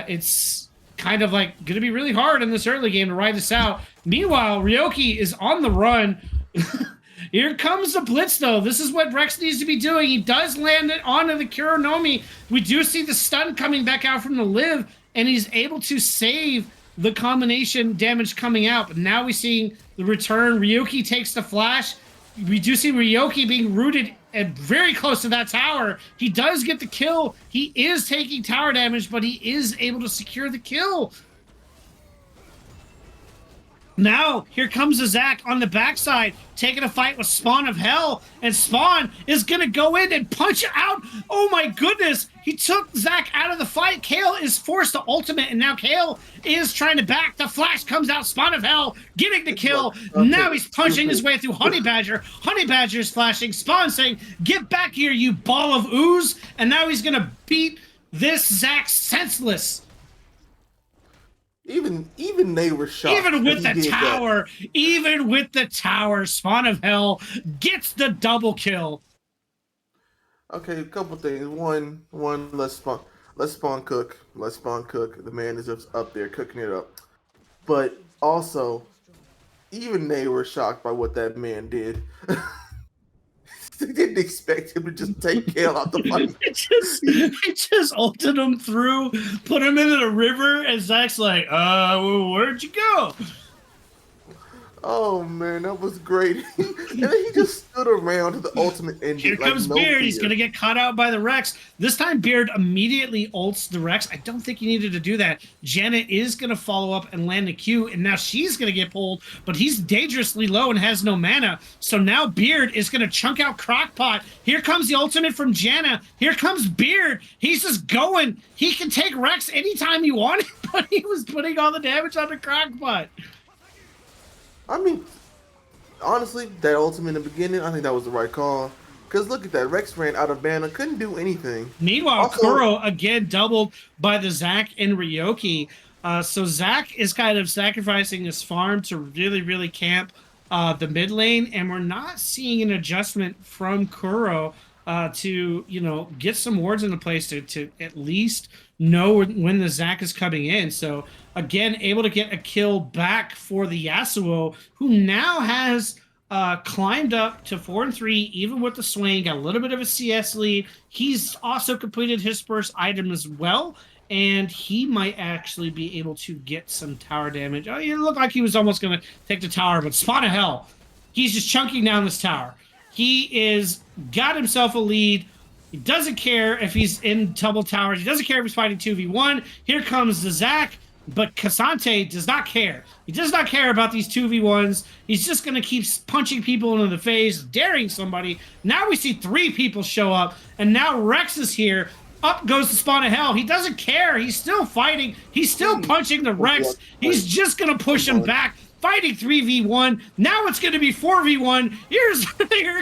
it's kind of like going to be really hard in this early game to ride this out. Meanwhile, Ryoki is on the run. Here comes the blitz, though. This is what Rex needs to be doing. He does land it onto the Kuronomi. We do see the stun coming back out from the Liv, and he's able to save the combination damage coming out. But now we're seeing the return. Ryoki takes the flash. We do see Ryoki being rooted very close to that tower. He does get the kill. He is taking tower damage, but he is able to secure the kill. Now, here comes the Zach on the backside, taking a fight with Spawn of Hell, and Spawn is going to go in and punch out. Oh my goodness, he took Zach out of the fight. Kale is forced to ultimate, and now Kale is trying to back. The flash comes out, Spawn of Hell getting the kill. Now he's punching his way through Honey Badger. Honey Badger is flashing. Spawn saying, get back here, you ball of ooze. And now he's going to beat this Zach senseless. Even they were shocked. Even with the tower, Spawn of Hell gets the double kill. Okay, a couple things. One, let's spawn cook. The man is just up there cooking it up. But also, even they were shocked by what that man did. They didn't expect him to just take Kale out the fight. He just ulted him through, put him into the river, and Zach's like, where'd you go? Oh man, that was great. And then he just stood around to the ultimate ending. Here comes no Beard. fear. He's going to get caught out by the Rex. This time, Beard immediately ults the Rex. I don't think he needed to do that. Janet is going to follow up and land the Q, and now she's going to get pulled, but he's dangerously low and has no mana. So now Beard is going to chunk out Crockpot. Here comes the ultimate from Janna. Here comes Beard. He's just going. He can take Rex anytime he wanted, but he was putting all the damage on the Crockpot. I mean, honestly, that ultimate in the beginning, I think that was the right call. Because look at that. Rex ran out of mana, couldn't do anything. Meanwhile, Also, Kuro, again, doubled by the Zac and Ryoki. So Zac is kind of sacrificing his farm to really, really camp the mid lane. And we're not seeing an adjustment from Kuro to, you know, get some wards into place to at least know when the Zac is coming in. So again, able to get a kill back for the Yasuo, who now has climbed up to 4-3, even with the Swain, got a little bit of a CS lead. He's also completed his first item as well, and he might actually be able to get some tower damage. Oh, it looked like he was almost going to take the tower, but Spawn of Hell, he's just chunking down this tower. He is got himself a lead. He doesn't care if he's in double towers. He doesn't care if he's fighting 2v1. Here comes the Zac, but Cassante does not care. He does not care about these 2v1s. He's just going to keep punching people into the face, daring somebody. Now we see 3 people show up, and now Rex is here. Up goes the Spawn of Hell. He doesn't care. He's still fighting. He's still punching the Rex. He's just going to push him back. Fighting 3v1. Now it's going to be 4v1. Here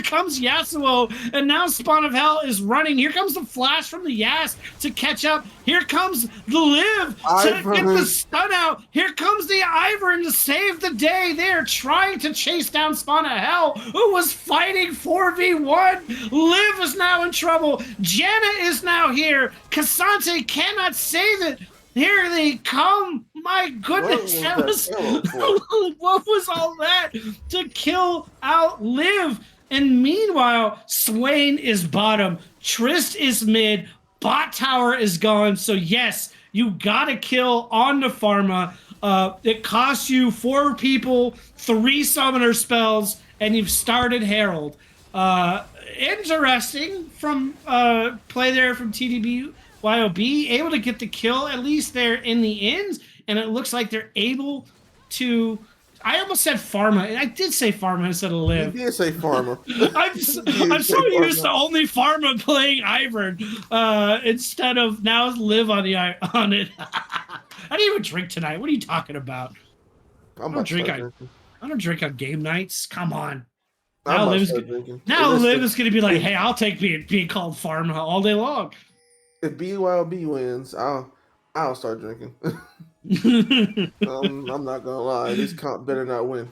comes Yasuo, and now Spawn of Hell is running. Here comes the flash from the Yas to catch up. Here comes the Liv to get the stun out. Here comes the Ivern to save the day. They're trying to chase down Spawn of Hell, who was fighting 4v1. Liv is now in trouble. Janna is now here. Cassante cannot save it. Here they come! My goodness, what was all that to kill out Liv? And meanwhile, Swain is bottom, Trist is mid, bot tower is gone. So yes, you gotta kill on the Pharma. It costs you 4 people, 3 summoner spells, and you've started Herald. Interesting from play there from TDB. YOB able to get the kill at least there in the ends, and it looks like they're able to. I almost said Pharma. I did say Pharma instead of Liv. You did say Pharma. I'm so used to only Pharma playing Ivern instead of now Liv on it. I didn't even drink tonight. What are you talking about? I don't drink on game nights. Come on. Now Liv is going to be like, hey, I'll take being called Pharma all day long. If BYOB wins, I'll start drinking. I'm not gonna lie, this comp better not win.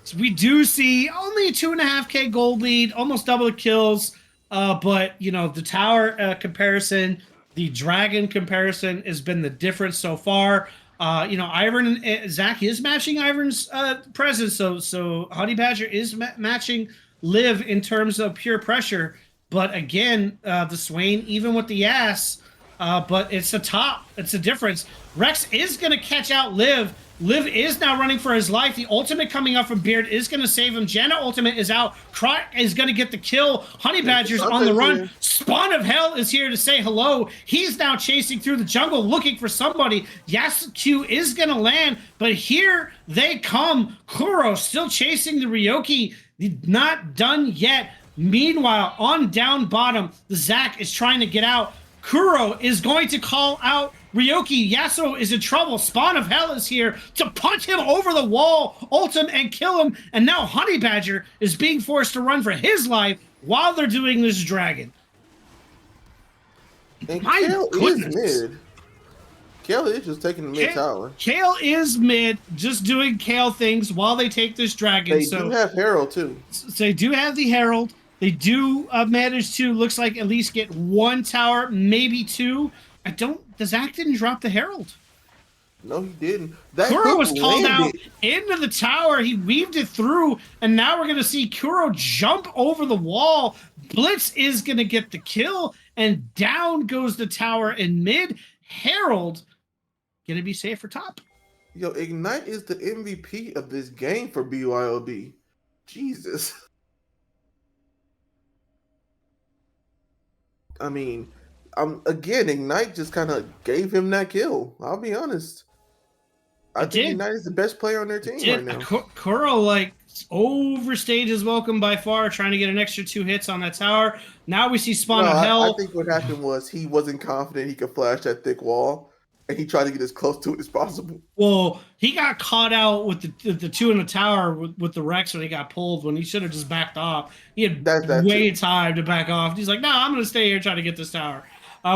So we do see only a 2.5K gold lead, almost double the kills. But you know, the tower comparison, the dragon comparison has been the difference so far. You know, Ivern and Zac is matching Ivern's presence, so Honey Badger is matching Liv in terms of pure pressure. But again, the Swain, even with the ass, but it's a top. It's a difference. Rex is going to catch out Liv. Liv is now running for his life. The ultimate coming up from Beard is going to save him. Janna ultimate is out. Croc is going to get the kill. Honey Badger's on the run. Spawn of Hell is here to say hello. He's now chasing through the jungle looking for somebody. Yasuo is going to land, but here they come. Kuro still chasing the Ryoki. Not done yet. Meanwhile, on down bottom, the Zac is trying to get out. Kuro is going to call out Ryoki. Yasuo is in trouble. Spawn of Hell is here to punch him over the wall, ult him, and kill him. And now Honey Badger is being forced to run for his life while they're doing this dragon. And Kale is mid. Kale is just taking the mid tower. Kale is mid, just doing Kale things while they take this dragon. They do have Herald, too. So they do have the Herald. They do manage to, looks like, at least get 1 tower, maybe 2. The Zac didn't drop the Herald. No, he didn't. Kuro was called out into the tower. He weaved it through, and now we're going to see Kuro jump over the wall. Blitz is going to get the kill, and down goes the tower in mid. Herald going to be safe for top. Yo, Ignite is the MVP of this game for BYOB. Jesus. I mean, again, Ignite just kind of gave him that kill. I'll be honest. I think Ignite is the best player on their team right now. Kuro like overstayed his welcome by far, trying to get an extra 2 hits on that tower. Now we see Spawn of Hell. I think what happened was he wasn't confident he could flash that thick wall, and he tried to get as close to it as possible. Well, he got caught out with the 2 in the tower with the Rex when he got pulled, when he should have just backed off. He had way time to back off. He's like, no, I'm going to stay here and try to get this tower.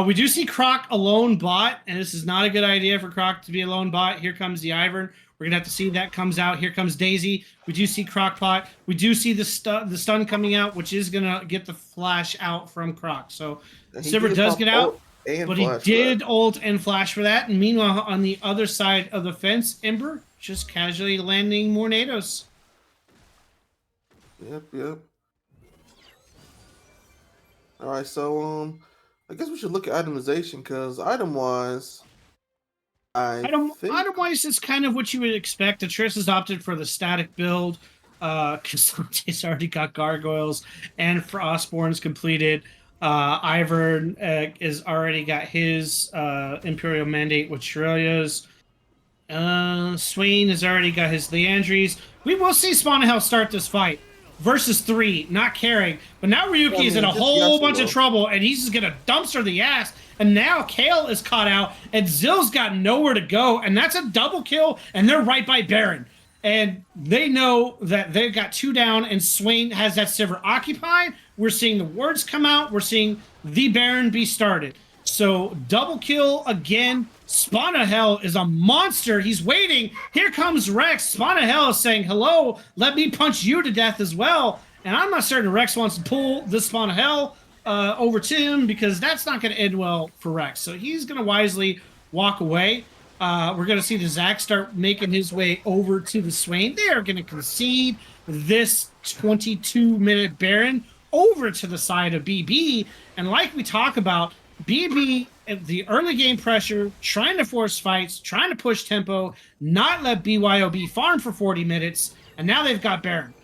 We do see Croc alone bot, and this is not a good idea for Croc to be a lone bot. Here comes the Ivern. We're going to have to see that comes out. Here comes Daisy. We do see Crockpot. We do see the stun coming out, which is going to get the flash out from Croc. So Sivir does get out, but he did ult and flash for that. And meanwhile, on the other side of the fence, Ember just casually landing more nados. Yep. All right, so I guess we should look at itemization, because item-wise, item-wise is kind of what you would expect. Triss has opted for the static build. Casante's already got Gargoyles, and Frostborn's completed. Ivern is already got his Imperial Mandate with Shirelia's. Swain has already got his Leandries. We will see Spawn of Hell start this fight. Versus 3, not carrying. But now Ryuki is in a whole bunch of trouble, and he's just going to dumpster the ass. And now Kale is caught out, and Zill's got nowhere to go, and that's a double kill, and they're right by Baron. And they know that they've got 2 down, and Swain has that Sivir occupied. We're seeing the words come out. We're seeing the Baron be started. So double kill again. Spawn of Hell is a monster. He's waiting. Here comes Rex. Spawn of Hell is saying, hello, let me punch you to death as well. And I'm not certain Rex wants to pull this Spawn of Hell over to him, because that's not going to end well for Rex. So he's going to wisely walk away. We're going to see the Zac start making his way over to the Swain. They are going to concede this 22-minute Baron over to the side of BB. And like we talk about, BB, the early game pressure, trying to force fights, trying to push tempo, not let BYOB farm for 40 minutes, and now they've got Baron.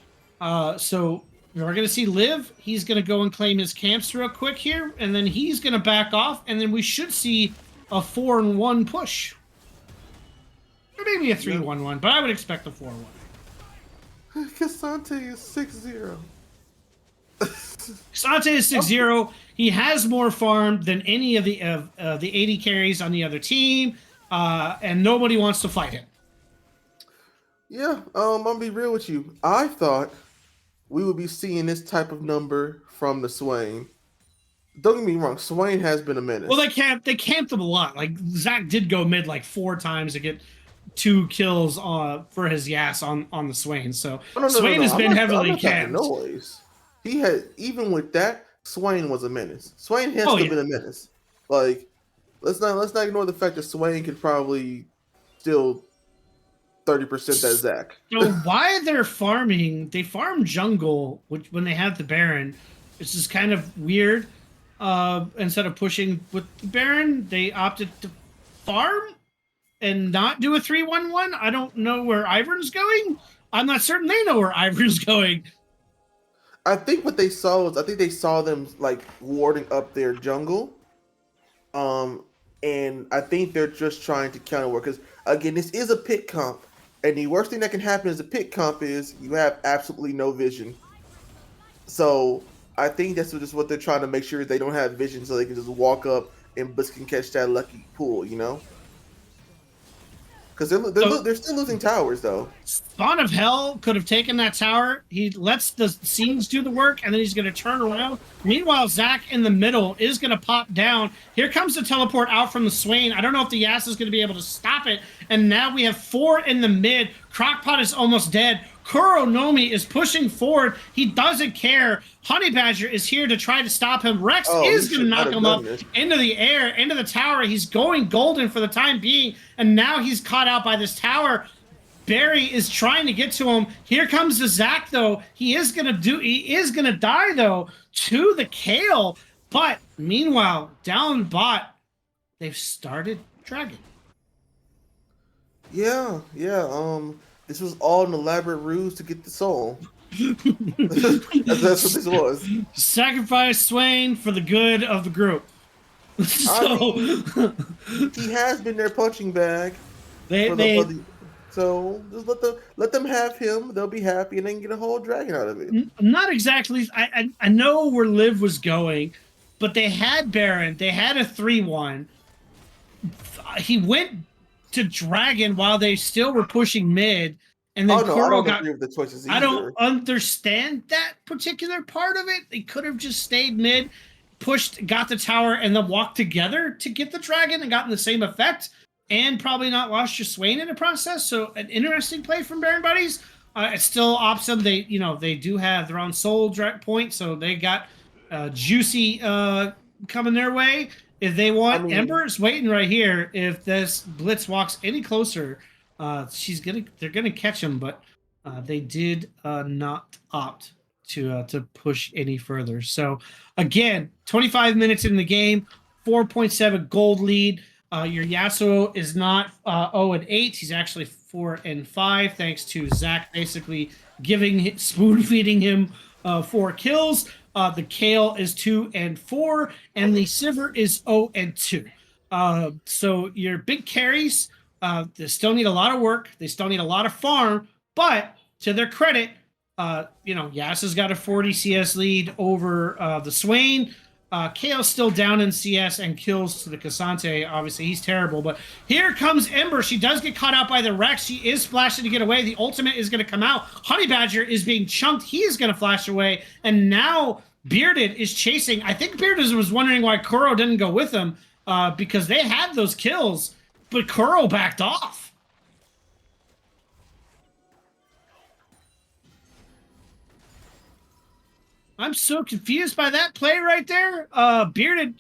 So we're going to see Liv. He's going to go and claim his camps real quick here, and then he's going to back off, and then we should see a 4-1 push. Or maybe a 3-1-1, but I would expect a 4-1. Cassante is 6-0. Cassante is 6-0. He has more farm than any of the 80 carries on the other team, and nobody wants to fight him. Yeah, I'm gonna be real with you. I thought we would be seeing this type of number from the Swain. Don't get me wrong, Swain has been a menace. Well, they camped him a lot. Like, Zac did go mid like 4 times to get 2 kills for his Yas on the Swain. So Swain has been heavily camped. Noise. He had, even with that, Swain was a menace. Swain has still been a menace. Like, let's not ignore the fact that Swain could probably still 30% that Zac. So why they're farming? They farm jungle, which when they have the Baron, it's just kind of weird. Instead of pushing with the Baron, they opted to farm and not do a 3-1-1. I don't know where Ivern's going. I'm not certain they know where Ivern's going. I think what they saw was, they saw them like warding up their jungle. And I think they're just trying to counter work, because again, this is a pit comp, and the worst thing that can happen as a pit comp is you have absolutely no vision. So I think that's just what they're trying to make sure they don't have vision, so they can just walk up and Bliss can catch that lucky pool, you know? Because they're still losing towers, though. Spawn of Hell could have taken that tower. He lets the scenes do the work, and then he's going to turn around. Meanwhile, Zac in the middle is going to pop down. Here comes the teleport out from the Swain. I don't know if the Yas is going to be able to stop it. And now we have 4 in the mid. Crockpot is almost dead. Kuronomi is pushing forward. He doesn't care. Honey Badger is here to try to stop him. Rex is going to knock him up into the air, into the tower. He's going golden for the time being, and now he's caught out by this tower. Barry is trying to get to him. Here comes the Zac, though. He is going to die, though, to the Kale. But meanwhile, down bot, they've started Dragon. Yeah, yeah. This was all an elaborate ruse to get the soul. That's what this was. Sacrifice Swain for the good of the group. I So mean, he has been their punching bag they for they the. So just let them have him. They'll be happy, and they can get a whole dragon out of it. not exactly. I know where Liv was going, but they had Baron. They had a 3-1. He went to Dragon while they still were pushing mid, and then Oh no, I Kuro don't got. agree with the choices either. I don't understand that particular part of it. They could have just stayed mid, pushed, got the tower, and then walked together to get the dragon and gotten the same effect, and probably not lost your Swain in the process. So an interesting play from Baron Buddies. It's still awesome. They do have their own soul direct point, so they got juicy coming their way. If they want, Ember's waiting right here. If this Blitz walks any closer, they're gonna catch him, but they did not opt to push any further. So again, 25 minutes in the game, 4.7 gold lead. Your Yasuo is not 0-8. He's actually 4-5, thanks to Zach basically spoon feeding him 4 kills. The Kale is 2-4, and the Sivir is 0-2. So your big carries, they still need a lot of work. They still need a lot of farm, but to their credit, Yas has got a 40 CS lead over the Swain. Kale's still down in CS and kills to the Cassante. Obviously, he's terrible. But here comes Ember. She does get caught out by the Rex. She is flashing to get away. The ultimate is going to come out. Honey Badger is being chunked. He is going to flash away. And now Bearded is chasing. I think Bearded was wondering why Kuro didn't go with him because they had those kills, but Kuro backed off. I'm so confused by that play right there. Bearded,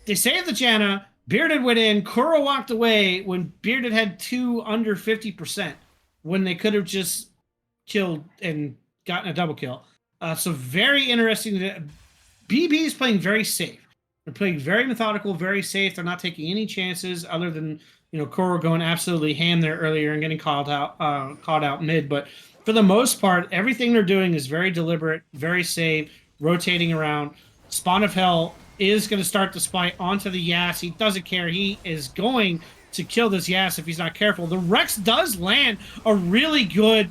they saved the Janna. Bearded went in. Kuro walked away when Bearded had 2 under 50%, when they could have just killed and gotten a double kill. So very interesting. BB is playing very safe. They're playing very methodical, very safe. They're not taking any chances other than Kuro going absolutely ham there earlier and getting called out mid. But for the most part, everything they're doing is very deliberate, very safe, rotating around. Spawn of Hell is going to start the spite onto the Yas. He doesn't care. He is going to kill this Yas if he's not careful. The Rex does land a really good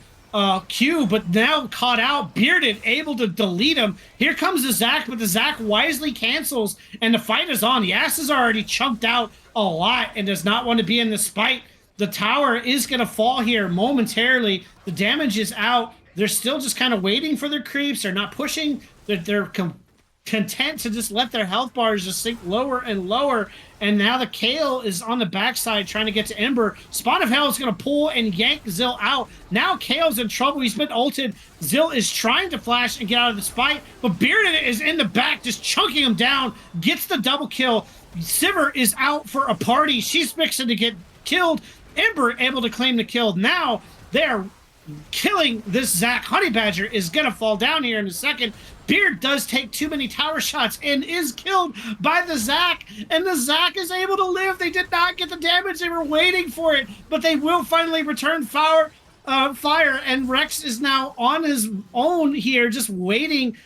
Q, but now caught out. Bearded able to delete him. Here comes the Zac, but the Zac wisely cancels, and the fight is on. Yas is already chunked out a lot and does not want to be in the spite. The tower is going to fall here momentarily. The damage is out. They're still just kind of waiting for their creeps. They're not pushing. They're content to just let their health bars just sink lower and lower. And now the Kale is on the backside trying to get to Ember. Spawn of Hell is going to pull and yank Zill out. Now Kale's in trouble. He's been ulted. Zill is trying to flash and get out of the spite, but Bearded is in the back just chunking him down. Gets the double kill. Sivir is out for a party. She's fixing to get killed. Ember able to claim the kill. Now they're killing this Zac. Honey Badger is going to fall down here in a second. Beard does take too many tower shots and is killed by the Zac. And the Zac is able to live. They did not get the damage. They were waiting for it. But they will finally return fire. And Rex is now on his own here, just waiting.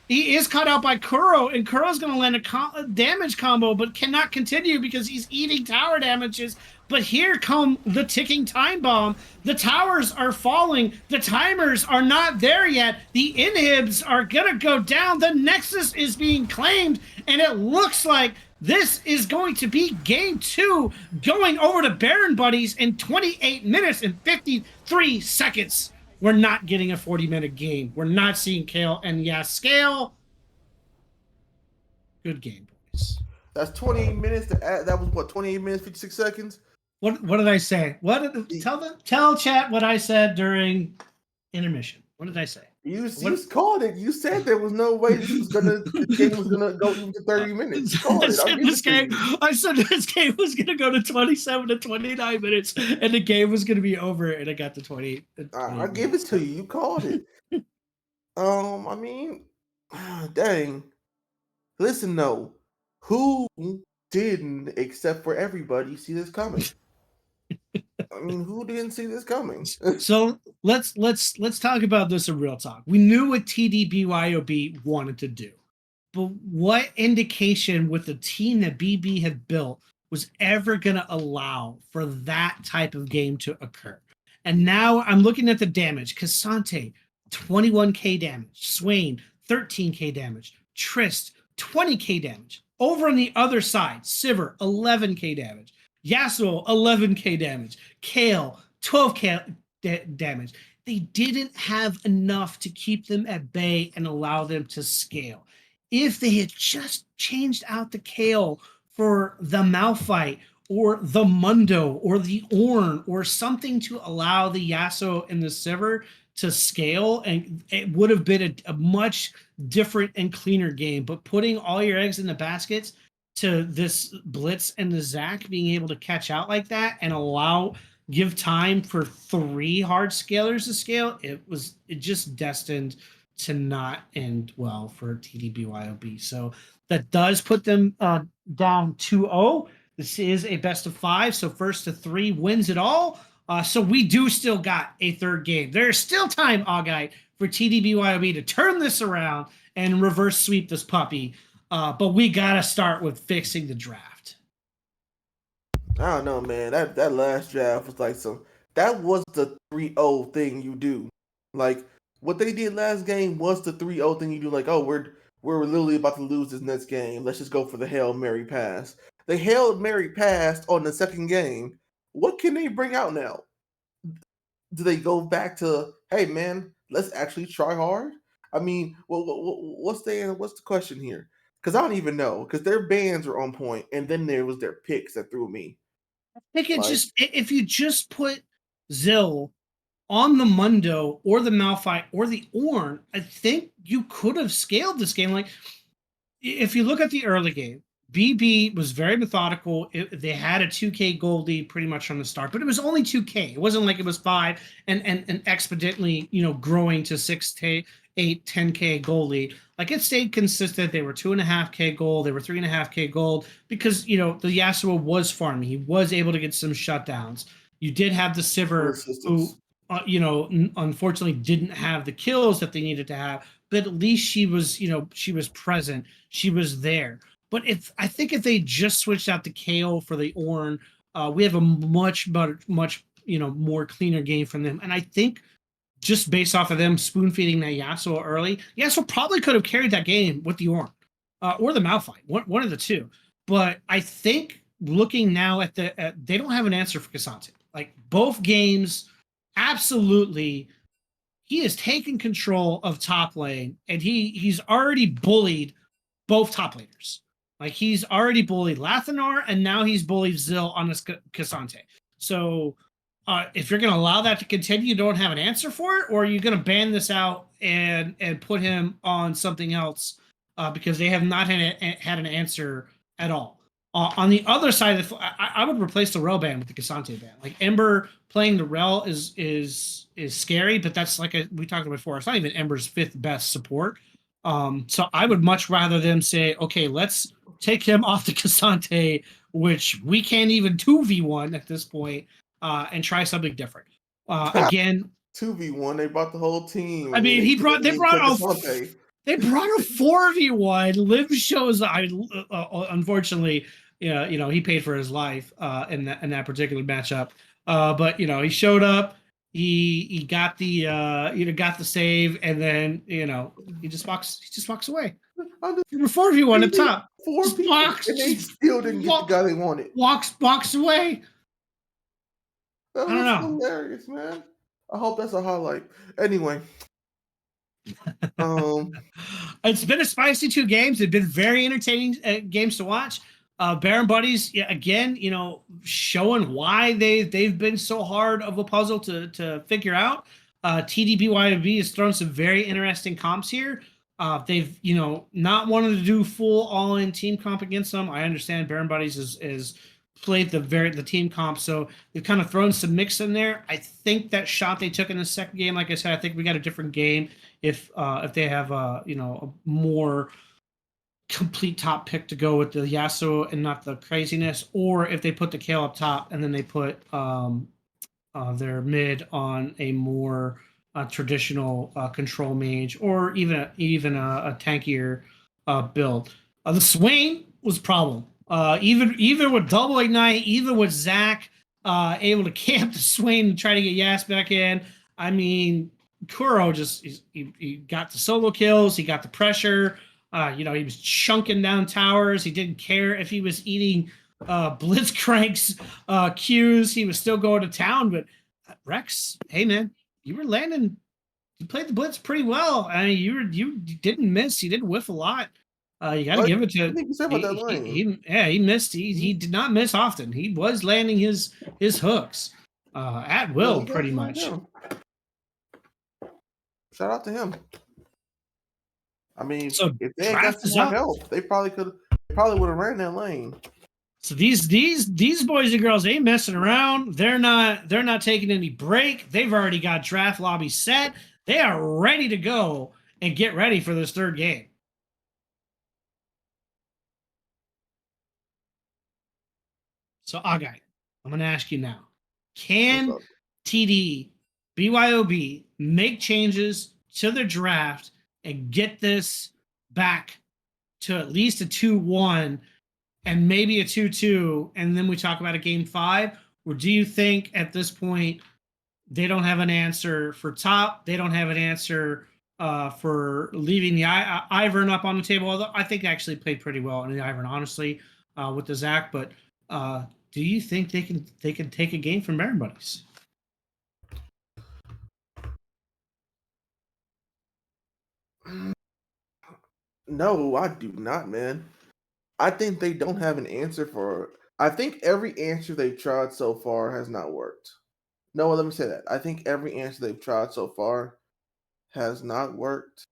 He is caught out by Kuro, and Kuro's going to land a damage combo, but cannot continue because he's eating tower damages. But here come the ticking time bomb. The towers are falling. The timers are not there yet. The inhibs are going to go down. The Nexus is being claimed, and it looks like this is going to be game 2 going over to Baron Buddies in 28 minutes and 53 seconds. We're not getting a 40-minute game. We're not seeing Kale and Yas scale. Good game, boys. That's 28 minutes to add. That was what, 28 minutes, 56 seconds? What did I say? Tell chat what I said during intermission. What did I say? You called it. You said there was no way this game was gonna go into 30 minutes. I said this game was gonna go to 27 to 29 minutes, and the game was gonna be over, and I got to 20. I give it to you. You called it. I mean, dang. Listen though, who didn't, except for everybody, see this coming? I mean, who didn't see this coming? So let's talk about this in real talk. We knew what TDBYOB wanted to do, but what indication with the team that BB had built was ever going to allow for that type of game to occur? And now I'm looking at the damage. Cassante, 21k damage. Swain, 13k damage. Trist, 20k damage. Over on the other side, Sivir, 11k damage. Yasuo, 11k damage. Kale, 12k damage. They didn't have enough to keep them at bay and allow them to scale. If they had just changed out the Kale for the Malphite or the Mundo or the Ornn or something to allow the Yasuo and the Sivir to scale, and it would have been a much different and cleaner game. But putting all your eggs in the baskets to this Blitz and the Zac being able to catch out like that and give time for 3 hard scalers to scale, it just destined to not end well for TDBYOB. So that does put them down 2-0. This is a best of 5, so first to 3 wins it all. So we do still got a third game. There's still time, Augite, for TDBYOB to turn this around and reverse sweep this puppy. But we got to start with fixing the draft. I don't know, man. That last draft was like that was the 3-0 thing you do. Like, what they did last game was the 3-0 thing you do. Like, oh, we're literally about to lose this next game. Let's just go for the Hail Mary pass. They Hail Mary passed on the second game. What can they bring out now? Do they go back to, hey, man, let's actually try hard? I mean, what's the question here? Because I don't even know. Because their bans are on point, and then there was their picks that threw me. I think if you just put Zill on the Mundo or the Malphite or the Ornn, I think you could have scaled this game. Like, if you look at the early game, BB was very methodical. They had a 2k gold lead pretty much from the start, but it was only 2k. It wasn't like it was 5 and exponentially, growing to 6k, 8, 10k gold lead. Like, it stayed consistent. They were 2.5k gold. They were 3.5k gold because, the Yasuo was farming. He was able to get some shutdowns. You did have the Sivir who, unfortunately didn't have the kills that they needed to have, but at least she was present. She was there. But I think if they just switched out the Kale for the Ornn, we have a much more cleaner game from them. And I think just based off of them spoon feeding that Yasuo early, Yasuo probably could have carried that game with the Ornn or the Malphite, one of the two. But I think looking now at they don't have an answer for Cassante. Like, both games, absolutely, he has taken control of top lane, and he's already bullied both top laners. Like, he's already bullied Lathanar, and now he's bullied Zill on this Cassante. So if you're going to allow that to continue, you don't have an answer for it, or are you going to ban this out and put him on something else because they have not had an answer at all. On the other side of I would replace the Rel ban with the Cassante ban. Like, Ember playing the Rel is scary, but that's like we talked about before. It's not even Ember's 5th best support. So I would much rather them say, okay, let's take him off the Cassante, which we can't even 2v1 at this point, and try something different. Again, 2v1, they brought the whole team. I mean, they brought a 4v1. Liv shows, unfortunately, he paid for his life in that particular matchup. But he showed up. He got the got the save, and then he just walks away. 4v1 up top. 4 people, and they still didn't get the guy they wanted. Walks away. That was hilarious, man. I hope that's a highlight. Anyway, it's been a spicy 2 games. They've been very entertaining games to watch. Baron Buddies, again, showing why they've been so hard of a puzzle to figure out. TDBYOB has thrown some very interesting comps here. They've not wanted to do full all-in team comp against them. I understand Baron Buddies is played the team comp, so they've kind of thrown some mix in there. I think that shot they took in the second game, like I said, I think we got a different game if they have a more complete top pick to go with the Yasuo and not the craziness, or if they put the Kale up top and then they put their mid on a more traditional control mage, or even a tankier build. The Swain was a problem. Even with double ignite, even with Zach able to camp the Swain and try to get Yas back in. I mean, Kuro just he got the solo kills, he got the pressure. He was chunking down towers. He didn't care if he was eating Blitzcrank's Qs. He was still going to town. But Rex, hey man, you were landing. You played the blitz pretty well. I mean, you didn't miss. You didn't whiff a lot. You got to give it to. I think you said about that lane. He missed. He did not miss often. He was landing his hooks at will, pretty much. Shout out to him. I mean, so if they had got some more help, they probably would have ran that lane. So these boys and girls ain't messing around. They're not taking any break. They've already got draft lobby set. They are ready to go and get ready for this third game. So, Agai, I'm going to ask you now. Can TD, BYOB make changes to their draft and get this back to at least a 2-1 and maybe a 2-2, and then we talk about a game 5? Or do you think at this point they don't have an answer for top? They don't have an answer for leaving the Ivern up on the table, although I think they actually played pretty well in the Ivern, honestly, with the Zach. But do you think they can take a game from Baron Buddies? No, I do not, man. I think they don't have an answer for. I think every answer they've tried so far has not worked. No, let me say that. I think every answer they've tried so far has not worked.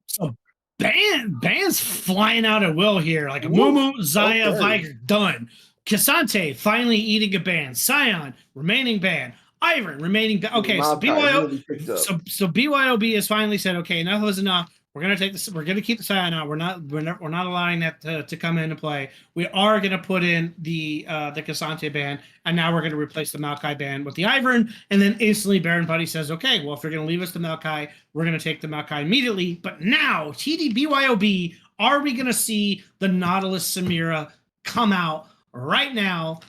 So Ban's flying out at will here, like a Mumu, Zaya, Viger, done. Cassante finally eating a ban. Scion remaining ban. Ivern remaining ban. Okay, so BYOB has finally said, okay, enough was enough. We're gonna take this. We're gonna keep the Scion out. We're not allowing that to come into play. We are gonna put in the Cassante ban, and now we're gonna replace the Maokai ban with the Ivern. And then instantly, Baron Buddy says, okay, well, if you're gonna leave us the Maokai, we're gonna take the Maokai immediately. But now, TD BYOB, are we gonna see the Nautilus Samira come out right now?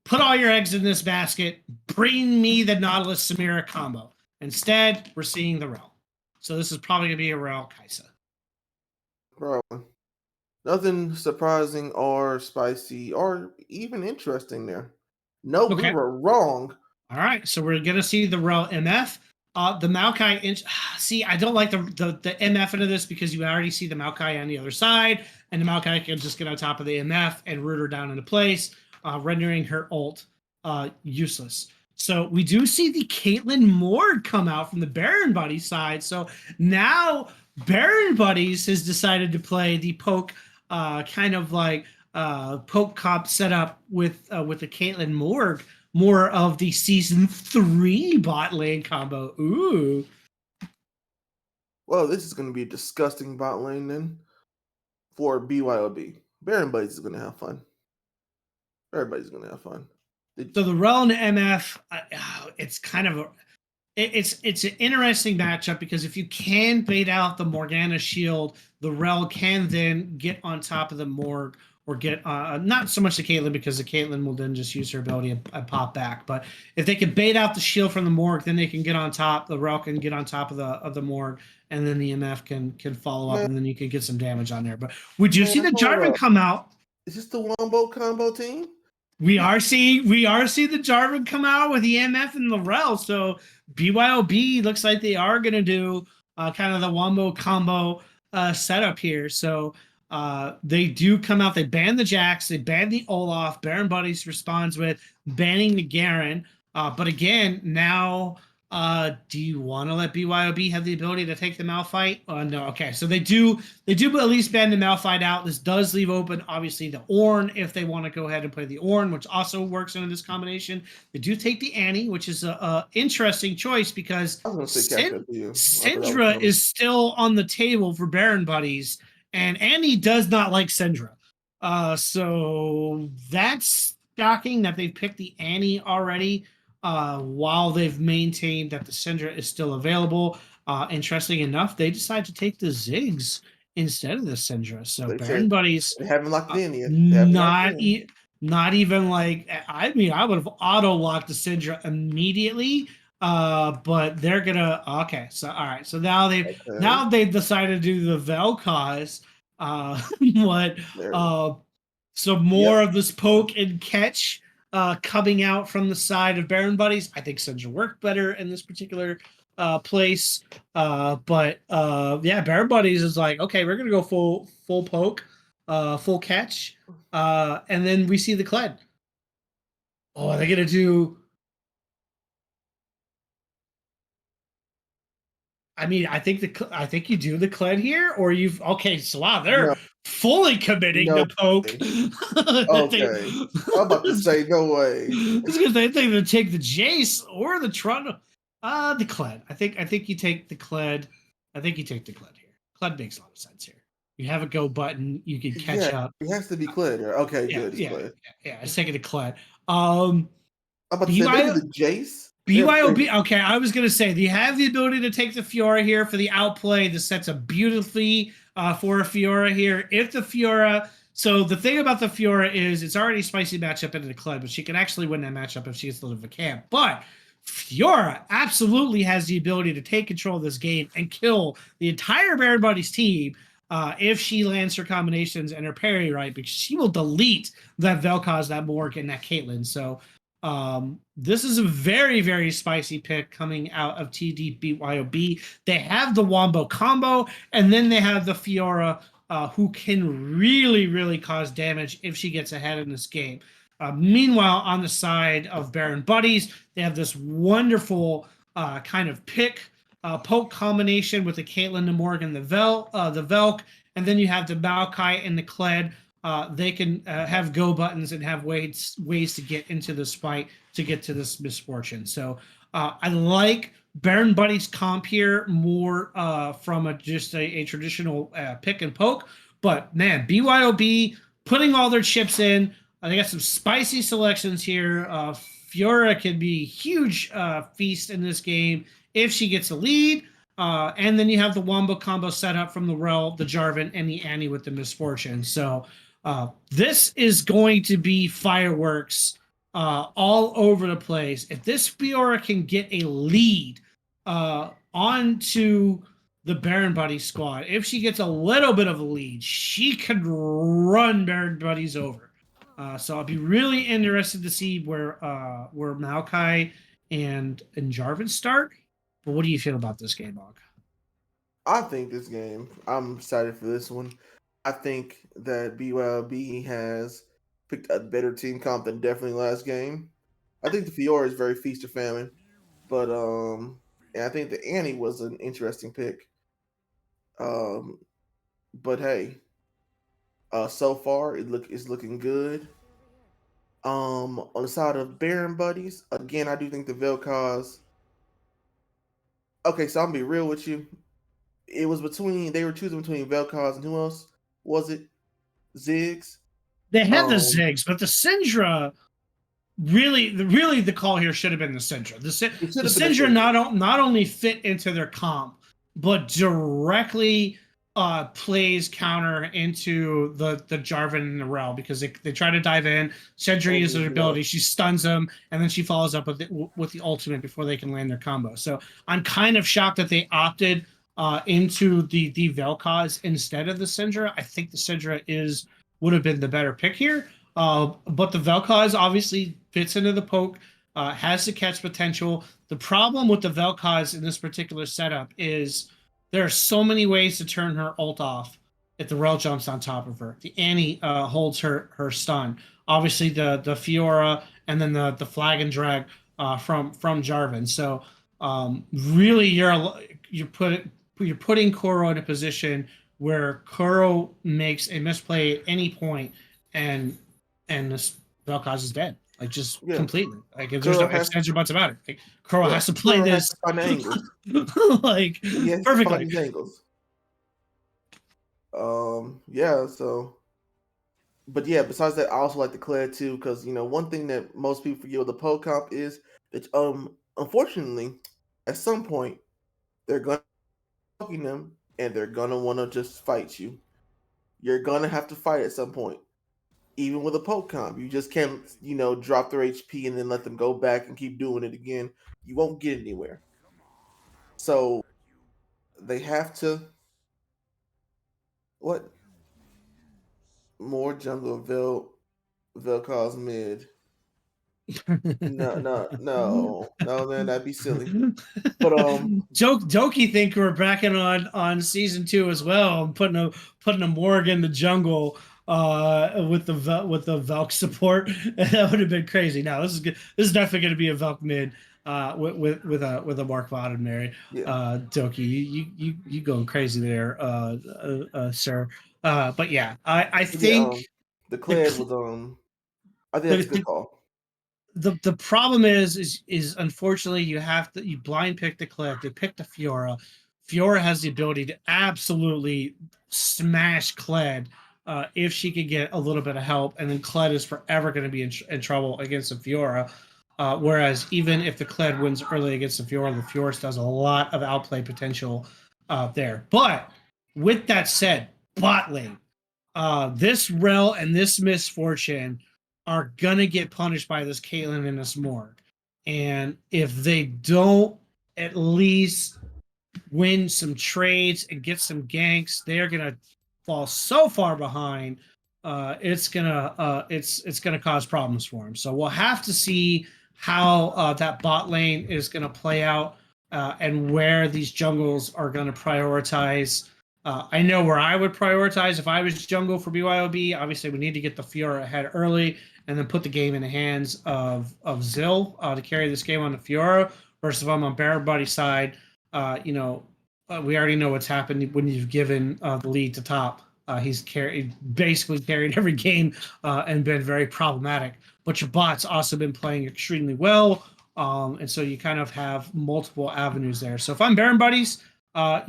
Put all your eggs in this basket. Bring me the Nautilus Samira combo. Instead, we're seeing the Rel. So this is probably going to be a Rel Kaisa. Bro, nothing surprising or spicy or even interesting there. No, okay. We were wrong. All right, so we're going to see the Rel MF. The Maokai, see, I don't like the MF into this because you already see the Maokai on the other side, and the Maokai can just get on top of the MF and root her down into place, rendering her ult useless. So we do see the Caitlyn Morg come out from the Baron Buddies side. So now Baron Buddies has decided to play the poke, kind of like poke cop setup with the Caitlyn Morg, more of the season 3 bot lane combo. Ooh. Well, this is going to be a disgusting bot lane then for BYOB. Baron Buddies is going to have fun. Everybody's going to have fun. So the Rel and the MF, it's kind of it's an interesting matchup because if you can bait out the Morgana shield, the Rel can then get on top of the Morg or get not so much the Caitlyn, because the Caitlyn will then just use her ability and pop back. But if they can bait out the shield from the Morg, then they can get on top. The Rel can get on top of the Morg, and then the MF can follow up, and then you can get some damage on there. But would you see the Jarvan come out? Is this the Wombo combo team? We are seeing the Jarvan come out with the MF and the Rel. So BYOB looks like they are going to do kind of the Wombo combo setup here. So they do come out. They ban the Jax. They ban the Olaf. Baron Buddies responds with banning the Garen. But again, now do you want to let BYOB have the ability to take the Malphite? No. Okay. So they do at least ban the Malphite out. This does leave open, obviously, the Ornn if they want to go ahead and play the Ornn, which also works into this combination. They do take the Annie, which is a interesting choice because Syndra is still on the table for Baron Buddies, and Annie does not like Syndra. So that's shocking that they've picked the Annie already. while they've maintained that the Syndra is still available. Interesting enough, they decide to take the Ziggs instead of the Syndra. So They Baron said Buddies, they haven't locked in yet. They haven't locked not in. not even like, I mean, I would have auto locked the Syndra immediately. But they're gonna, okay. So all right. So now they've decided to do the Vel'Koz. What There. so more of this poke and catch coming out from the side of Baron Buddies. I think Syndra worked better in this particular place. But yeah, Baron Buddies is like, okay, we're gonna go full poke, full catch, and then we see the Kled. Oh, they're gonna do. I mean, I think you do the Kled here, or you've okay. So wow, they're No, fully committing no. to poke. Okay. I'm about to say no way. It's because they think to take the Jace or the Tron. The Kled. I think you take the Kled. I think you take the Kled here. Kled makes a lot of sense here. You have a go button. You can catch up. It has to be clear there. Okay, Yeah, good. It's yeah, clear. yeah. It's taking the Kled. I'm about to say maybe the Jace. BYOB. Okay, I was gonna say you have the ability to take the Fiora here for the outplay. This sets up beautifully for a Fiora here. If the Fiora, so the thing about the Fiora is it's already a spicy matchup into the Kled, but she can actually win that matchup if she gets a little of a camp. But Fiora absolutely has the ability to take control of this game and kill the entire Baron Buddies team if she lands her combinations and her parry right, because she will delete that Vel'Koz, that Morg, and that Caitlyn. So this is a very, very spicy pick coming out of TDBYOB. They have the Wombo combo, and then they have the Fiora, who can really, really cause damage if she gets ahead in this game. Meanwhile, on the side of Baron Buddies, they have this wonderful kind of pick poke combination with the Caitlyn, the Morgan, the Velk, and then you have the Maokai and the Kled. They can have go buttons and have ways to get into this fight to get to this misfortune. So I like Baron Buddy's comp here more from just a traditional pick and poke. But man, BYOB putting all their chips in. They got some spicy selections here. Fiora can be huge feast in this game if she gets a lead. And then you have the Wombo combo set up from the Rel, the Jarvan, and the Annie with the misfortune. So this is going to be fireworks all over the place. If this Fiora can get a lead onto the Baron Buddy squad, if she gets a little bit of a lead, she could run Baron Buddies over. So I'll be really interested to see where Maokai and Jarvan start. But what do you feel about this game, Og? I think this game, I'm excited for this one. I think that BYOB has picked a better team comp than definitely last game. I think the Fiora is very feast or famine, but and I think the Annie was an interesting pick. But hey, so far it's looking good. On the side of Baron Buddies, again, I do think the Vel'Koz. Okay, so I'm gonna be real with you. It was they were choosing between Vel'Koz and who else was it? Ziggs. They had the Ziggs, but the Syndra really the call here should have been the Syndra. The Syndra not only fit into their comp, but directly plays counter into the Jarvan and the Rel, because they try to dive in. Syndra uses her ability, she stuns them, and then she follows up with the ultimate before they can land their combo. So I'm kind of shocked that they opted into the Vel'Koz instead of the Syndra. I think the Syndra would have been the better pick here. But the Vel'Koz obviously fits into the poke, has the catch potential. The problem with the Vel'Koz in this particular setup is there are so many ways to turn her ult off if the Rel jumps on top of her. The Annie holds her stun. Obviously the Fiora, and then the flag and drag from Jarvan. So really you're putting Kuro in a position where Kuro makes a misplay at any point, and this Vel'Koz is dead, like just completely. Like if there's no ifs, ands, or buts about it. Like Kuro has to play this to find angles. like perfectly. These angles. Yeah. So, but yeah. Besides that, I also like the Kled too, because one thing that most people forget with the poke comp is It's, unfortunately, at some point, they're gonna poking them, and they're gonna want to just fight you. You're gonna have to fight at some point, even with a poke comp. You just can't, drop their HP and then let them go back and keep doing it again. You won't get anywhere. So they have to what? More jungle Vel'Koz mid. No, man, that'd be silly. But Doki think we're backing on season 2 as well, putting a Morg in the jungle with the Velk support. That would have been crazy. Now this is good. This is definitely going to be a Velk mid with a Mark bottom there. yeah, Doki, you going crazy there, sir. But yeah, I yeah. think The Kled was I think that's a good call. The problem is unfortunately you blind pick the Kled. They picked the Fiora. Fiora has the ability to absolutely smash Kled if she could get a little bit of help, and then Kled is forever going to be in trouble against the Fiora. Whereas even if the Kled wins early against the Fiora still has a lot of outplay potential there. But with that said, bot lane, this Rel and this Misfortune are gonna get punished by this Caitlyn and this Morg. And if they don't at least win some trades and get some ganks, they're gonna fall so far behind. It's gonna cause problems for them. So we'll have to see how that bot lane is gonna play out and where these jungles are gonna prioritize. I know where I would prioritize if I was jungle for BYOB. Obviously, we need to get the Fiora ahead early and then put the game in the hands of Zill to carry this game on the Fiora. Versus if I'm on Bear Buddy's side, we already know what's happened when you've given the lead to top. He's basically carried every game and been very problematic. But your bot's also been playing extremely well, and so you kind of have multiple avenues there. So if I'm Baron Buddies, I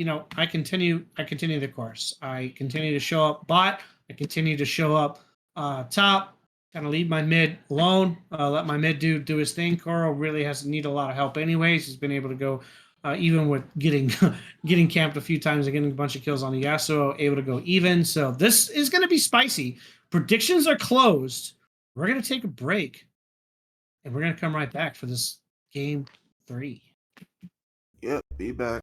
continue the course. I continue to show up bot. I continue to show up top. Kind of leave my mid alone. Let my mid do his thing. Koro really hasn't need a lot of help anyways. He's been able to go even with getting camped a few times and getting a bunch of kills on the Yasuo, able to go even. So this is going to be spicy. Predictions are closed. We're going to take a break, and we're going to come right back for this game 3. Yep, be back.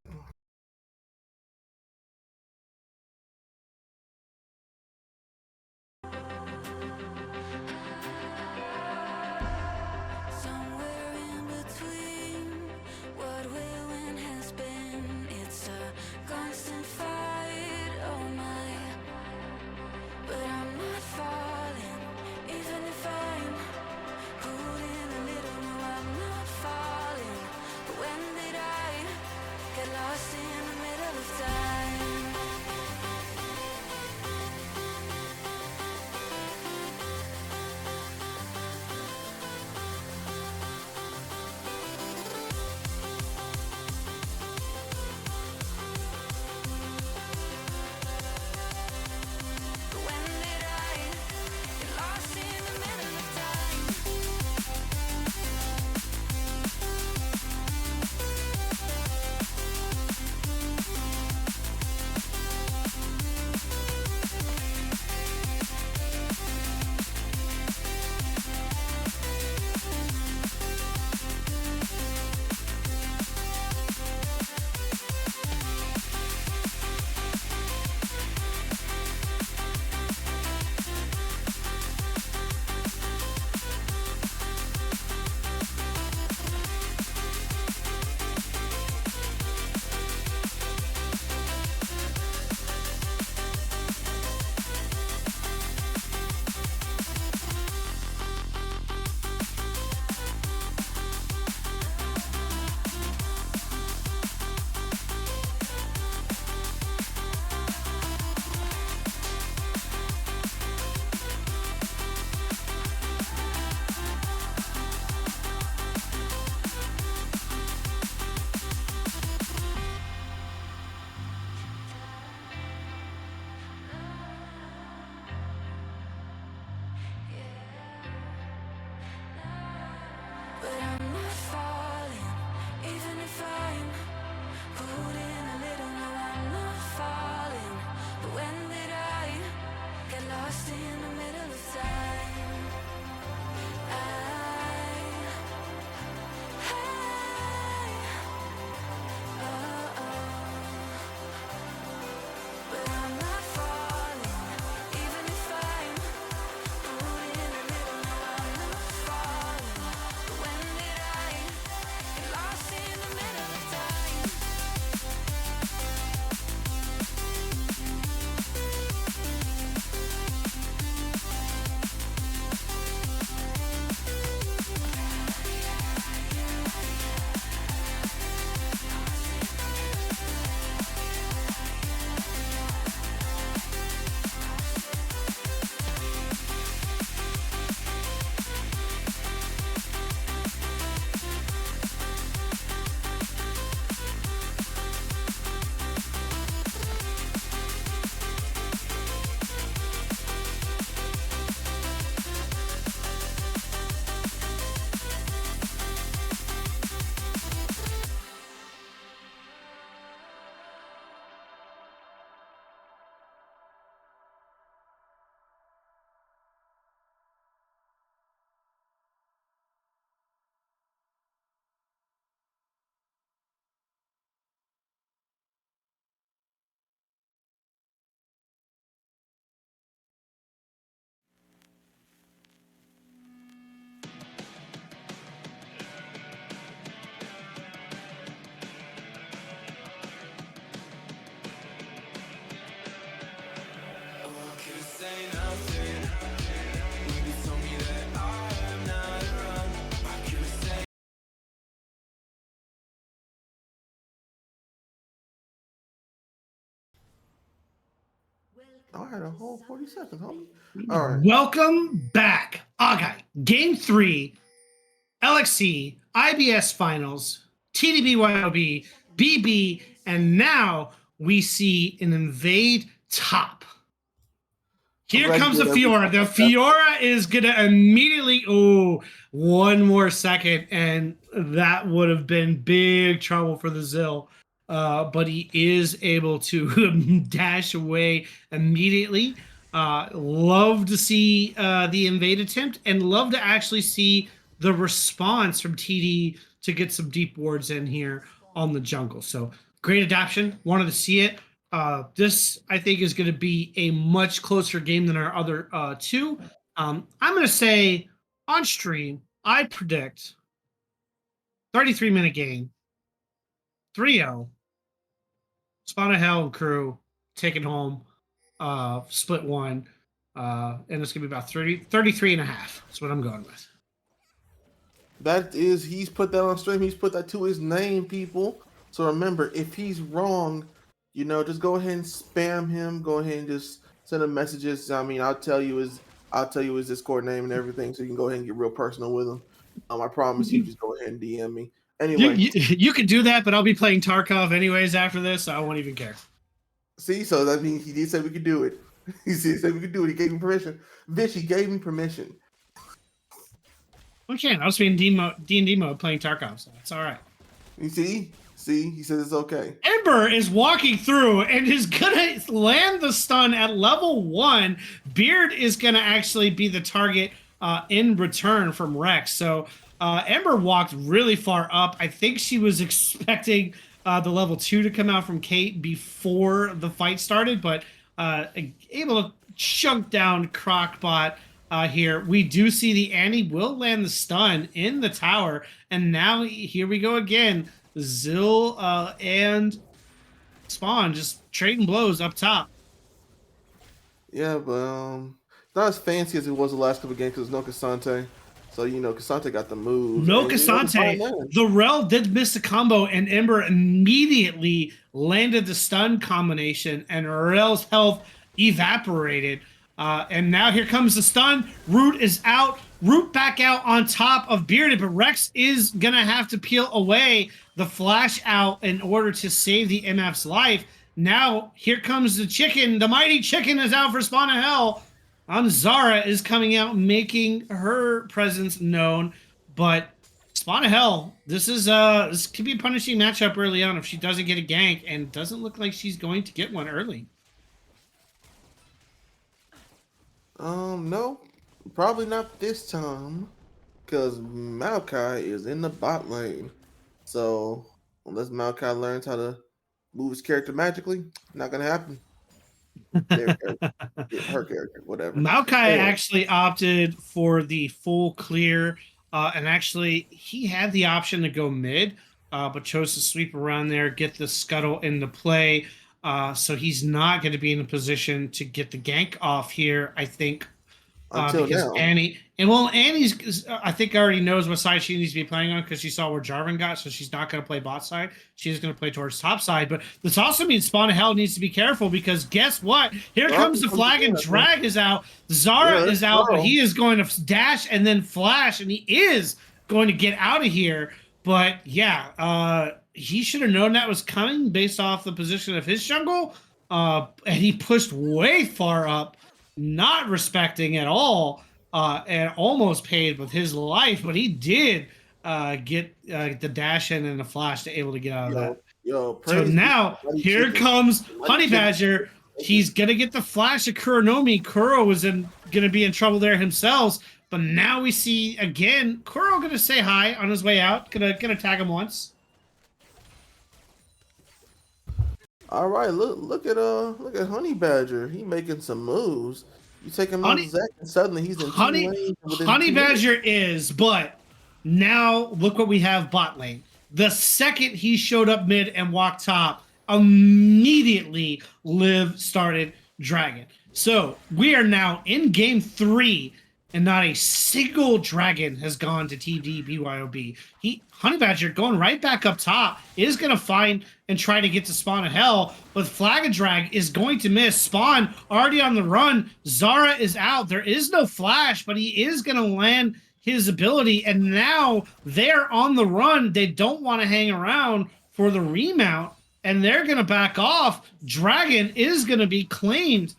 Somewhere in between what will and has been, it's a constant fight, oh my. But I'm not falling, even if I'm pulling a little, no, I'm not falling. But when did I get lost in the middle of time? I had a whole 40 seconds, homie. All right. Welcome back. Okay, Game 3, LXC, IBS Finals, TDBYOB, BB, and now we see an invade top. Here comes the Fiora. The Fiora is going to immediately, one more second, and that would have been big trouble for the Zill. But he is able to dash away immediately. Love to see the invade attempt, and love to actually see the response from TD to get some deep wards in here on the jungle. So great adaptation. Wanted to see it. This, I think, is going to be a much closer game than our other two. I'm going to say on stream, I predict 33-minute game, 3-0, Spawn of Hell and crew taking home split one, and it's going to be about 33 and a half. That's what I'm going with. That is, he's put that on stream. He's put that to his name, people. So remember, if he's wrong, just go ahead and spam him. Go ahead and just send him messages. I mean, I'll tell you his Discord name and everything, so you can go ahead and get real personal with him. I promise you, just go ahead and DM me. Anyway, you can do that, but I'll be playing Tarkov anyways after this, so I won't even care. See, so that means he did say we could do it. He said we could do it. He gave me permission. Vish, he gave me permission. We can't. I was being D&D mode playing Tarkov, so it's all right. You see, he says it's okay. Ember is walking through and is gonna land the stun at level 1. Beard is gonna actually be the target in return from Rex. So Ember walked really far up. I think she was expecting the level 2 to come out from Kate before the fight started, but able to chunk down Crocbot here. We do see the Annie will land the stun in the tower, and now here we go again. Zill and Spawn just trading blows up top. Yeah, but it's not as fancy as it was the last couple of games because no Cassante. So, Cassante got the move. No Cassante. The Rel did miss the combo, and Ember immediately landed the stun combination, and Rel's health evaporated. And now here comes the stun. Root is out. Root back out on top of Bearded, but Rex is going to have to peel away the flash out in order to save the MF's life. Now, here comes the chicken. The mighty chicken is out for Spawn of Hell. Zara is coming out, making her presence known. But Spawn of Hell, this could be a punishing matchup early on if she doesn't get a gank, and doesn't look like she's going to get one early. No, probably not this time, because Maokai is in the bot lane. So unless Maokai learns how to move his character magically, not gonna happen. Her character, whatever. Maokai actually opted for the full clear, and actually he had the option to go mid, but chose to sweep around there, get the scuttle into play. So he's not going to be in a position to get the gank off here, I think. Until because now. Annie's, I think, already knows what side she needs to be playing on because she saw where Jarvan got, so she's not going to play bot side. She's going to play towards top side. But this also means Spawn of Hell needs to be careful because guess what? Here comes the flag and drag is out. Zara is out, but he is going to dash and then flash, and he is going to get out of here. But yeah, he should have known that was coming based off the position of his jungle, and he pushed way far up, not respecting at all, and almost paid with his life, but he did get the dash in and the flash to able to get out of that. So now here comes Honey Badger. He's gonna get the flash of Kuronomi. Kuro was gonna be in trouble there himself, but now we see again Kuro gonna say hi on his way out. Gonna tag him once. All right, look at Honey Badger. He making some moves. You take him out Zach, and suddenly he's in Honey Badger is, but now look what we have bot lane. The second he showed up mid and walked top, immediately Liv started dragging. So we are now in game 3 and not a single dragon has gone to TD BYOB. Honey Badger going right back up top is going to find and try to get to Spawn of Hell, but Flag and Drag is going to miss. Spawn already on the run. Zara is out. There is no flash, but he is going to land his ability, and now they're on the run. They don't want to hang around for the remount, and they're going to back off. Dragon is going to be claimed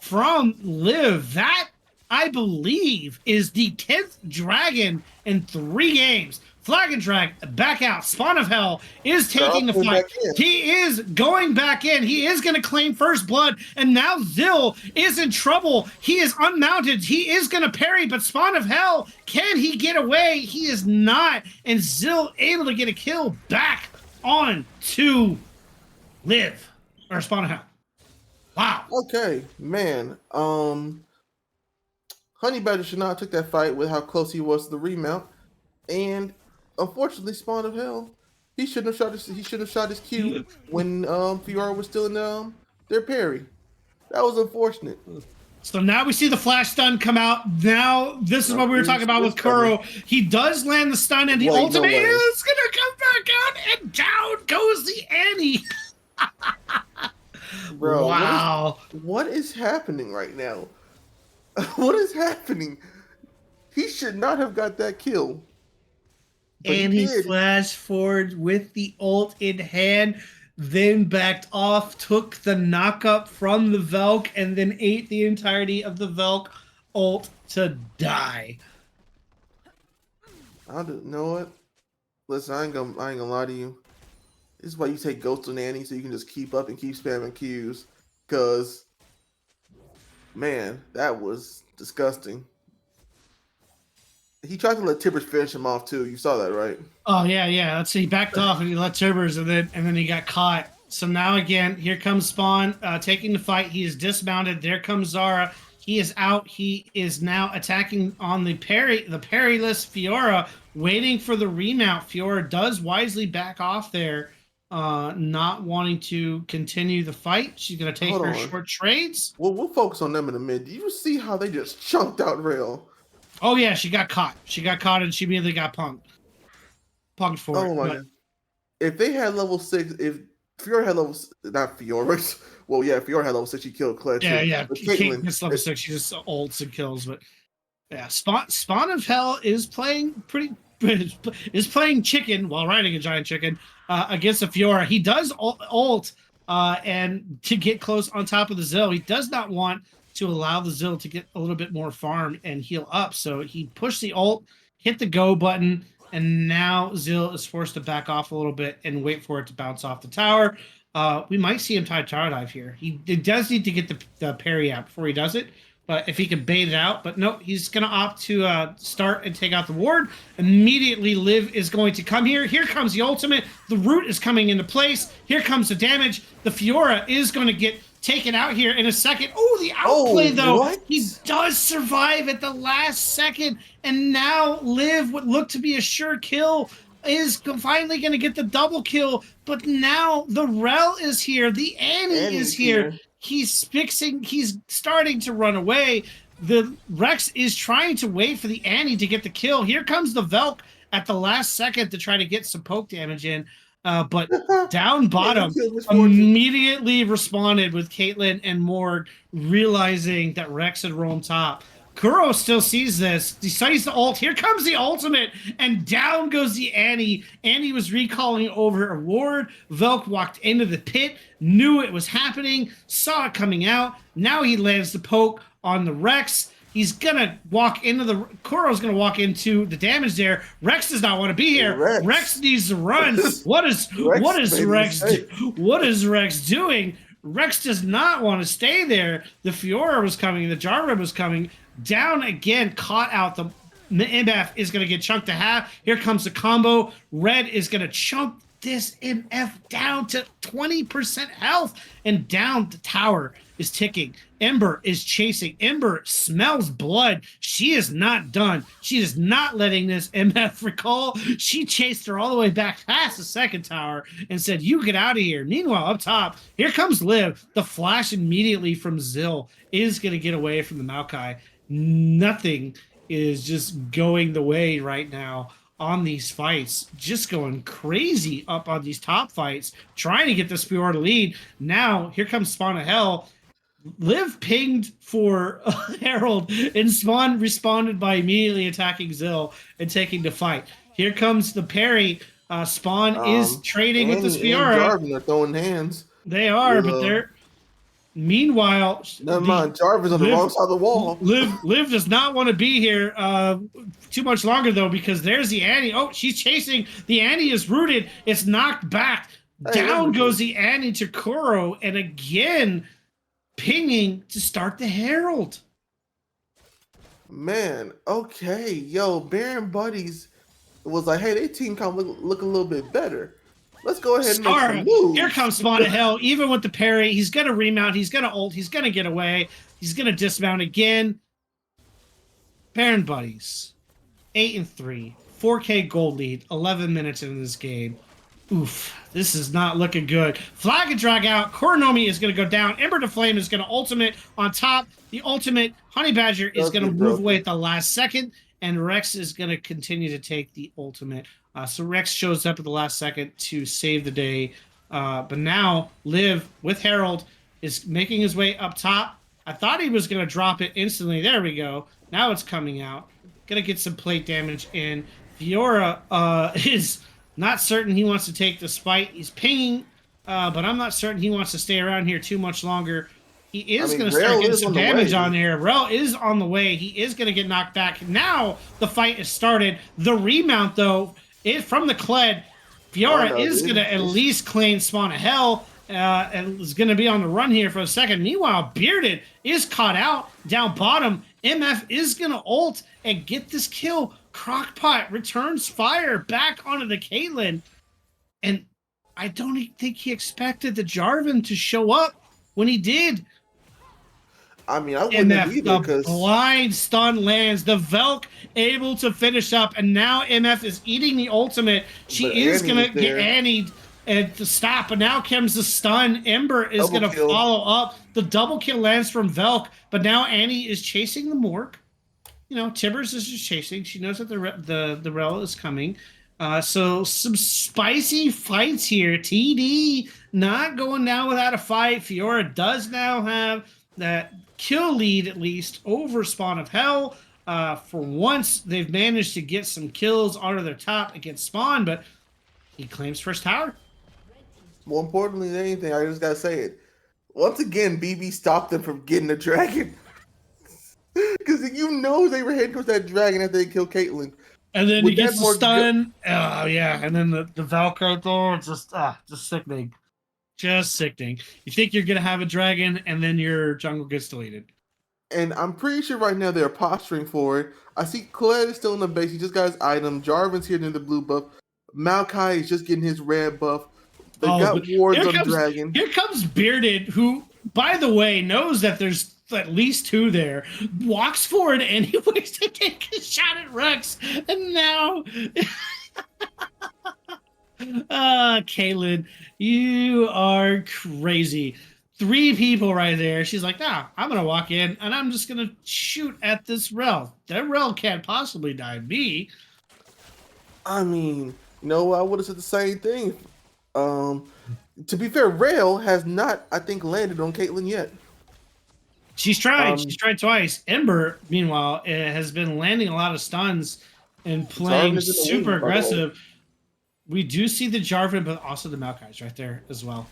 from Liv. That, I believe, is the 10th dragon in 3 games. Flag and Drag back out. Spawn of Hell is taking the fight. He is going back in. He is going to claim first blood. And now Zill is in trouble. He is unmounted. He is going to parry, but Spawn of Hell, can he get away? He is not. And Zill able to get a kill back on to Liv. Or Spawn of Hell. Wow. Okay, man. Honey Badger should not have took that fight with how close he was to the remount. And unfortunately, Spawn of Hell, he shouldn't have shot his Q when Fiora was still in their parry. That was unfortunate. So now we see the flash stun come out. Now this is what we were talking about with Kuro. He does land the stun, and the ultimate is gonna come back out, and down goes the Annie. Bro, wow. What is happening right now? What is happening? He should not have got that kill. And he flashed forward with the ult in hand, then backed off, took the knockup from the Velk, and then ate the entirety of the Velk ult to die. I don't know what. Listen, I ain't gonna lie to you. This is why you take Ghost on Annie, so you can just keep up and keep spamming Qs. Cause, man, that was disgusting. He tried to let Tibbers finish him off too. You saw that, right? Oh yeah. Let's see. He backed off and he let Tibbers, and then he got caught. So now again, here comes Spawn taking the fight. He is dismounted. There comes Zara. He is out. He is now attacking on the parryless Fiora, waiting for the remount. Fiora does wisely back off there, not wanting to continue the fight. She's going to take her short trades. Well, we'll focus on them in a minute. Do you see how they just chunked out Rail? Oh, yeah, she got caught. She got caught, and she immediately got punked. Punked for it. Oh, my God. If they had level 6, if Fiora had level... Not Fiora. Well, yeah, Fiora had level 6, she killed Clutch. Yeah. Caitlyn gets level 6. She just ults and kills, but... Yeah, Spawn of Hell is playing chicken while riding a giant chicken against a Fiora. He does ult and to get close on top of the Zill. He does not want to allow the Zill to get a little bit more farm and heal up. So he pushed the ult, hit the go button, and now Zill is forced to back off a little bit and wait for it to bounce off the tower. We might see him tower dive here. He does need to get the parry out before he does it. But if he can bait it out, but no, he's going to opt to start and take out the ward. Immediately, Liv is going to come here. Here comes the ultimate. The root is coming into place. Here comes the damage. The Fiora is going to get taken out here in a second. Oh, the outplay, though. What? He does survive at the last second. And now Liv, what looked to be a sure kill, is finally going to get the double kill. But now the Rel is here. The Annie is here. He's starting to run away. The Rex is trying to wait for the Annie to get the kill. Here comes the Velk at the last second to try to get some poke damage in. But down bottom immediately responded with Caitlyn and Morg, realizing that Rex had roamed top. Kuro still sees this. He sees the ult. Here comes the ultimate, and down goes the Annie. Annie was recalling over a ward. Velk walked into the pit, knew it was happening, saw it coming out. Now he lands the poke on the Rex. He's gonna walk into the... Kuro's gonna walk into the damage there. Rex does not want to be here. Rex needs to run. What is Rex doing? Rex does not want to stay there. The Fiora was coming. The Jarvan was coming. Down again, caught out. The MF is going to get chunked to half. Here comes the combo. Red is going to chunk this MF down to 20% health. And down the tower is ticking. Ember is chasing. Ember smells blood. She is not done. She is not letting this MF recall. She chased her all the way back past the second tower and said, you get out of here. Meanwhile, up top, here comes Liv. The flash immediately from Zill is going to get away from the Maokai. Nothing is just going the way right now on these fights, just going crazy up on these top fights, trying to get this Fiora to lead. Now, here comes Spawn of Hell. Liv pinged for Herald, and Spawn responded by immediately attacking Zill and taking the fight. Here comes the parry. Spawn is trading with this Fiora. Jarvan are throwing hands. They are, but they're... Meanwhile... Never mind, Jarvan's on the wrong side of the wall. Liv does not want to be here too much longer, though, because there's the Annie. Oh, she's chasing. The Annie is rooted. It's knocked back. Down goes the Annie to Kuro, and again... pinging to start the Herald. Man, okay. Yo, Baron Buddies was like, hey, their team kind of look a little bit better. Let's go ahead and make some moves. Here comes Spawn of Hell. Even with the parry, he's going to remount. He's going to ult. He's going to get away. He's going to dismount again. Baron Buddies, 8-3, 4K gold lead, 11 minutes into this game. Oof, this is not looking good. Flag and drag out. Koronomi is going to go down. Ember to Flame is going to ultimate on top. The ultimate Honey Badger is going to move away at the last second, and Rex is going to continue to take the ultimate. So Rex shows up at the last second to save the day. But now Liv with Herald is making his way up top. I thought he was going to drop it instantly. There we go. Now it's coming out. Going to get some plate damage in. Fiora is... not certain he wants to take the spite. He's pinging, but I'm not certain he wants to stay around here too much longer. He is going to start getting some damage on there. Rel is on the way. He is going to get knocked back. Now the fight is started. The remount, though, from the Kled, Fiora is going to at least claim Spawn of Hell and is going to be on the run here for a second. Meanwhile, Bearded is caught out down bottom. MF is going to ult and get this kill. Crockpot returns fire back onto the Caitlyn. And I don't think he expected the Jarvan to show up when he did. I mean, I wouldn't have either, because... blind stun lands. The Velk able to finish up, and now MF is eating the ultimate. She is going to get Annie and to stop, but now comes the stun. Ember is going to follow up. The double kill lands from Velk, but now Annie is chasing the Mork. You know, Tibbers is just chasing. She knows that the Rel is coming. So some spicy fights here. TD not going down without a fight. Fiora does now have that kill lead, at least, over Spawn of Hell. For once, they've managed to get some kills onto their top against Spawn, but he claims first tower. More importantly than anything, I just gotta say it. Once again, BB stopped them from getting the dragon. Because you know they were heading towards that dragon after they killed Caitlyn. And then he gets the stun. Oh, yeah. And then the Valk right there. Just sickening. Just sickening. You think you're going to have a dragon, and then your jungle gets deleted. And I'm pretty sure right now they're posturing for it. I see Kled is still in the base. He just got his item. Jarvan's here near the blue buff. Maokai is just getting his red buff. They got wards on the dragon. Here comes Bearded, who, by the way, knows that there's at least two there, walks forward anyways to take a shot at Rex, and now Caitlyn, you are crazy. 3 people right there. She's like, nah, I'm gonna walk in and I'm just gonna shoot at this Rel. That Rel can't possibly die me. I mean, no, I would have said the same thing. To be fair, Rel has not, I think, landed on Caitlyn yet. She's tried. She's tried twice. Ember, meanwhile, has been landing a lot of stuns and playing super aggressive. We do see the Jarvan, but also the Maokai's right there as well.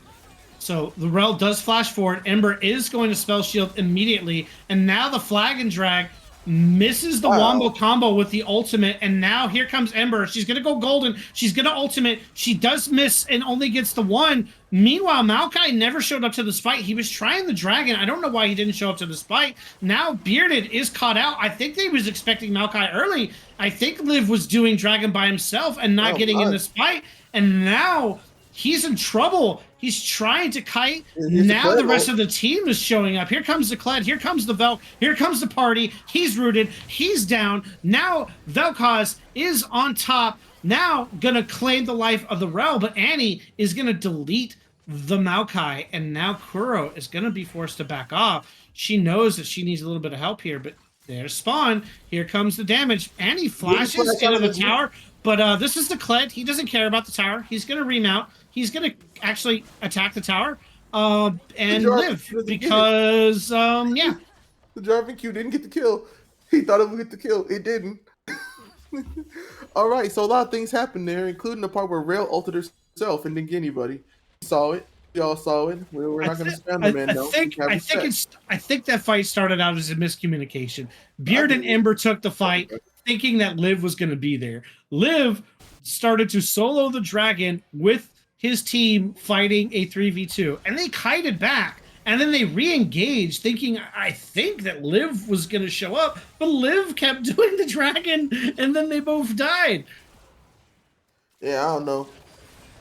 So the Rel does flash forward. Ember is going to spell shield immediately, and now the flag and drag misses the wombo combo with the ultimate, and now here comes Ember. She's gonna go golden. She's gonna ultimate. She does miss and only gets the one. Meanwhile, Maokai never showed up to the fight. He was trying the dragon. I don't know why he didn't show up to the fight. Now Bearded is caught out. I think they was expecting Maokai early. I think Liv was doing dragon by himself and not getting in this fight, and now he's in trouble. He's trying to kite. Now the rest of the team is showing up. Here comes the Kled. Here comes the Velk. Here comes the party. He's rooted. He's down. Now Vel'Koz is on top. Now gonna claim the life of the Rel, but Annie is gonna delete the Maokai, and now Kuro is gonna be forced to back off. She knows that she needs a little bit of help here, but There's Spawn. Here comes the damage. And he flashes flash into out the of the- tower. But this is the Kled. He doesn't care about the tower. He's going to remount. He's going to actually attack the tower and live. Because, yeah. The Jarvan Q didn't get the kill. He thought it would get the kill. It didn't. All right, so a lot of things happened there, including the part where Rail ulted herself and didn't get anybody. We saw it. We all saw it. We're not going to spam the man. I think that fight started out as a miscommunication. Beard and Ember took the fight, thinking that Liv was going to be there. Liv started to solo the dragon with his team fighting a 3v2, and they kited back. And then they re-engaged, thinking, I think that Liv was going to show up, but Liv kept doing the dragon, and then they both died. Yeah, I don't know.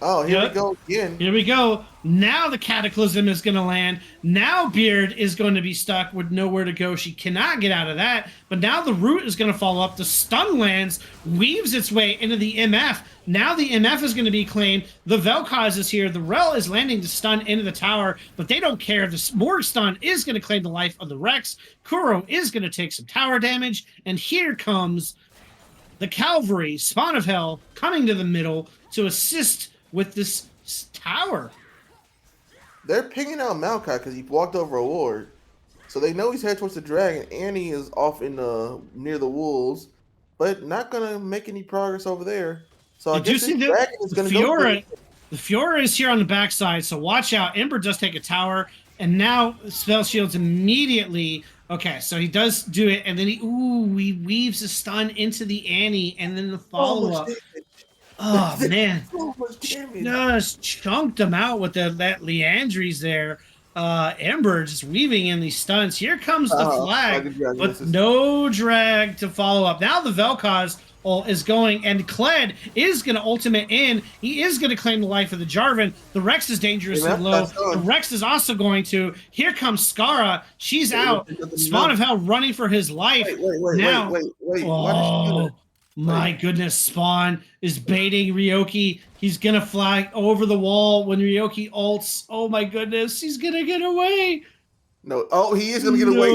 Oh, here we go again. Here we go. Now the Cataclysm is going to land. Now Beard is going to be stuck with nowhere to go. She cannot get out of that. But now the root is going to fall up. The stun lands, weaves its way into the MF. Now the MF is going to be claimed. The Vel'Koz is here. The Rel is landing the stun into the tower, but they don't care. The Morg stun is going to claim the life of the Rex. Kuro is going to take some tower damage. And here comes the Cavalry, Spawn of Hell, coming to the middle to assist with this tower. They're pinging out Maokai because he walked over a ward. So they know he's headed towards the dragon. Annie is off in near the wolves, but not going to make any progress over there. So I guess the dragon is going to go. The Fiora is here on the backside, so watch out. Ember does take a tower, and now spell shields immediately. Okay, so he does do it, and then he weaves a stun into the Annie, and then the follow-up. Oh, man. So much damage. Just chunked him out with that Leandries there. Ember just weaving in these stuns. Here comes the flag, but no drag to follow up. Now the Vel'Koz is going, and Kled is going to ultimate in. He is going to claim the life of the Jarvan. The Rex is dangerously low. The Rex is also going to. Here comes Skara. She's out. Spawn of Hell running for his life. Wait. Oh, my goodness. Spawn is baiting Ryoki. He's going to fly over the wall when Ryoki ults. Oh, my goodness. He's going to get away. No. Oh, he is going to get away.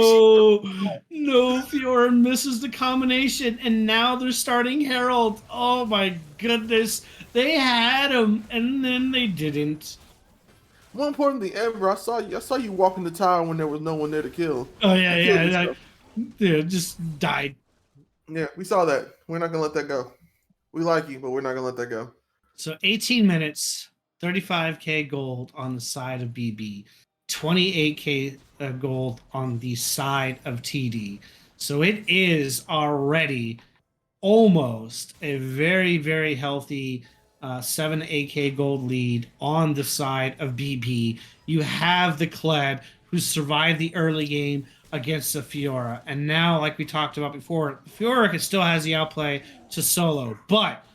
No, Fiora misses the combination, and now they're starting Herald. Oh, my goodness. They had him, and then they didn't. More importantly, Ember, I saw you walking the tower when there was no one there to kill. Oh, yeah. Just died. Yeah, we saw that. We're not going to let that go. We like you, but we're not going to let that go. So 18 minutes, 35K gold on the side of BB, 28K gold on the side of TD. So it is already almost a very, very healthy 7 to 8K gold lead on the side of BB. You have the Kled, who survived the early game against the Fiora. And now, like we talked about before, Fiora still has the outplay to solo. But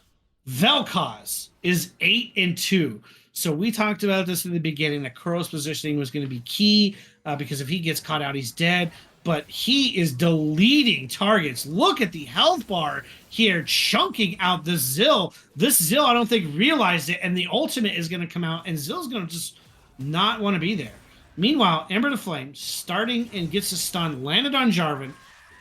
Vel'Koz is 8-2. So we talked about this in the beginning, that Kuro's positioning was going to be key because if he gets caught out, he's dead. But he is deleting targets. Look at the health bar here, chunking out the Zill. This Zill, I don't think, realized it, and the ultimate is going to come out, and Zill's going to just not want to be there. Meanwhile, Ember the Flame starting and gets a stun, landed on Jarvan,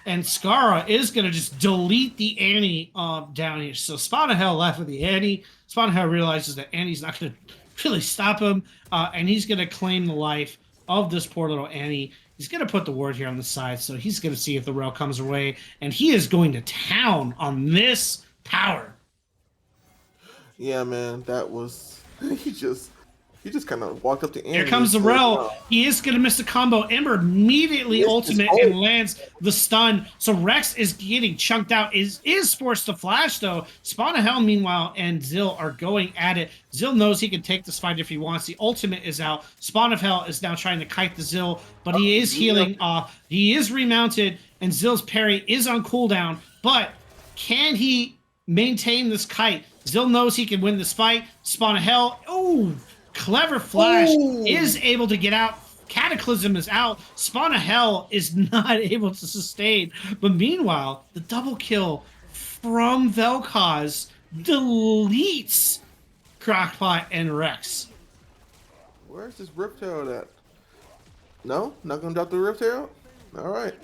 and Skara is going to just delete the Annie down here. So Spawn of Hell left with the Annie. Spawn of Hell realizes that Annie's not going to really stop him, and he's going to claim the life of this poor little Annie. He's going to put the ward here on the side, so he's going to see if the rail comes away, and he is going to town on this tower. Yeah, man, that was... He just kind of walked up to Annie. Here comes the Rel. He is going to miss the combo. Ember immediately ultimate and lands the stun. So Rex is getting chunked out. Is forced to flash, though. Spawn of Hell, meanwhile, and Zill are going at it. Zill knows he can take this fight if he wants. The ultimate is out. Spawn of Hell is now trying to kite the Zill, but he is healing off. He is remounted, and Zill's parry is on cooldown. But can he maintain this kite? Zill knows he can win this fight. Spawn of Hell. Ooh. Clever Flash is able to get out. Cataclysm is out. Spawn of Hell is not able to sustain. But meanwhile, the double kill from Vel'Koz deletes Crockpot and Rex. Where's this Rift Herald at? No? Not going to drop the Rift Herald? All right.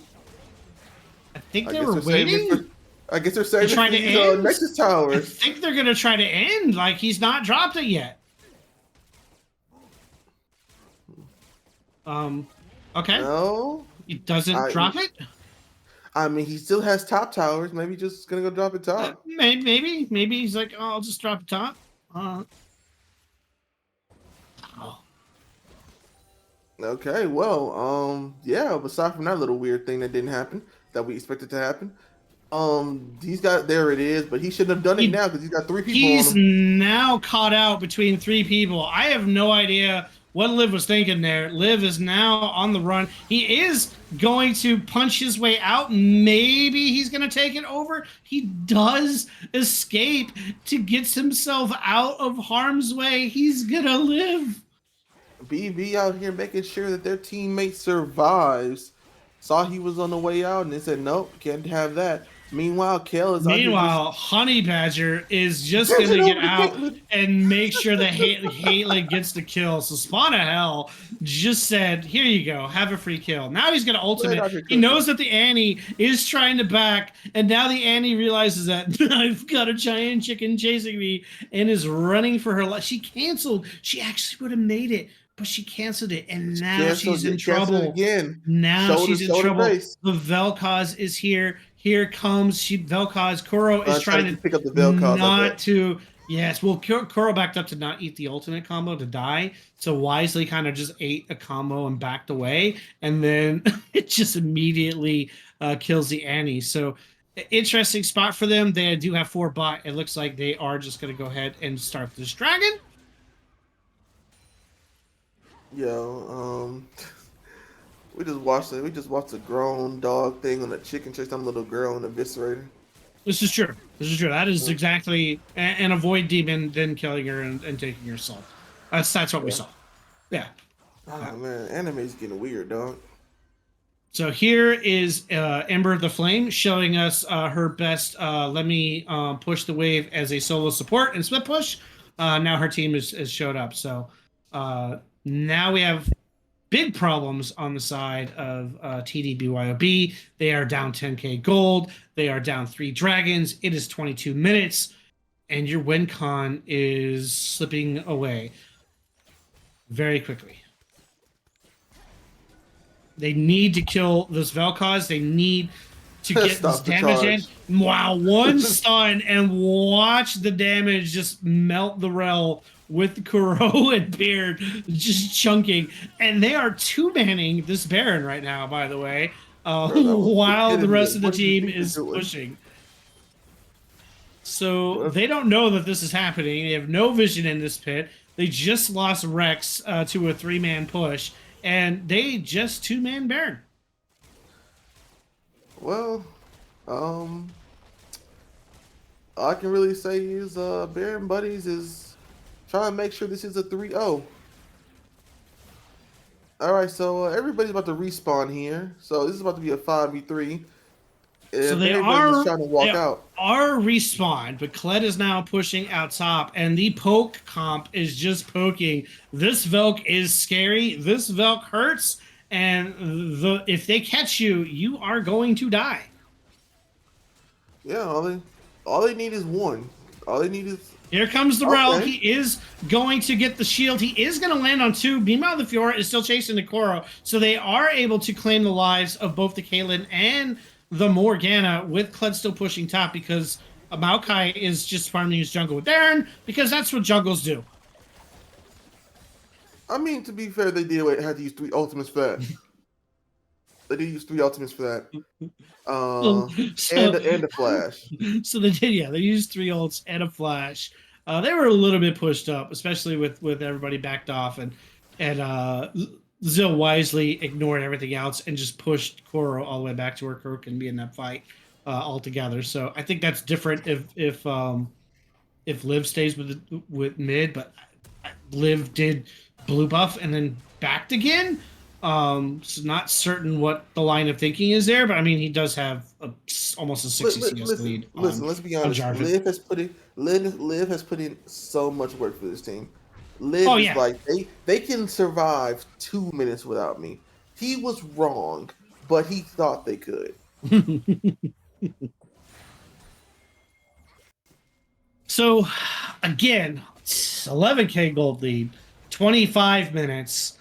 I think they were waiting. I guess they're saving trying to end Nexus towers. I think they're gonna try to end. Like he's not dropped it yet. Okay. No. He doesn't drop it. I mean, he still has top towers. Maybe just gonna go drop it top. Maybe he's like, oh, I'll just drop it top. Oh. Okay, well, yeah. Aside from that little weird thing that didn't happen, that we expected to happen, he's got there it is, but he shouldn't have done it now because he's got 3 people. He's on him. now caught out between 3 people. I have no idea what Liv was thinking there. Liv is now on the run. He is going to punch his way out. Maybe he's going to take it over. He does escape to get himself out of harm's way. He's going to live. BB out here making sure that their teammate survives. Saw he was on the way out and they said, nope, can't have that. Meanwhile, Kale is Meanwhile, Honey Badger is just going to get out and make sure that Caitlyn gets the kill. So Spawn of Hell just said, here you go, have a free kill. Now he's going to ultimate. He knows that the Annie is trying to back, and now the Annie realizes that I've got a giant chicken chasing me and is running for her life. She canceled. She actually would have made it, but she canceled it, and now she's in trouble. Again. Now she's in trouble. The Vel'Koz is here. Here comes Vel'Koz. Kuro is trying to pick up the Vel'Koz. Not to. Yes, well, Kuro backed up to not eat the ultimate combo to die, so wisely kind of just ate a combo and backed away, and then it just immediately kills the Annie. So interesting spot for them. They do have 4 bot. It looks like they are just going to go ahead and start this dragon. Yo, we just watched a grown dog thing on a chicken chase some little girl in eviscerator. This is true. That is exactly and avoid demon, then killing her and taking her soul. That's what we saw. Yeah. Oh man, anime's getting weird, dog. So here is Ember of the Flame showing us her best. Let me push the wave as a solo support and split push. Now her team has showed up. So now we have big problems on the side of TDBYOB. They are down 10k gold. They are down 3 dragons. It is 22 minutes, and your win con is slipping away very quickly. They need to kill this Vel'Koz. They need to get this damage in. Wow, 1 stun, and watch the damage just melt the rel with Kuro and Beard just chunking. And they are 2-manning this Baron right now, by the way, while the rest of the team is pushing. So they don't know that this is happening. They have no vision in this pit. They just lost Rex to a 3-man push, and they just 2-man Baron. Well, all I can really say is Baron Buddies is trying to make sure this is a 3-0. Alright, so everybody's about to respawn here. So this is about to be a 5v3. So they are trying to walk out. Are respawned, but Kled is now pushing out top, and the poke comp is just poking. This Velk is scary. This Velk hurts, and if they catch you, you are going to die. Yeah, all they need is 1. All they need is. Here comes the Rel. He is going to get the shield. He is going to land on 2. Meanwhile, the Fiora is still chasing the Koro, so they are able to claim the lives of both the Caitlyn and the Morgana, with Kled still pushing top because Maokai is just farming his jungle with Darren, because that's what jungles do. I mean, to be fair, they did had to use 3 ultimates for that. They did use 3 ultimates for that. And a flash. So they did, yeah. They used 3 ults and a flash. They were a little bit pushed up, especially with everybody backed off, and Zill wisely ignored everything else and just pushed Koro all the way back to where Kuro can be in that fight altogether. So I think that's different if Liv stays with mid, but Liv did blue buff and then backed again. So not certain what the line of thinking is there, but I mean he does have almost a 60 CS lead. Listen, let's be honest. Liv has put in so much work for this team. Liv is like they can survive 2 minutes without me. He was wrong, but he thought they could. So, again, 11K gold lead, 25 minutes.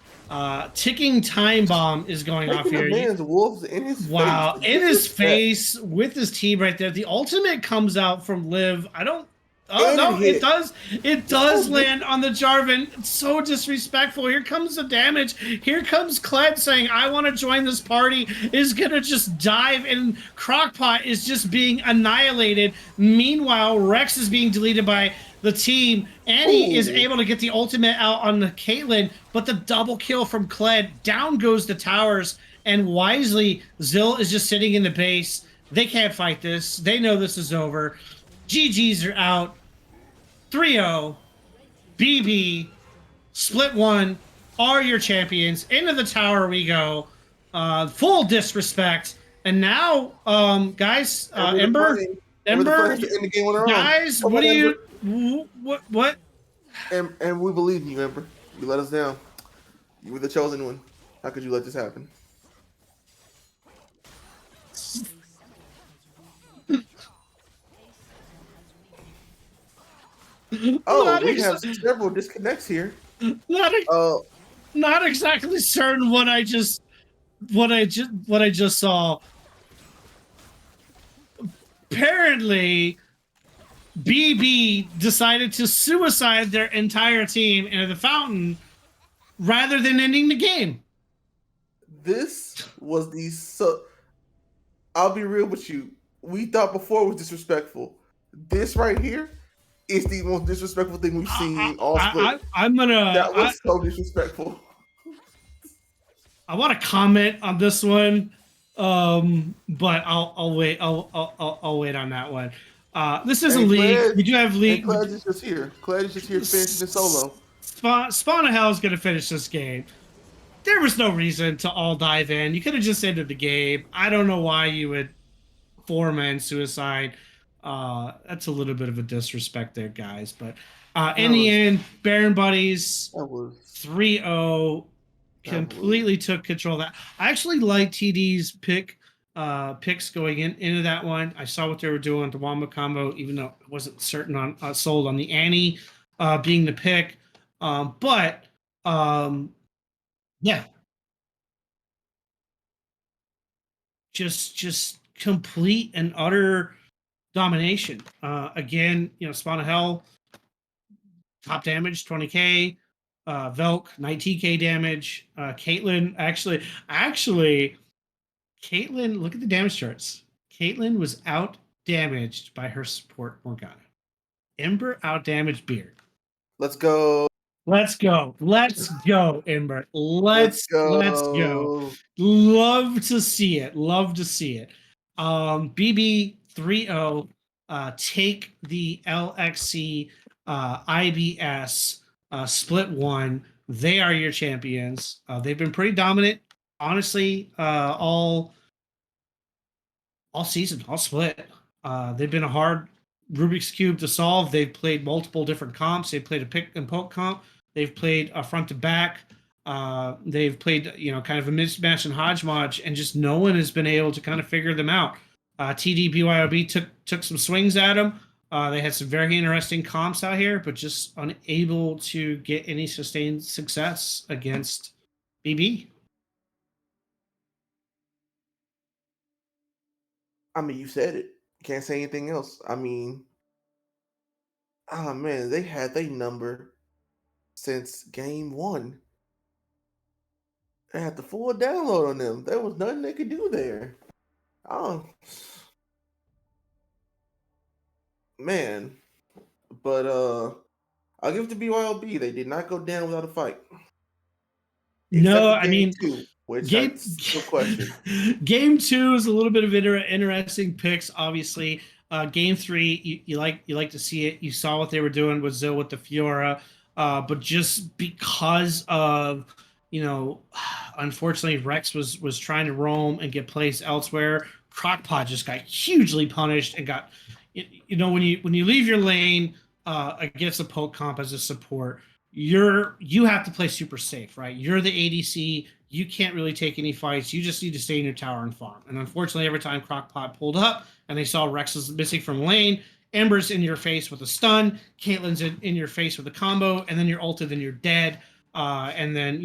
Ticking time bomb is going off Taking here. the man's wolves in his Wow, face. in his face with his team right there. The ultimate comes out from Liv. I don't. Oh And no, it hit. it does. It does land on the Jarvan. It's so disrespectful. Here comes the damage. Here comes Kled saying, "I want to join this party." Is gonna just dive, and Crockpot is just being annihilated. Meanwhile, Rex is being deleted by the team. Annie is able to get the ultimate out on the Caitlyn, but the double kill from Kled. Down goes the towers, and wisely, Zill is just sitting in the base. They can't fight this. They know this is over. GGs are out. 3-0. BB. Split 1 are your champions. Into the tower we go. Full disrespect. And now, guys, Ember, guys, what do you, what? And we believe in you, Ember. You let us down. You were the chosen one. How could you let this happen? Oh, we have several disconnects here. Not exactly certain what I just saw. Apparently, BB decided to suicide their entire team into the fountain rather than ending the game. This was I'll be real with you. We thought before it was disrespectful. This right here is the most disrespectful thing we've seen all split. That was so disrespectful. I want to comment on this one, but I'll wait. I'll wait on that one. This is a league. We do have league. Kled is just here. Kled is just here finishing the solo. Spawn of Hell is going to finish this game. There was no reason to all dive in. You could have just ended the game. I don't know why you would 4-man suicide. That's a little bit of a disrespect there, guys. But in the end, Baron Buddies 3-0 completely took control of that. I actually like TD's picks going into that one. I saw what they were doing with the Wamba combo, even though it wasn't certain on sold on the Annie being the pick. Yeah. Just complete and utter domination. Again, Spawn of Hell, top damage, 20k. Velk, 19k damage. Caitlyn, actually, Caitlyn, look at the damage charts. Caitlyn was out damaged by her support Morgana. Ember out damaged Beard. Let's go. Let's go, Ember. Let's go. Love to see it. BB 3-0. Take the LXC IBS split 1. They are your champions. They've been pretty dominant, honestly, all season, all split. They've been a hard Rubik's Cube to solve. They've played multiple different comps. They've played a pick and poke comp. They've played a front to back. They've played, kind of a mismatch and hodgepodge, and just no one has been able to kind of figure them out. TD BYOB took some swings at them. They had some very interesting comps out here, but just unable to get any sustained success against BB. I mean, you said it. You can't say anything else. I mean, oh man, they had their number since game 1. They had the full download on them. There was nothing they could do there. Oh, man. But I'll give it to BYOB. They did not go down without a fight. No, I mean, 2, which that's the question. Game 2 is a little bit of interesting picks, obviously. Game 3, you like to see it. You saw what they were doing with Zill with the Fiora, but just because of unfortunately Rex was trying to roam and get placed elsewhere. Crockpot just got hugely punished and got when you leave your lane against a poke comp as a support, you have to play super safe, right? You're the ADC. You can't really take any fights. You just need to stay in your tower and farm. And unfortunately, every time Crockpot pulled up and they saw Rex was missing from lane, Ember's in your face with a stun, Caitlyn's in your face with a combo, and then you're ulted and you're dead. And then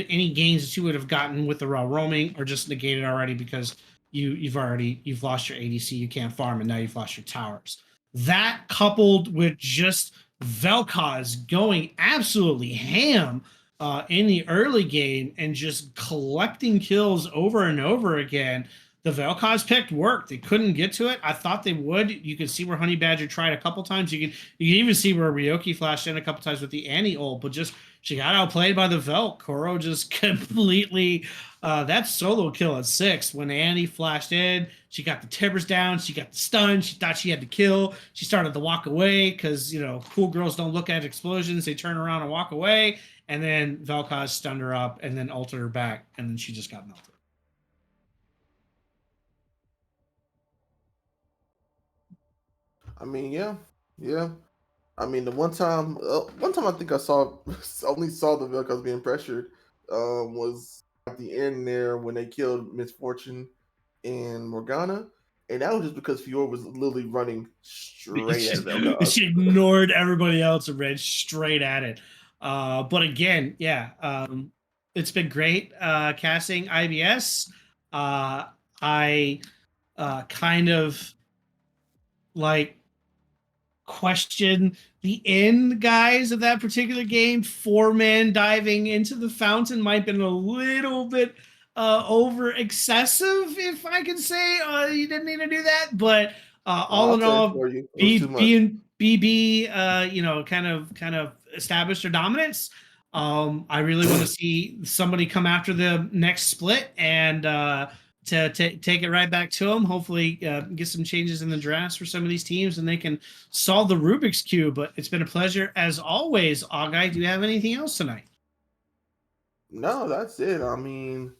any gains that you would have gotten with the raw roaming are just negated already because you've lost your ADC. You can't farm, and now you've lost your towers. That coupled with just Vel'Koz going absolutely ham in the early game and just collecting kills over and over again. The Vel'Koz pick worked. They couldn't get to it. I thought they would. You could see where Honey Badger tried a couple times. You can even see where Ryoki flashed in a couple times with the Annie ult, but just she got outplayed by the Velk. Koro just completely that solo kill at 6 when Annie flashed in. She got the timbers down. She got the stun. She thought she had to kill. She started to walk away because cool girls don't look at explosions. They turn around and walk away. And then Vel'Koz stunned her up and then ulted her back, and then she just got melted. I mean, yeah. I mean, the one time I think I only saw the Vel'Koz being pressured was at the end there when they killed Miss Fortune and Morgana, and that was just because Fiora was literally running straight at Vel'Koz. She ignored everybody else and ran straight at it. But again, yeah, it's been great casting IBS. I kind of question the end guys of that particular game. 4-man diving into the fountain might have been a little bit over excessive, if I can say. You didn't need to do that, but all in all, BB kind of established their dominance. I really want to see somebody come after the next split and to take it right back to them. Hopefully get some changes in the drafts for some of these teams and they can solve the Rubik's Cube. But it's been a pleasure as always. Agai, do you have anything else tonight? No, that's it. I mean,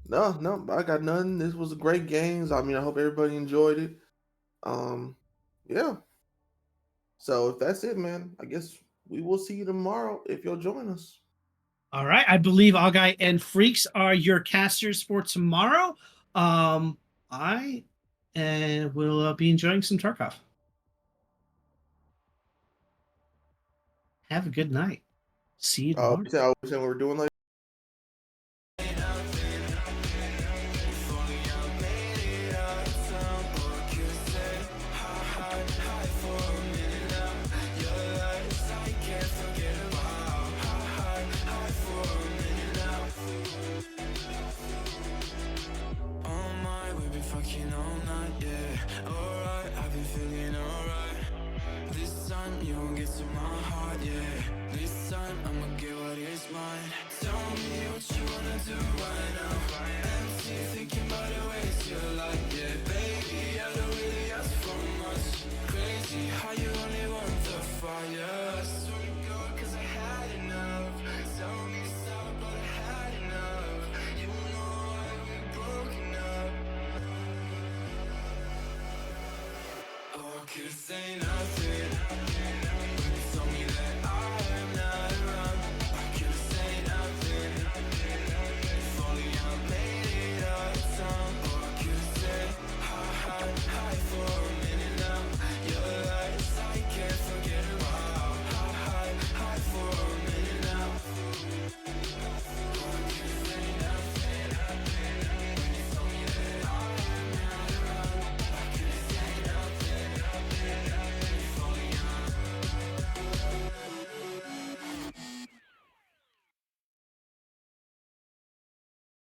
no, I got nothing. This was a great games. I mean, I hope everybody enjoyed it. Yeah. So if that's it, man, I guess we will see you tomorrow if you'll join us. All right. I believe Agai and Freaks are your casters for tomorrow. I will be enjoying some Tarkov. Have a good night. See you tomorrow. What we're doing later? You won't get to my heart, yeah. This time I'ma get what is mine. Tell me what you wanna do right now. Empty, thinking about the ways you like, yeah. Baby, I don't really ask for much. Crazy how you only want the fire. I swear to God, 'cause I had enough. Tell me stop, but I had enough. You know why we broken up. Oh, I could've said